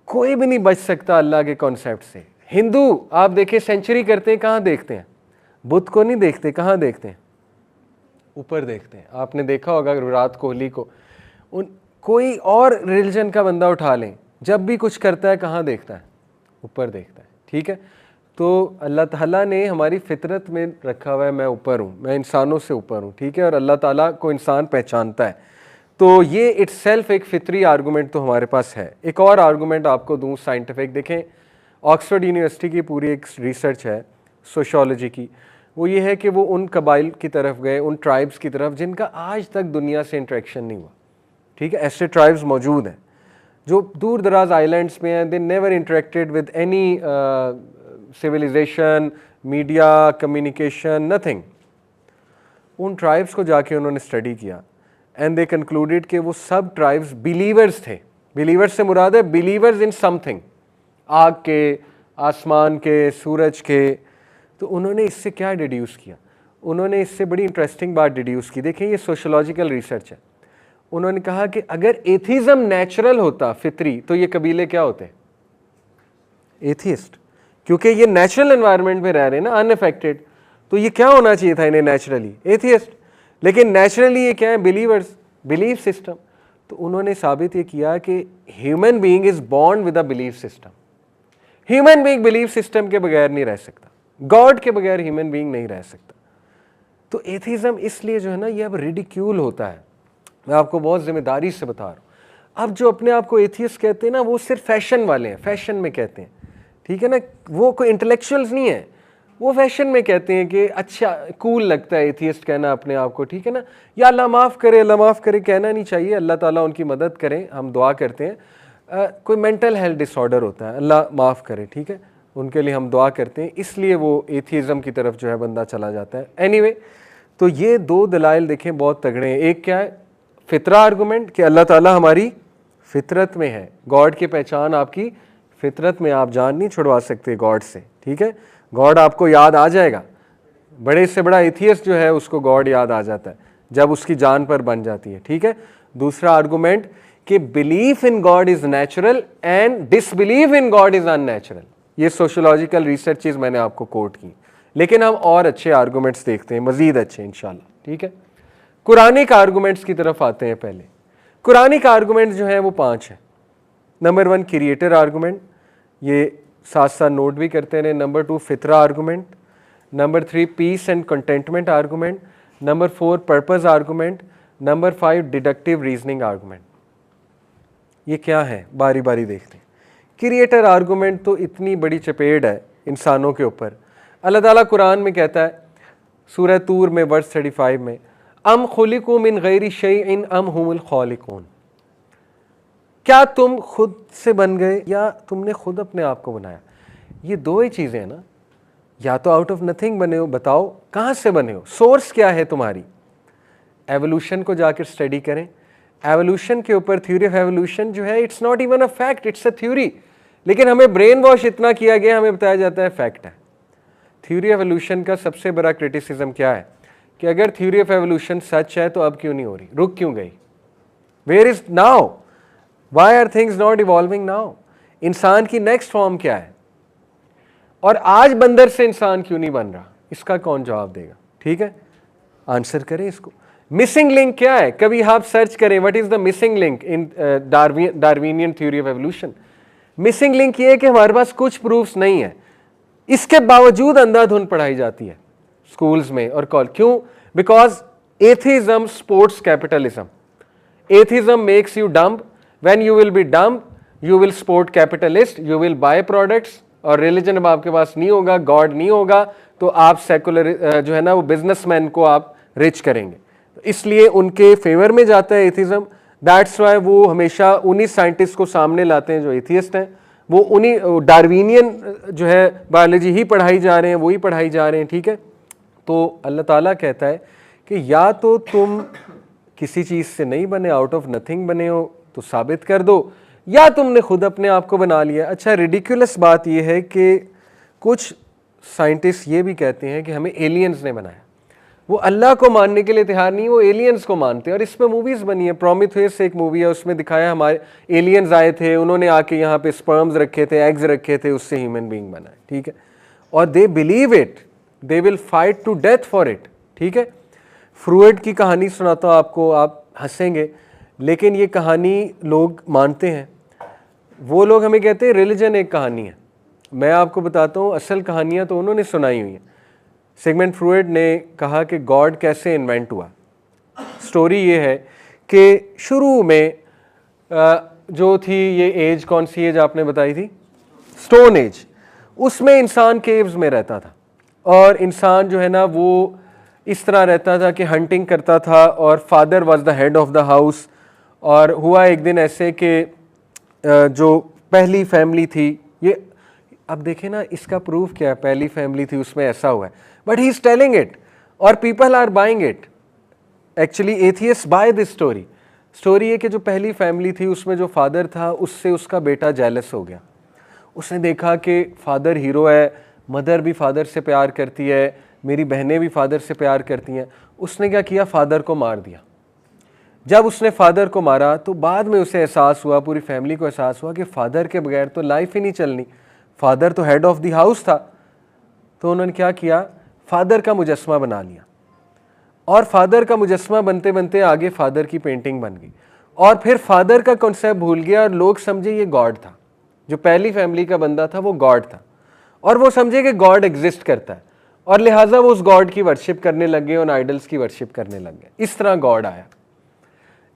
कोई भी नहीं बच सकता अल्लाह के कॉन्सेप्ट से। हिंदू आप देखें सेंचुरी करते हैं, कहाँ देखते हैं? बुद्ध को नहीं देखते, कहाँ देखते हैं? ऊपर देखते हैं। आपने देखा होगा विराट कोहली को, कोई और रिलीजन का बंदा उठा लें, जब भी कुछ करता है कहाँ देखता है? ऊपर देखता है, ठीक है। तो अल्लाह ताला ने हमारी फितरत में रखा हुआ है मैं ऊपर हूँ, मैं इंसानों से ऊपर हूँ, ठीक है, और अल्लाह ताला को इंसान पहचानता है। तो ये इट्सेल्फ एक फितरी आर्गूमेंट तो हमारे पास है। एक और आर्गूमेंट आपको दूँ साइंटिफिक, देखें ऑक्सफोर्ड यूनिवर्सिटी की पूरी एक रिसर्च है सोशियोलॉजी की, वो ये है कि वो उन कबाइल की तरफ गए, उन ट्राइब्स की तरफ जिनका आज तक दुनिया से इंटरेक्शन नहीं हुआ, ठीक है। ऐसे ट्राइब्स मौजूद हैं जो दूर दराज आइलैंड्स में हैं, they never interacted with any civilization, media, communication, nothing. उन ट्राइब्स को जाके उन्होंने स्टडी किया एंड दे कंक्लूडेड कि वो सब ट्राइब्स बिलीवर्स थे। बिलीवर्स से मुराद है बिलीवर्स इन समथिंग, आग के, आसमान के, सूरज के। तो उन्होंने इससे क्या डिड्यूस किया? उन्होंने इससे बड़ी इंटरेस्टिंग बात डिड्यूस की। देखें ये सोशोलॉजिकल रिसर्च है। उन्होंने कहा कि अगर एथिज्म नेचुरल होता, फितरी, तो ये कबीले क्या होते? एथिस्ट, क्योंकि ये नेचुरल एनवायरनमेंट में रह रहे हैं ना, अनअफेक्टेड। तो ये क्या होना चाहिए था इन्हें नेचुरली? एथिस्ट। लेकिन नेचुरली ये क्या है? Believers, belief system. तो उन्होंने साबित ये किया कि human being is born with a belief system. Human being belief system के बगैर नहीं रह सकता, गॉड के बगैर ह्यूमन बीइंग नहीं रह सकता। तो एथिज्म इसलिए जो है ना ये अब रिडिक्यूल होता है। मैं आपको बहुत जिम्मेदारी से बता रहा हूँ। अब जो अपने आप को एथियस्ट कहते हैं ना, वो सिर्फ फैशन वाले हैं, फैशन में कहते हैं, ठीक है ना, वो कोई इंटेलेक्चुअल्स नहीं है, वो फैशन में कहते हैं कि अच्छा कूल लगता है एथियस्ट कहना अपने आप को, ठीक है ना। या अल्लाह माफ़ करे, अल्लाह माफ़ करे कहना नहीं चाहिए, अल्लाह ताला उनकी मदद करें, हम दुआ करते हैं। कोई मेंटल हेल्थ डिसऑर्डर होता है, अल्लाह माफ़ करे, ठीक है, उनके लिए हम दुआ करते हैं, इसलिए वो एथियज़म की तरफ जो है बंदा चला जाता है। एनीवे, तो ये दो दलाइल देखें बहुत तगड़े हैं। एक क्या है? फितरा आर्गूमेंट कि अल्लाह ताला हमारी फितरत में है, गॉड की पहचान आपकी फितरत में आप जान नहीं छुड़वा सकते गॉड से, ठीक है। गॉड आपको याद आ जाएगा, बड़े से बड़ा एथियस्ट जो है उसको गॉड याद आ जाता है जब उसकी जान पर बन जाती है, ठीक है। दूसरा आर्गुमेंट कि belief in God is natural and disbelieve in God is unnatural. ये सोशियोलॉजिकल रिसर्चेज मैंने आपको कोट की, लेकिन हम और अच्छे आर्गुमेंट्स देखते हैं, मजीद अच्छे इंशाल्लाह, ठीक है। कुरानिक आर्गुमेंट्स की तरफ आते हैं। पहले कुरानिक आर्गुमेंट जो है वो 5 है। नंबर 1 क्रिएटर आर्गुमेंट, ये साथ साथ नोट भी करते रहे। नंबर 2 फितरा argument. Number 3 peace and contentment argument. Number 4 purpose argument. Number 5 deductive reasoning argument. ये क्या है, बारी बारी देखते हैं। क्रिएटर आर्गुमेंट तो इतनी बड़ी चपेट है इंसानों के ऊपर। अल्लाह ताला कुरान में कहता है सूरह तूर में वर्स 35 में, अम खुलिकू मिन गैरि शैइन अम हुमुल खालिकून, क्या तुम खुद से बन गए या तुमने खुद अपने आप को बनाया। ये दो ही चीज़ें हैं ना, या तो आउट ऑफ नथिंग बने हो, बताओ कहाँ से बने हो, सोर्स क्या है तुम्हारी। एवोल्यूशन को जाकर स्टडी करें। एवोल्यूशन के ऊपर थ्योरी ऑफ एवोल्यूशन जो है it's not even a fact, it's a theory, लेकिन हमें ब्रेन वॉश इतना किया गया, हमें बताया जाता है फैक्ट है। थ्योरी ऑफ एवोल्यूशन का सबसे बड़ा क्रिटिसिज्म क्या है कि अगर थ्योरी ऑफ एवोल्यूशन सच है तो अब क्यों नहीं हो रही, रुक क्यों गई, where is now, why are things not evolving now. इंसान की नेक्स्ट फॉर्म क्या है, और आज बंदर से इंसान क्यों नहीं बन रहा, इसका कौन जवाब देगा, ठीक है। आंसर करें इसको। मिसिंग लिंक क्या है, कभी आप सर्च करें what is the missing link in Darwinian theory of evolution. Missing link ये है कि हमारे पास कुछ प्रूफ्स नहीं है, इसके बावजूद अंधाधुंध पढ़ाई जाती है स्कूल्स में और कॉलेज। क्यों? Because atheism sports capitalism. Atheism makes you dumb, when you will be dumb you will support capitalist, you will by products, और रिलीजन अब आपके पास नहीं होगा, गॉड नहीं होगा, तो आप सेकुलर जो है ना वो बिजनेसमैन को आप रिच करेंगे। इसलिए उनके फेवर में जाता है एथिज्म। दैट्स वाई वो हमेशा उन्हीं साइंटिस्ट को सामने लाते हैं जो एथियस्ट हैं, वो उन्हीं डार्विनियन जो है बायोलॉजी ही पढ़ाई जा रहे हैं, वही पढ़ाई जा रहे हैं, ठीक है। तो अल्लाह ताला कहता है कि या तो तुम किसी चीज़ से नहीं बने, आउट ऑफ नथिंग बने हो तो साबित कर दो, या तुमने खुद अपने आप को बना लिया। अच्छा, रिडिकुलस बात यह है कि कुछ साइंटिस्ट ये भी कहते हैं कि हमें एलियंस ने बनाया। वो अल्लाह को मानने के लिए तैयार नहीं, वो एलियंस को मानते हैं, और इस पर मूवीज़ बनी है। प्रोमीथियस एक मूवी है, उसमें दिखाया हमारे एलियंस आए थे, उन्होंने आके यहाँ पे स्पर्म्स रखे थे, एग्स रखे थे, उससे ह्यूमन बीइंग बना है, ठीक है। और they believe it, they will fight to death for it, ठीक है। फ्रूइड की कहानी सुनाता हूँ आपको, आप हंसेंगे, लेकिन ये कहानी लोग मानते हैं। वो लोग हमें कहते हैं रिलीजन एक कहानी है, मैं आपको बताता हूँ असल कहानियाँ तो उन्होंने सुनाई हुई हैं। सिगमंड फ्रूइड ने कहा कि गॉड कैसे इन्वेंट हुआ। स्टोरी ये है कि शुरू में जो थी ये एज, कौन सी एज आपने बताई थी, स्टोन एज, उसमें इंसान केव्स में रहता था, और इंसान जो है ना वो इस तरह रहता था कि हंटिंग करता था, और father was the head of the house. और हुआ एक दिन ऐसे कि जो पहली फैमिली थी, ये अब देखें ना इसका प्रूफ क्या है, पहली फैमिली थी उसमें ऐसा हुआ है, but he is telling it और people are buying it. Actually atheist by this story. Story है कि जो पहली फैमिली थी उसमें जो फादर था उससे उसका बेटा जेलस हो गया। उसने देखा कि फादर हीरो है, मदर भी फादर से प्यार करती है, मेरी बहनें भी फादर से प्यार करती हैं। उसने क्या किया, फादर को मार दिया। जब उसने फादर को मारा तो बाद में उसे एहसास हुआ, पूरी फैमिली को एहसास हुआ कि फादर के बगैर तो लाइफ ही नहीं चलनी, फादर तो हेड ऑफ द हाउस था। तो उन्होंने क्या किया, फादर का मुजस्मा बना लिया, और फादर का मुजस्मा बनते बनते आगे फादर की पेंटिंग बन गई, और फिर फादर का कॉन्सेप्ट भूल गया और लोग समझे ये गॉड था। जो पहली फैमिली का बंदा था वो गॉड था, और वो समझे कि गॉड एग्जिस्ट करता है, और लिहाजा वो उस गॉड की वर्शिप करने लग गए, उन आइडल्स की वर्शिप करने लग गए। इस तरह गॉड आया।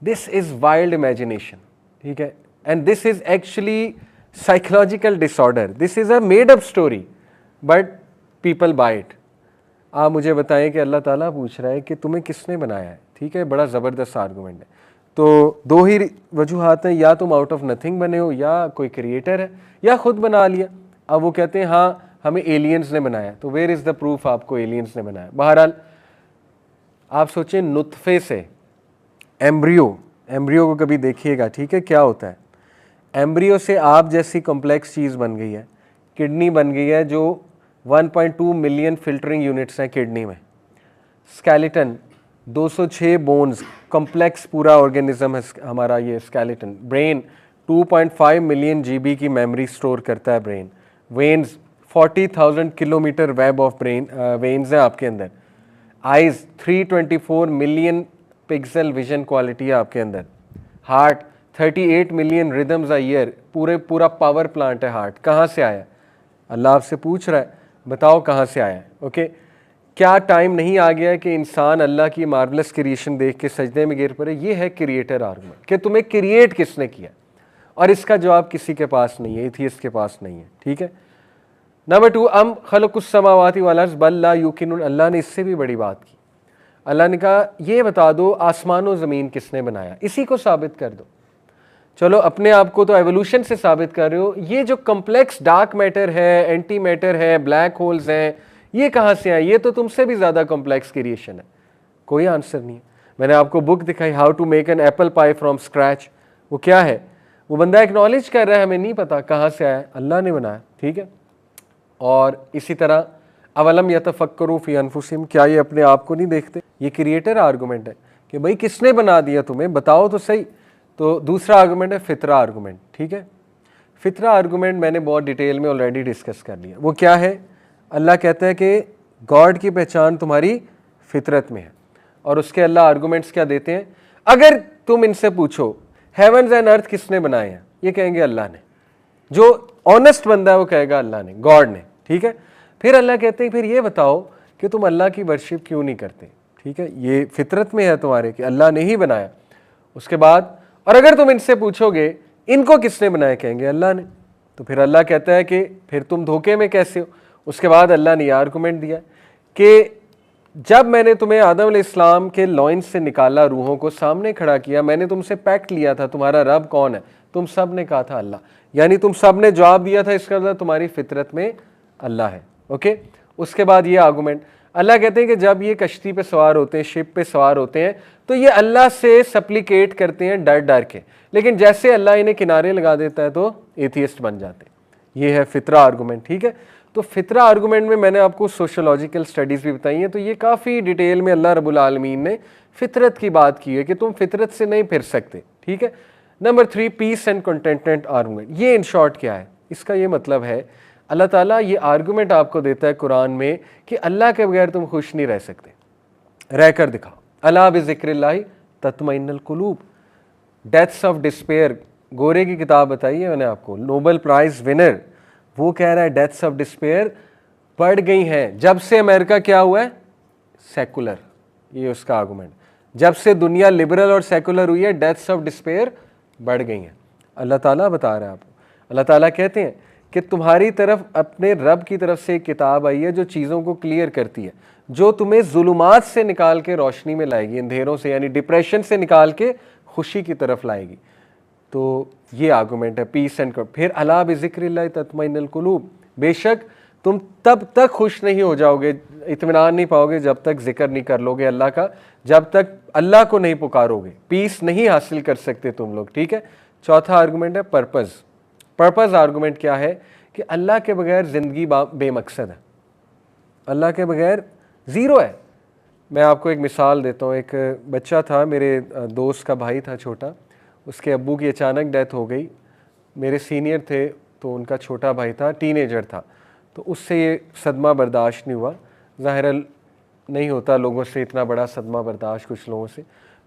दिस इज वाइल्ड इमेजिनेशन, ठीक है, and this is actually psychological disorder. This is a made up story but people buy it. आप मुझे बताएं कि अल्लाह ताला पूछ रहा है कि तुम्हें किसने बनाया है, ठीक है, बड़ा ज़बरदस्त आर्गूमेंट है। तो दो ही वजूहात हैं, या तुम आउट ऑफ नथिंग बने हो, या कोई क्रिएटर है, या खुद बना लिया। अब वो कहते हैं हाँ हमें एलियंस ने बनाया, तो वेयर इज़ द प्रूफ आपको एलियंस ने बनाया। बहरहाल आप सोचें नुत्फे से एम्ब्रियो को कभी देखिएगा, ठीक है, क्या होता है। एम्ब्रियो से आप जैसी कॉम्प्लेक्स चीज़ बन गई है, किडनी बन गई है जो 1.2 मिलियन फिल्टरिंग यूनिट्स हैं किडनी में। स्केलेटन 206 बोन्स, कॉम्प्लेक्स पूरा ऑर्गेनिज्म है हमारा ये स्केलेटन। ब्रेन 2.5 मिलियन जीबी की मेमोरी स्टोर करता है brain. Veins 40,000 kilometre web of brain veins हैं आपके अंदर। Eyes 324 million pixel vision quality है आपके अंदर। Heart 38 million rhythms a year, पूरा पावर प्लांट है हार्ट। कहाँ से आया? अल्लाह आपसे पूछ रहा है, बताओ कहाँ से आया है। ओके, क्या टाइम नहीं आ गया है कि इंसान अल्लाह की मार्वलस क्रिएशन देख के सजदे में गिर पड़े? ये है क्रिएटर आर्गुमेंट कि तुम्हें क्रिएट किसने किया, और इसका जवाब किसी के पास नहीं है, एथियस्ट के पास नहीं है। ठीक है। नंबर 2, अम खलकुस समावाति वल अर्ज़ बल ला युकिनुन, अल्लाह ने इससे भी बड़ी बात की। अल्लाह ने कहा ये बता दो आसमान और ज़मीन किसने बनाया, इसी को साबित कर दो। चलो अपने आप को तो एवोल्यूशन से साबित कर रहे हो, ये जो कम्प्लेक्स डार्क मैटर है, एंटी मैटर है, ब्लैक होल्स हैं, ये कहाँ से आए? ये तो तुमसे भी ज़्यादा कॉम्प्लेक्स क्रिएशन है। कोई आंसर नहीं है। मैंने आपको बुक दिखाई, how to make an apple pie from scratch, वो क्या है? वो बंदा एक्नॉलेज कर रहा है हमें नहीं पता कहाँ से आया, अल्लाह ने बनाया। ठीक है। और इसी तरह अवलम यतफक्करू फी अनफुसिहिम, क्या ये अपने आप को नहीं देखते? ये क्रिएटर आर्गूमेंट है कि भाई किसने बना दिया तुम्हें, बताओ तो सही। तो दूसरा आर्गूमेंट है फितरा आर्गूमेंट। ठीक है। फितरा आर्गूमेंट मैंने बहुत डिटेल में ऑलरेडी डिस्कस कर लिया। वो क्या है? अल्लाह कहता है कि गॉड की पहचान तुम्हारी फितरत में है, और उसके अल्लाह आर्गूमेंट्स क्या देते हैं? अगर तुम इनसे पूछो हेवन्स एंड अर्थ किसने बनाए हैं, ये कहेंगे अल्लाह ने। जो ऑनेस्ट बंदा है वो कहेगा अल्लाह ने, गॉड ने। ठीक है। फिर अल्लाह कहते हैं फिर ये बताओ कि तुम अल्लाह की वर्शिप क्यों नहीं करते? ठीक है, ये फितरत में है तुम्हारे कि अल्लाह ने ही बनाया। उसके बाद और अगर तुम इनसे पूछोगे इनको किसने बनाया, कहेंगे अल्लाह ने। तो फिर अल्लाह कहता है कि फिर तुम धोखे में कैसे हो? उसके बाद अल्लाह ने यह आर्गूमेंट दिया कि जब मैंने तुम्हें आदम अलैहिस्सलाम के लॉइन से निकाला, रूहों को सामने खड़ा किया, मैंने तुमसे पैक्ट लिया था तुम्हारा रब कौन है, तुम सब ने कहा था अल्लाह, यानी तुम सब ने जवाब दिया था इसका मतलब तुम्हारी फितरत में अल्लाह है। ओके। उसके बाद ये आर्गूमेंट, अल्लाह कहते हैं कि जब ये कश्ती पे सवार होते हैं, शिप पे सवार होते हैं, तो ये अल्लाह से सप्लिकेट करते हैं डर डर के, लेकिन जैसे अल्लाह इन्हें किनारे लगा देता है तो एथियस्ट बन जाते हैं। ये है फितरा आर्गूमेंट। ठीक है। तो फितरा आर्गूमेंट में मैंने आपको सोशोलॉजिकल स्टडीज़ भी बताई हैं, तो ये काफ़ी डिटेल में अल्लाह रब्बुल आलमीन ने फितरत की बात की है कि तुम फितरत से नहीं फिर सकते। ठीक है। Number 3, peace and contentment argument. ये इन शॉर्ट क्या है? इसका ये मतलब है अल्लाह ताला ये आर्गूमेंट आपको देता है कुरान में कि अल्लाह के बगैर तुम खुश नहीं रह सकते, रहकर दिखाओ। अला बिज़िक्रिल्लाहि तत्मइन्नुल कुलूब, डेथ्स ऑफ डिस्पेयर, गोरे की किताब बताई है मैंने आपको, नोबेल प्राइज विनर, वो कह रहा है डेथ्स ऑफ डिस्पेयर बढ़ गई हैं जब से अमेरिका क्या हुआ है, सेकुलर। ये उसका आर्गूमेंट, जब से दुनिया लिबरल और सेकुलर हुई है डेथ्स ऑफ डिस्पेयर बढ़ गई हैं। अल्लाह ताला बता रहा है आपको। अल्लाह ताला कहते हैं कि तुम्हारी तरफ अपने रब की तरफ से एक किताब आई है जो चीज़ों को क्लियर करती है, जो तुम्हें जुलुमात से निकाल के रोशनी में लाएगी, अंधेरों से यानी डिप्रेशन से निकाल के खुशी की तरफ लाएगी। तो ये आर्गूमेंट है पीस एंड। फिर अला बिज़िक्रिल्लाहि तत्मइन्नुल कुलूब, बेशक तुम तब तक खुश नहीं हो जाओगे, इत्मीनान नहीं पाओगे जब तक जिक्र नहीं कर लोगे अल्लाह का, जब तक अल्लाह को नहीं पुकारोगे, पीस नहीं हासिल कर सकते तुम लोग। ठीक है। चौथा आर्गूमेंट है पर्पज़। पर्पज़ आर्गूमेंट क्या है कि अल्लाह के बगैर ज़िंदगी बेमकसद है, अल्लाह के बगैर ज़ीरो है। मैं आपको एक मिसाल देता हूँ। एक बच्चा था, मेरे दोस्त का भाई था छोटा, उसके अब्बू की अचानक डेथ हो गई। मेरे सीनियर थे तो उनका छोटा भाई था, टीनेजर था, तो उससे ये सदमा बर्दाश्त नहीं हुआ। ज़ाहिर नहीं होता लोगों से इतना बड़ा सदमा बर्दाश्त कुछ लोगों से,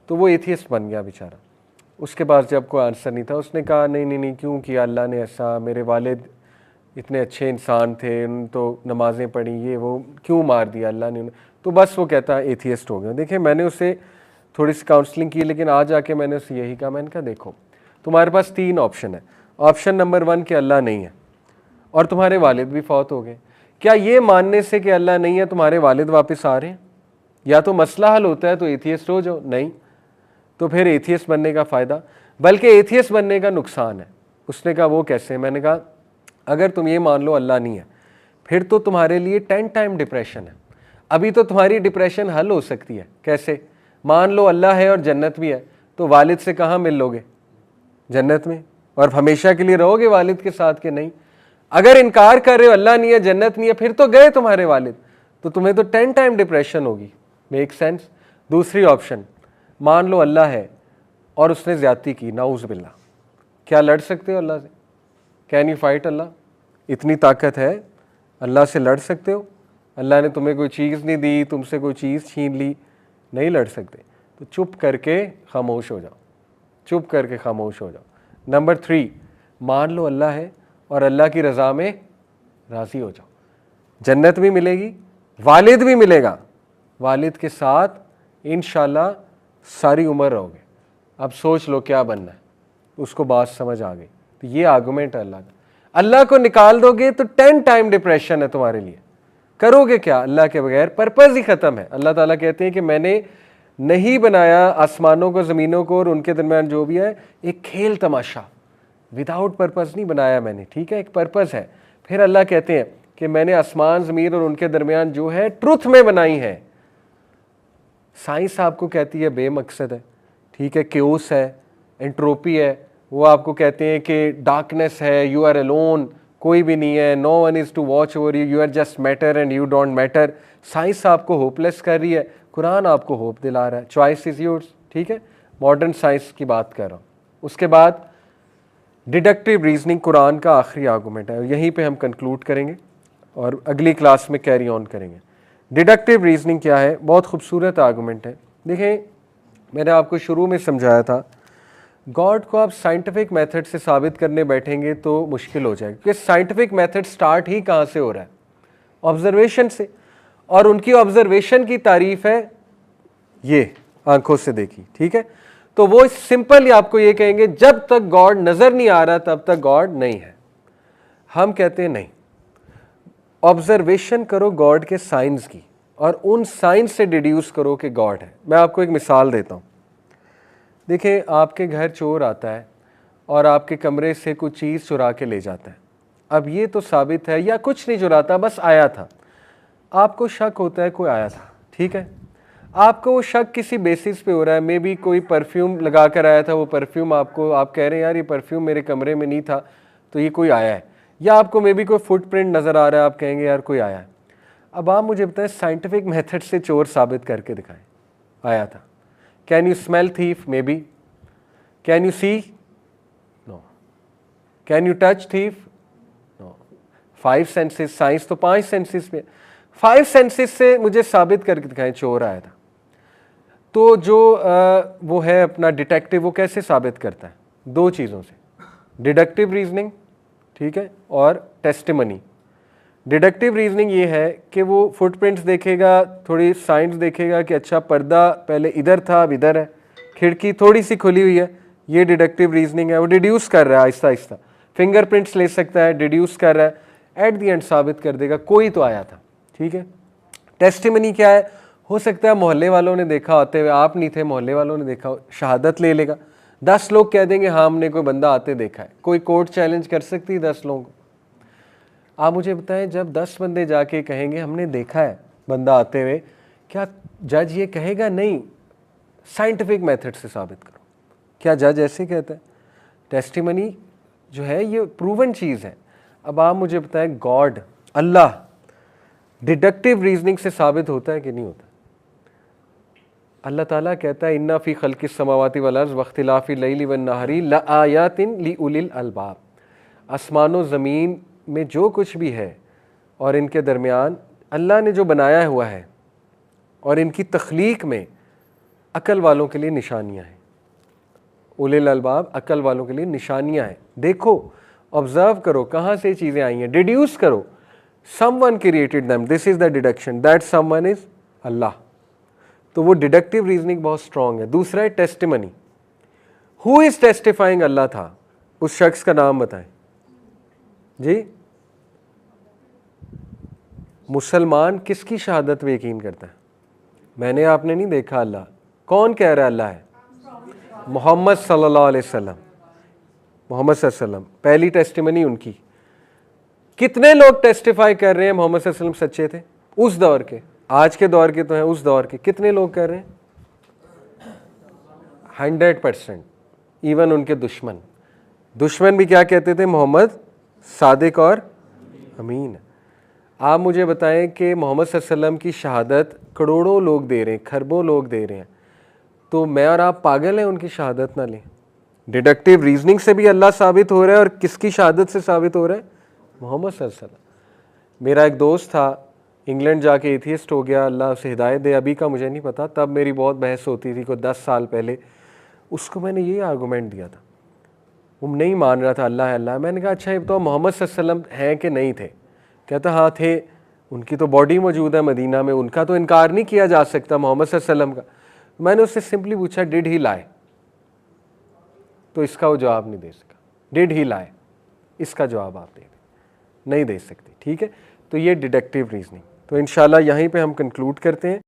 तो वो एथियस्ट बन गया बेचारा। उसके पास जब कोई आंसर नहीं था, उसने कहा नहीं नहीं नहीं, क्यों किया अल्लाह ने ऐसा, मेरे वालिद इतने अच्छे इंसान थे, उन तो नमाज़ें पढ़ी, ये वो, क्यों मार दिया अल्लाह ने। तो बस वो कहता है एथियस्ट हो गया। देखिए मैंने उसे थोड़ी सी काउंसलिंग की, लेकिन आज आके मैंने उसे यही कहा, मैंने कहा देखो तुम्हारे पास 3 ऑप्शन है। ऑप्शन नंबर 1 कि अल्लाह नहीं है और तुम्हारे वालिद भी फौत हो गए, क्या ये मानने से कि अल्लाह नहीं है तुम्हारे वालिद वापस आ रहे हैं? या तो मसला हल होता है तो एथियस्ट हो जाओ, नहीं तो फिर एथियस्ट बनने का फ़ायदा, बल्कि एथियस्ट बनने का नुकसान है। उसने कहा वो कैसे? मैंने कहा अगर तुम ये मान लो अल्लाह नहीं है, फिर तो तुम्हारे लिए 10 टाइम डिप्रेशन है। अभी तो तुम्हारी डिप्रेशन हल हो सकती है, कैसे? मान लो अल्लाह है और जन्नत भी है, तो वालिद से कहाँ मिल लोगे? जन्नत में। और हमेशा के लिए रहोगे वालिद के साथ के नहीं? अगर इनकार कर रहे हो अल्लाह नहीं है, जन्नत नहीं है, फिर तो गए तुम्हारे वालिद, तो तुम्हें तो 10 टाइम डिप्रेशन होगी। Make sense? दूसरी ऑप्शन, मान लो अल्लाह है और उसने ज्यादती की, नाउज़ बिल्लाह, क्या लड़ सकते हो अल्लाह से? कैन यू फाइट अल्लाह? इतनी ताकत है, अल्लाह से लड़ सकते हो? अल्लाह ने तुम्हें कोई चीज़ नहीं दी, तुमसे कोई चीज़ छीन ली, नहीं लड़ सकते। तो चुप करके खामोश हो जाओ, चुप करके खामोश हो जाओ। नंबर 3, मान लो अल्लाह है और अल्लाह की रज़ा में राज़ी हो जाओ, जन्नत भी मिलेगी, वालिद भी मिलेगा, वालिद के साथ इंशाल्लाह सारी उम्र रहोगे। अब सोच लो क्या बनना है, उसको बात समझ आ गई। तो ये आर्गुमेंट है अल्लाह का। अल्लाह को निकाल दोगे तो 10 टाइम डिप्रेशन है तुम्हारे लिए, करोगे क्या अल्लाह के बगैर? पर्पज़ ही ख़त्म है। अल्लाह ताला कहते हैं कि मैंने नहीं बनाया आसमानों को, ज़मीनों को और उनके दरमियान जो भी है एक खेल तमाशा, विदाउट पर्पज़ नहीं बनाया मैंने, ठीक है, एक पर्पज़ है। फिर अल्लाह कहते हैं कि मैंने आसमान ज़मीन और उनके दरमियान जो है ट्रुथ में बनाई है। साइंस आपको कहती है बेमकसद है, ठीक है, क्योस है, एंट्रोपी है, वो आपको कहते हैं कि डार्कनेस है, यू आर अलोन, कोई भी नहीं है, no one is to watch over you, you are just matter and you don't matter. Science आपको होपलेस कर रही है, कुरान आपको होप दिला रहा है। चॉइस इज़ योर्स, ठीक है, मॉडर्न साइंस की बात कर रहा हूँ। उसके बाद डिडक्टिव रीजनिंग कुरान का आखिरी आर्गूमेंट है, यहीं पे हम कंक्लूड करेंगे और अगली क्लास में कैरी ऑन करेंगे। डिडक्टिव रीजनिंग क्या है? बहुत खूबसूरत आर्गूमेंट है। देखें, मैंने आपको शुरू में समझाया था, गॉड को आप साइंटिफिक मेथड से साबित करने बैठेंगे तो मुश्किल हो जाएगा, क्योंकि साइंटिफिक मेथड स्टार्ट ही कहाँ से हो रहा है? ऑब्जर्वेशन से। और उनकी ऑब्जर्वेशन की तारीफ है ये, आंखों से देखी, ठीक है। तो वो सिंपल आपको ये कहेंगे जब तक गॉड नजर नहीं आ रहा तब तक गॉड नहीं है। हम कहते हैं नहीं, ऑब्जर्वेशन करो गॉड के साइंस की और उन साइंस से डिड्यूस करो कि गॉड है। मैं आपको एक मिसाल देता हूँ। देखिए, आपके घर चोर आता है और आपके कमरे से कुछ चीज़ चुरा के ले जाता है। अब ये तो साबित है, या कुछ नहीं चुराता, बस आया था, आपको शक होता है कोई आया था, ठीक है। आपको वो शक किसी बेसिस पे हो रहा है, मे बी कोई परफ्यूम लगा कर आया था, वो परफ्यूम आपको, आप कह रहे हैं यार ये परफ्यूम मेरे कमरे में नहीं था तो ये कोई आया है। या आपको मे बी कोई फुटप्रिंट नज़र आ रहा है, आप कहेंगे यार कोई आया है। अब आप मुझे बताएं, साइंटिफिक मेथड से चोर साबित करके दिखाएं आया था। Can you smell thief? Maybe. Can you see? No. Can you touch thief? No. 5 senses, science तो 5 सेंसेस में, 5 सेंसेस से मुझे साबित करके दिखाएं चोर आया था। तो जो वो है अपना डिटेक्टिव, वो कैसे साबित करता है? 2 चीज़ों से, डिडक्टिव रीजनिंग, ठीक है, और टेस्टिमनी। डिडक्टिव रीजनिंग ये है कि वो फुटप्रिंट्स देखेगा, थोड़ी साइंस देखेगा कि अच्छा पर्दा पहले इधर था अब इधर है, खिड़की थोड़ी सी खुली हुई है, ये डिडक्टिव रीजनिंग है। वो डिड्यूस कर रहा है आहिस्ता आहिस्ता, फिंगरप्रिंट्स ले सकता है, डिड्यूस कर रहा है, एट द एंड साबित कर देगा कोई तो आया था, ठीक है। टेस्टिमनी क्या है? हो सकता है मोहल्ले वालों ने देखा आते हुए, आप नहीं थे, मोहल्ले वालों ने देखा, शहादत ले लेगा। 10 लोग कह देंगे हाँ हमने कोई बंदा आते देखा है। कोई कोर्ट चैलेंज कर सकती है 10 लोगों को? आप मुझे बताएं, जब 10 बंदे जाके कहेंगे हमने देखा है बंदा आते हुए, क्या जज ये कहेगा नहीं साइंटिफिक मेथड से साबित करो? क्या जज ऐसे कहता है? टेस्टिमनी जो है ये प्रूवन चीज़ है। अब आप मुझे बताएं, गॉड, अल्लाह, डिडक्टिव रीजनिंग से साबित होता है कि नहीं होता? अल्लाह ताला कहता है इन्ना फ़ी खल्क़िस समावाति वल अर्ज़ वख्तिलाफ़िल लैली वन नहारी लआयातिन लिउलिल अलबाब। आसमानों ज़मीन में जो कुछ भी है और इनके दरमियान अल्लाह ने जो बनाया हुआ है और इनकी तख्लीक में अकल वालों के लिए निशानियाँ हैं। उलिल अलबाब, अकल वालों के लिए निशानियाँ हैं। देखो, ऑब्जर्व करो कहाँ से चीज़ें आई हैं, डिड्यूस करो। someone created them, this is the deduction, that someone is Allah। तो वो डिडक्टिव रीजनिंग बहुत स्ट्रॉन्ग है। दूसरा है टेस्टिमनी, हु इज टेस्टिफाइंग अल्लाह था, उस शख्स का नाम बताएं जी। मुसलमान किसकी शहादत पे यकीन करता है? मैंने आपने नहीं देखा अल्लाह, कौन कह रहा है अल्लाह है? मोहम्मद सल्लल्लाहु अलैहि वसल्लम, मोहम्मद सल्लल्लाहु अलैहि वसल्लम, पहली टेस्टिमनी उनकी। कितने लोग टेस्टिफाई कर रहे हैं मोहम्मद सल्लल्लाहु अलैहि वसल्लम सच्चे थे उस दौर के? आज के दौर के तो हैं, उस दौर के कितने लोग कर रहे हैं? 100%, इवन उनके दुश्मन। दुश्मन भी क्या कहते थे? मोहम्मद सादिक और अमीन। आप मुझे बताएं कि मोहम्मद सल्लल्लाहु अलैहि वसल्लम की शहादत करोड़ों लोग दे रहे हैं, खरबों लोग दे रहे हैं, तो मैं और आप पागल हैं उनकी शहादत ना लें? डिडक्टिव रीजनिंग से भी अल्लाह साबित हो रहा है, और किसकी शहादत से साबित हो रहा है? मोहम्मद सल्लल्लाहु अलैहि वसल्लम। मेरा एक दोस्त था, इंग्लैंड जाके एथियस्ट हो गया, अल्लाह उसे हिदायत दे, अभी का मुझे नहीं पता, तब मेरी बहुत बहस होती थी, कोई 10 साल पहले। उसको मैंने ये आर्गूमेंट दिया था, वो नहीं मान रहा था अल्लाह है अल्लाह। मैंने कहा अच्छा ये तो मोहम्मद सल्लल्लाहु अलैहि वसल्लम हैं कि नहीं थे? कहता हाँ थे, उनकी तो बॉडी मौजूद है मदीना में, उनका तो इनकार नहीं किया जा सकता मोहम्मद सल्लल्लाहु अलैहि वसल्लम का। मैंने उससे सिंपली पूछा डिड ही लाए? तो इसका वो जवाब नहीं दे सका। डिड ही लाए, इसका जवाब आप दे नहीं दे सकते। ठीक है, तो ये डिडक्टिव रीजनिंग। तो इंशाल्लाह यहीं पे हम कंक्लूड करते हैं।